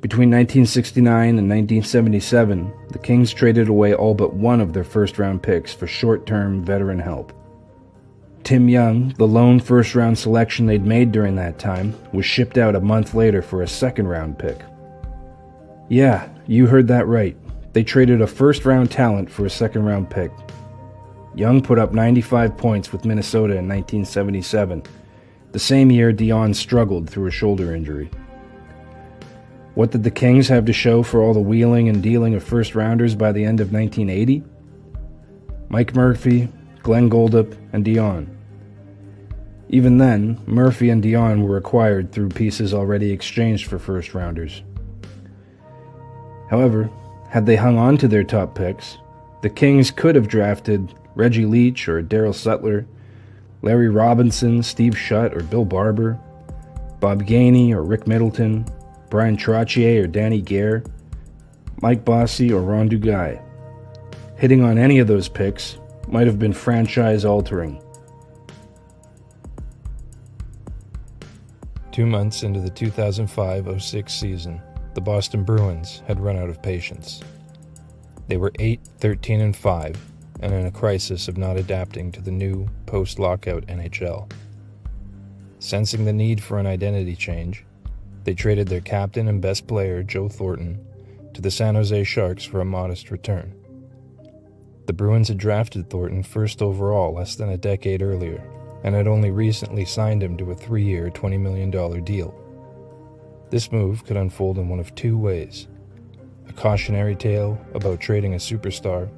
[SPEAKER 1] Between 1969 and 1977, the Kings traded away all but one of their first-round picks for short-term veteran help. Tim Young, the lone first-round selection they'd made during that time, was shipped out a month later for a second-round pick. Yeah, you heard that right. They traded a first-round talent for a second-round pick. Young put up 95 points with Minnesota in 1977, the same year Dion struggled through a shoulder injury. What did the Kings have to show for all the wheeling and dealing of first-rounders by the end of 1980? Mike Murphy, Glenn Goldup, and Dion. Even then, Murphy and Dion were acquired through pieces already exchanged for first-rounders. However, had they hung on to their top picks, the Kings could have drafted Reggie Leach or Darryl Suttler, Larry Robinson, Steve Shutt, or Bill Barber, Bob Gainey or Rick Middleton, Brian Trottier or Danny Gare, Mike Bossy or Ron Duguay. Hitting on any of those picks might have been franchise-altering.
[SPEAKER 3] 2 months into the 2005-06 season, the Boston Bruins had run out of patience. They were 8-13-5, and in a crisis of not adapting to the new post-lockout NHL. Sensing the need for an identity change, they traded their captain and best player, Joe Thornton, to the San Jose Sharks for a modest return. The Bruins had drafted Thornton first overall less than a decade earlier, and had only recently signed him to a 3-year, $20 million deal. This move could unfold in one of two ways: a cautionary tale about trading a superstar,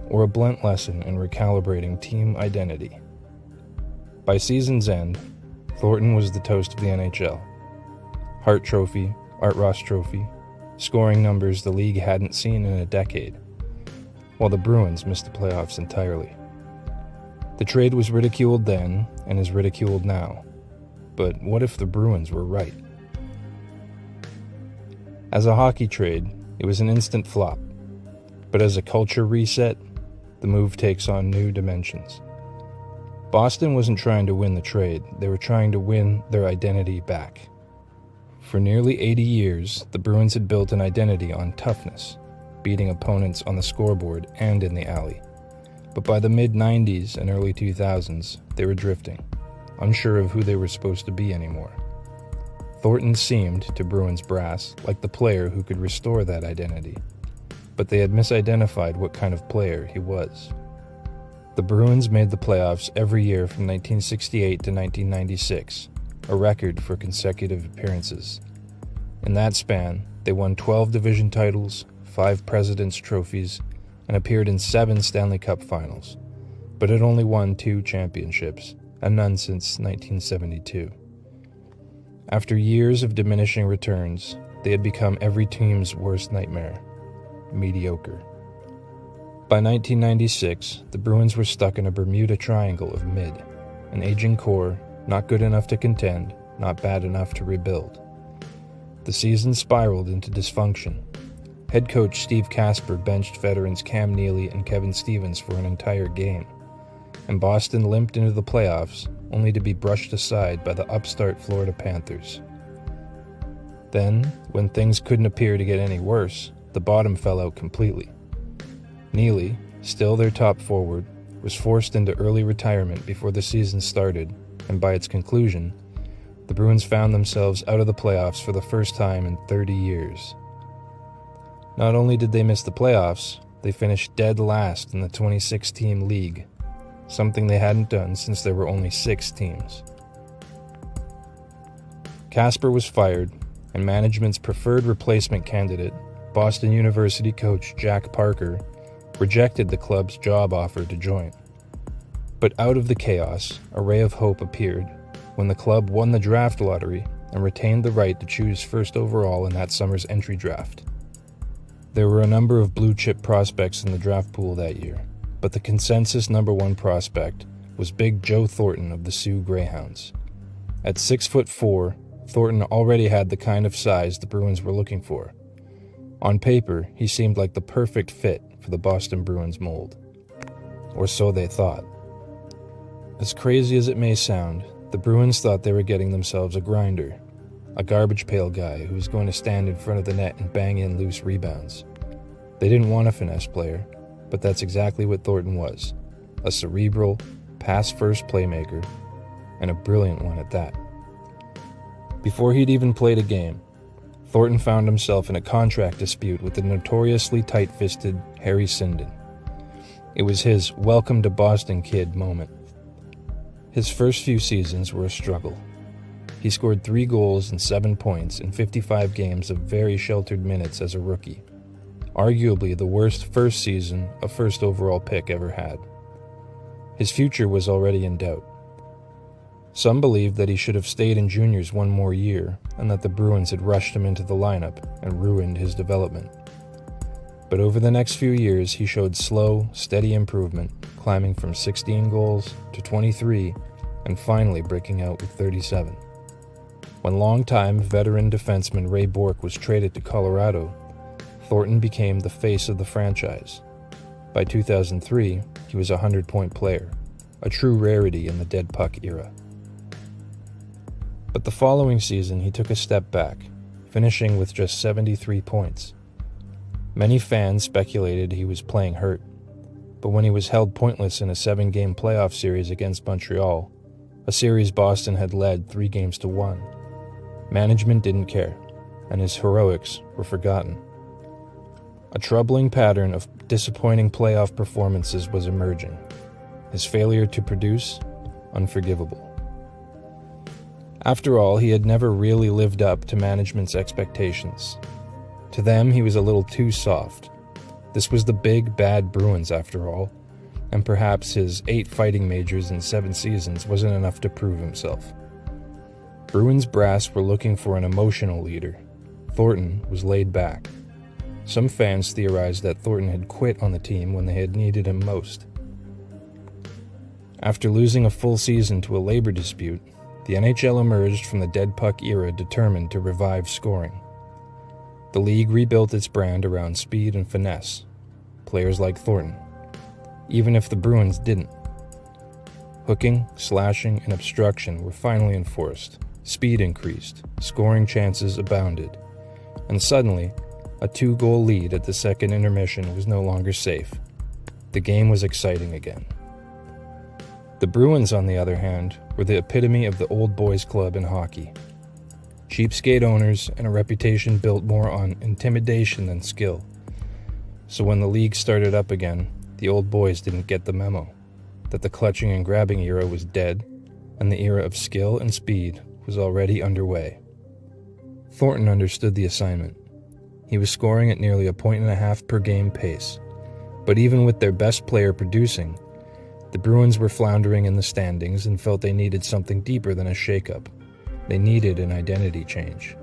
[SPEAKER 3] or a blunt lesson in recalibrating team identity. By season's end, Thornton was the toast of the NHL. Hart Trophy, Art Ross Trophy, scoring numbers the league hadn't seen in a decade, while the Bruins missed the playoffs entirely. The trade was ridiculed then and is ridiculed now, but what if the Bruins were right? As a hockey trade, it was an instant flop, but as a culture reset, the move takes on new dimensions. Boston wasn't trying to win the trade, they were trying to win their identity back. For nearly 80 years, the Bruins had built an identity on toughness, beating opponents on the scoreboard and in the alley. But by the mid-90s and early 2000s, they were drifting, unsure of who they were supposed to be anymore. Thornton seemed, to Bruins brass, like the player who could restore that identity, but they had misidentified what kind of player he was. The Bruins made the playoffs every year from 1968 to 1996, a record for consecutive appearances. In that span, they won 12 division titles, 5 President's Trophies, and appeared in 7 Stanley Cup finals, but had only won 2 championships, and none since 1972. After years of diminishing returns, they had become every team's worst nightmare: mediocre. By 1996, the Bruins were stuck in a Bermuda Triangle of mid, an aging core, not good enough to contend, not bad enough to rebuild. The season spiraled into dysfunction. Head coach Steve Kasper benched veterans Cam Neely and Kevin Stevens for an entire game, and Boston limped into the playoffs only to be brushed aside by the upstart Florida Panthers. Then, when things couldn't appear to get any worse, the bottom fell out completely. Neely, still their top forward, was forced into early retirement before the season started, and by its conclusion, the Bruins found themselves out of the playoffs for the first time in 30 years. Not only did they miss the playoffs, they finished dead last in the 26-team league, something they hadn't done since there were only 6 teams. Kasper was fired, and management's preferred replacement candidate, Boston University coach Jack Parker, rejected the club's job offer to join. But out of the chaos, a ray of hope appeared when the club won the draft lottery and retained the right to choose first overall in that summer's entry draft. There were a number of blue-chip prospects in the draft pool that year, but the consensus number one prospect was big Joe Thornton of the Sioux Greyhounds. At 6'4", Thornton already had the kind of size the Bruins were looking for. On paper, he seemed like the perfect fit for the Boston Bruins mold. Or so they thought. As crazy as it may sound, the Bruins thought they were getting themselves a grinder, a garbage pail guy who was going to stand in front of the net and bang in loose rebounds. They didn't want a finesse player, but that's exactly what Thornton was, a cerebral, pass-first playmaker, and a brilliant one at that. Before he'd even played a game, Thornton found himself in a contract dispute with the notoriously tight-fisted Harry Sinden. It was his welcome to Boston kid moment. His first few seasons were a struggle. He scored 3 goals and 7 points in 55 games of very sheltered minutes as a rookie, arguably the worst first season a first overall pick ever had. His future was already in doubt. Some believed that he should have stayed in juniors one more year and that the Bruins had rushed him into the lineup and ruined his development. But over the next few years, he showed slow, steady improvement, climbing from 16 goals to 23 and finally breaking out with 37. When longtime veteran defenseman Ray Bourque was traded to Colorado, Thornton became the face of the franchise. By 2003, he was a 100-point player, a true rarity in the dead puck era. But the following season, he took a step back, finishing with just 73 points. Many fans speculated he was playing hurt, but when he was held pointless in a 7-game playoff series against Montreal, a series Boston had led 3-1, management didn't care, and his heroics were forgotten. A troubling pattern of disappointing playoff performances was emerging. His failure to produce, unforgivable. After all, he had never really lived up to management's expectations. To them, he was a little too soft. This was the big, bad Bruins, after all, and perhaps his 8 fighting majors in 7 seasons wasn't enough to prove himself. Bruins brass were looking for an emotional leader. Thornton was laid back. Some fans theorized that Thornton had quit on the team when they had needed him most. After losing a full season to a labor dispute, the NHL emerged from the dead puck era determined to revive scoring. The league rebuilt its brand around speed and finesse, players like Thornton, even if the Bruins didn't. Hooking, slashing, and obstruction were finally enforced, speed increased, scoring chances abounded, and suddenly, a 2-goal lead at the second intermission was no longer safe. The game was exciting again. The Bruins, on the other hand, were the epitome of the old boys club in hockey. Cheapskate owners and a reputation built more on intimidation than skill. So when the league started up again, the old boys didn't get the memo that the clutching and grabbing era was dead and the era of skill and speed was already underway. Thornton understood the assignment. He was scoring at nearly 1.5 points per game pace, but even with their best player producing, the Bruins were floundering in the standings and felt they needed something deeper than a shakeup. They needed an identity change.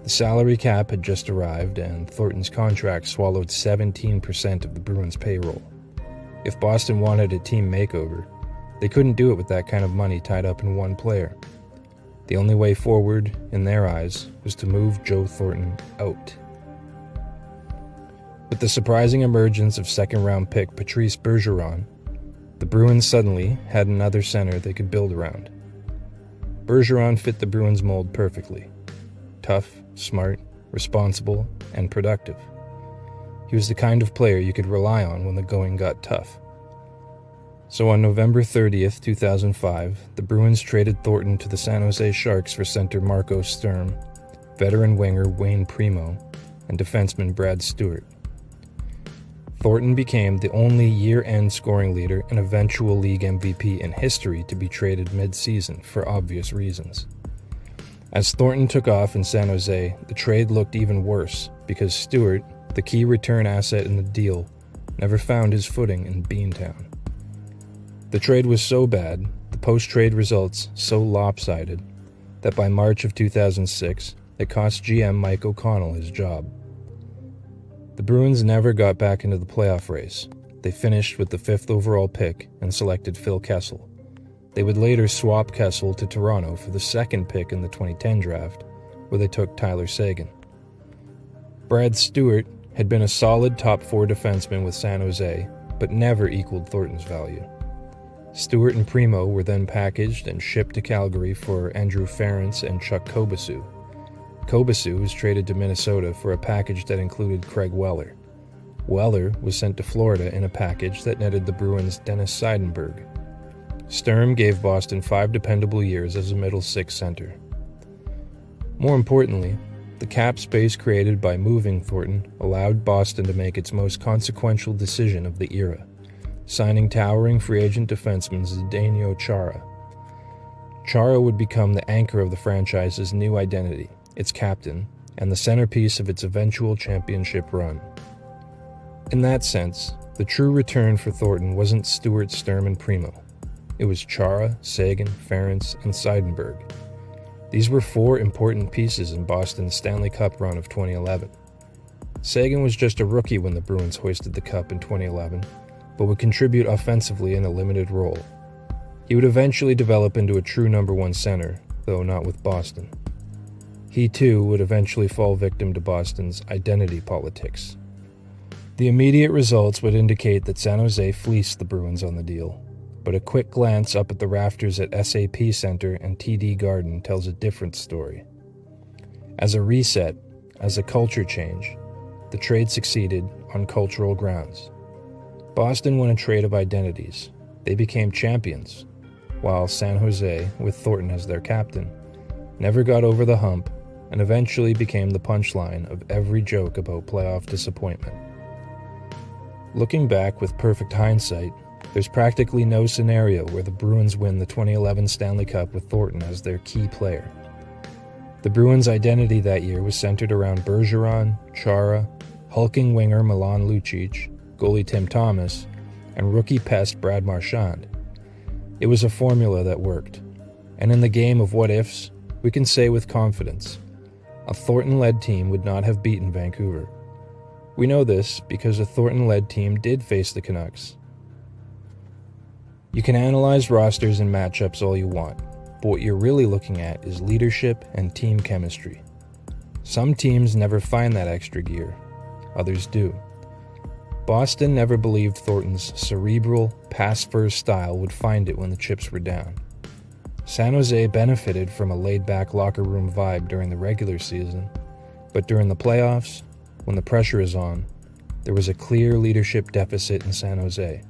[SPEAKER 3] The salary cap had just arrived, and Thornton's contract swallowed 17% of the Bruins' payroll. If Boston wanted a team makeover, they couldn't do it with that kind of money tied up in one player. The only way forward, in their eyes, was to move Joe Thornton out. With the surprising emergence of second-round pick Patrice Bergeron, the Bruins suddenly had another center they could build around. Bergeron fit the Bruins mold perfectly. Tough, smart, responsible, and productive. He was the kind of player you could rely on when the going got tough. So on November 30th, 2005, the Bruins traded Thornton to the San Jose Sharks for center Marco Sturm, veteran winger Wayne Primo, and defenseman Brad Stewart. Thornton became the only year-end scoring leader and eventual league MVP in history to be traded mid-season for obvious reasons. As Thornton took off in San Jose, the trade looked even worse because Stewart, the key return asset in the deal, never found his footing in Beantown. The trade was so bad, the post-trade results so lopsided, that by March of 2006, it cost GM Mike O'Connell his job. The Bruins never got back into the playoff race. They finished with the 5th overall pick and selected Phil Kessel. They would later swap Kessel to Toronto for the 2nd pick in the 2010 draft, where they took Tyler Seguin. Brad Stewart had been a solid top 4 defenseman with San Jose, but never equaled Thornton's value. Stewart and Primo were then packaged and shipped to Calgary for Andrew Ference and Chuck Kobasu. Kobasu was traded to Minnesota for a package that included Craig Weller. Weller was sent to Florida in a package that netted the Bruins Dennis Seidenberg. Sturm gave Boston 5 dependable years as a middle 6 center. More importantly, the cap space created by moving Thornton allowed Boston to make its most consequential decision of the era, signing towering free agent defenseman Zdeno Chara. Chara would become the anchor of the franchise's new identity, its captain, and the centerpiece of its eventual championship run. In that sense, the true return for Thornton wasn't Stewart, Sturm, and Primo. It was Chara, Seguin, Ference, and Seidenberg. These were 4 important pieces in Boston's Stanley Cup run of 2011. Seguin was just a rookie when the Bruins hoisted the cup in 2011, but would contribute offensively in a limited role. He would eventually develop into a true number 1 center, though not with Boston. He too would eventually fall victim to Boston's identity politics. The immediate results would indicate that San Jose fleeced the Bruins on the deal, but a quick glance up at the rafters at SAP Center and TD Garden tells a different story. As a reset, as a culture change, the trade succeeded on cultural grounds. Boston won a trade of identities. They became champions, while San Jose, with Thornton as their captain, never got over the hump and eventually became the punchline of every joke about playoff disappointment. Looking back with perfect hindsight, there's practically no scenario where the Bruins win the 2011 Stanley Cup with Thornton as their key player. The Bruins' identity that year was centered around Bergeron, Chara, hulking winger Milan Lucic, goalie Tim Thomas, and rookie pest Brad Marchand. It was a formula that worked, and in the game of what-ifs, we can say with confidence, a Thornton-led team would not have beaten Vancouver. We know this because a Thornton-led team did face the Canucks. You can analyze rosters and matchups all you want, but what you're really looking at is leadership and team chemistry. Some teams never find that extra gear, others do. Boston never believed Thornton's cerebral, pass-first style would find it when the chips were down. San Jose benefited from a laid-back locker room vibe during the regular season, but during the playoffs, when the pressure is on, there was a clear leadership deficit in San Jose.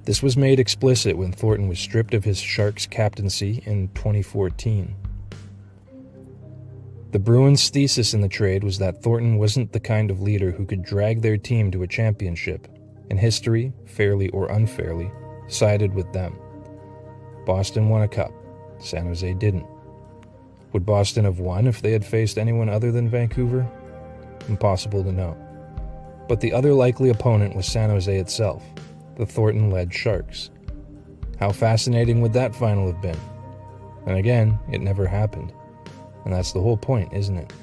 [SPEAKER 3] This was made explicit when Thornton was stripped of his Sharks captaincy in 2014. The Bruins' thesis in the trade was that Thornton wasn't the kind of leader who could drag their team to a championship, and history, fairly or unfairly, sided with them. Boston won a cup. San Jose didn't. Would Boston have won if they had faced anyone other than Vancouver? Impossible to know. But the other likely opponent was San Jose itself, the Thornton-led Sharks. How fascinating would that final have been? And again, it never happened. And that's the whole point, isn't it?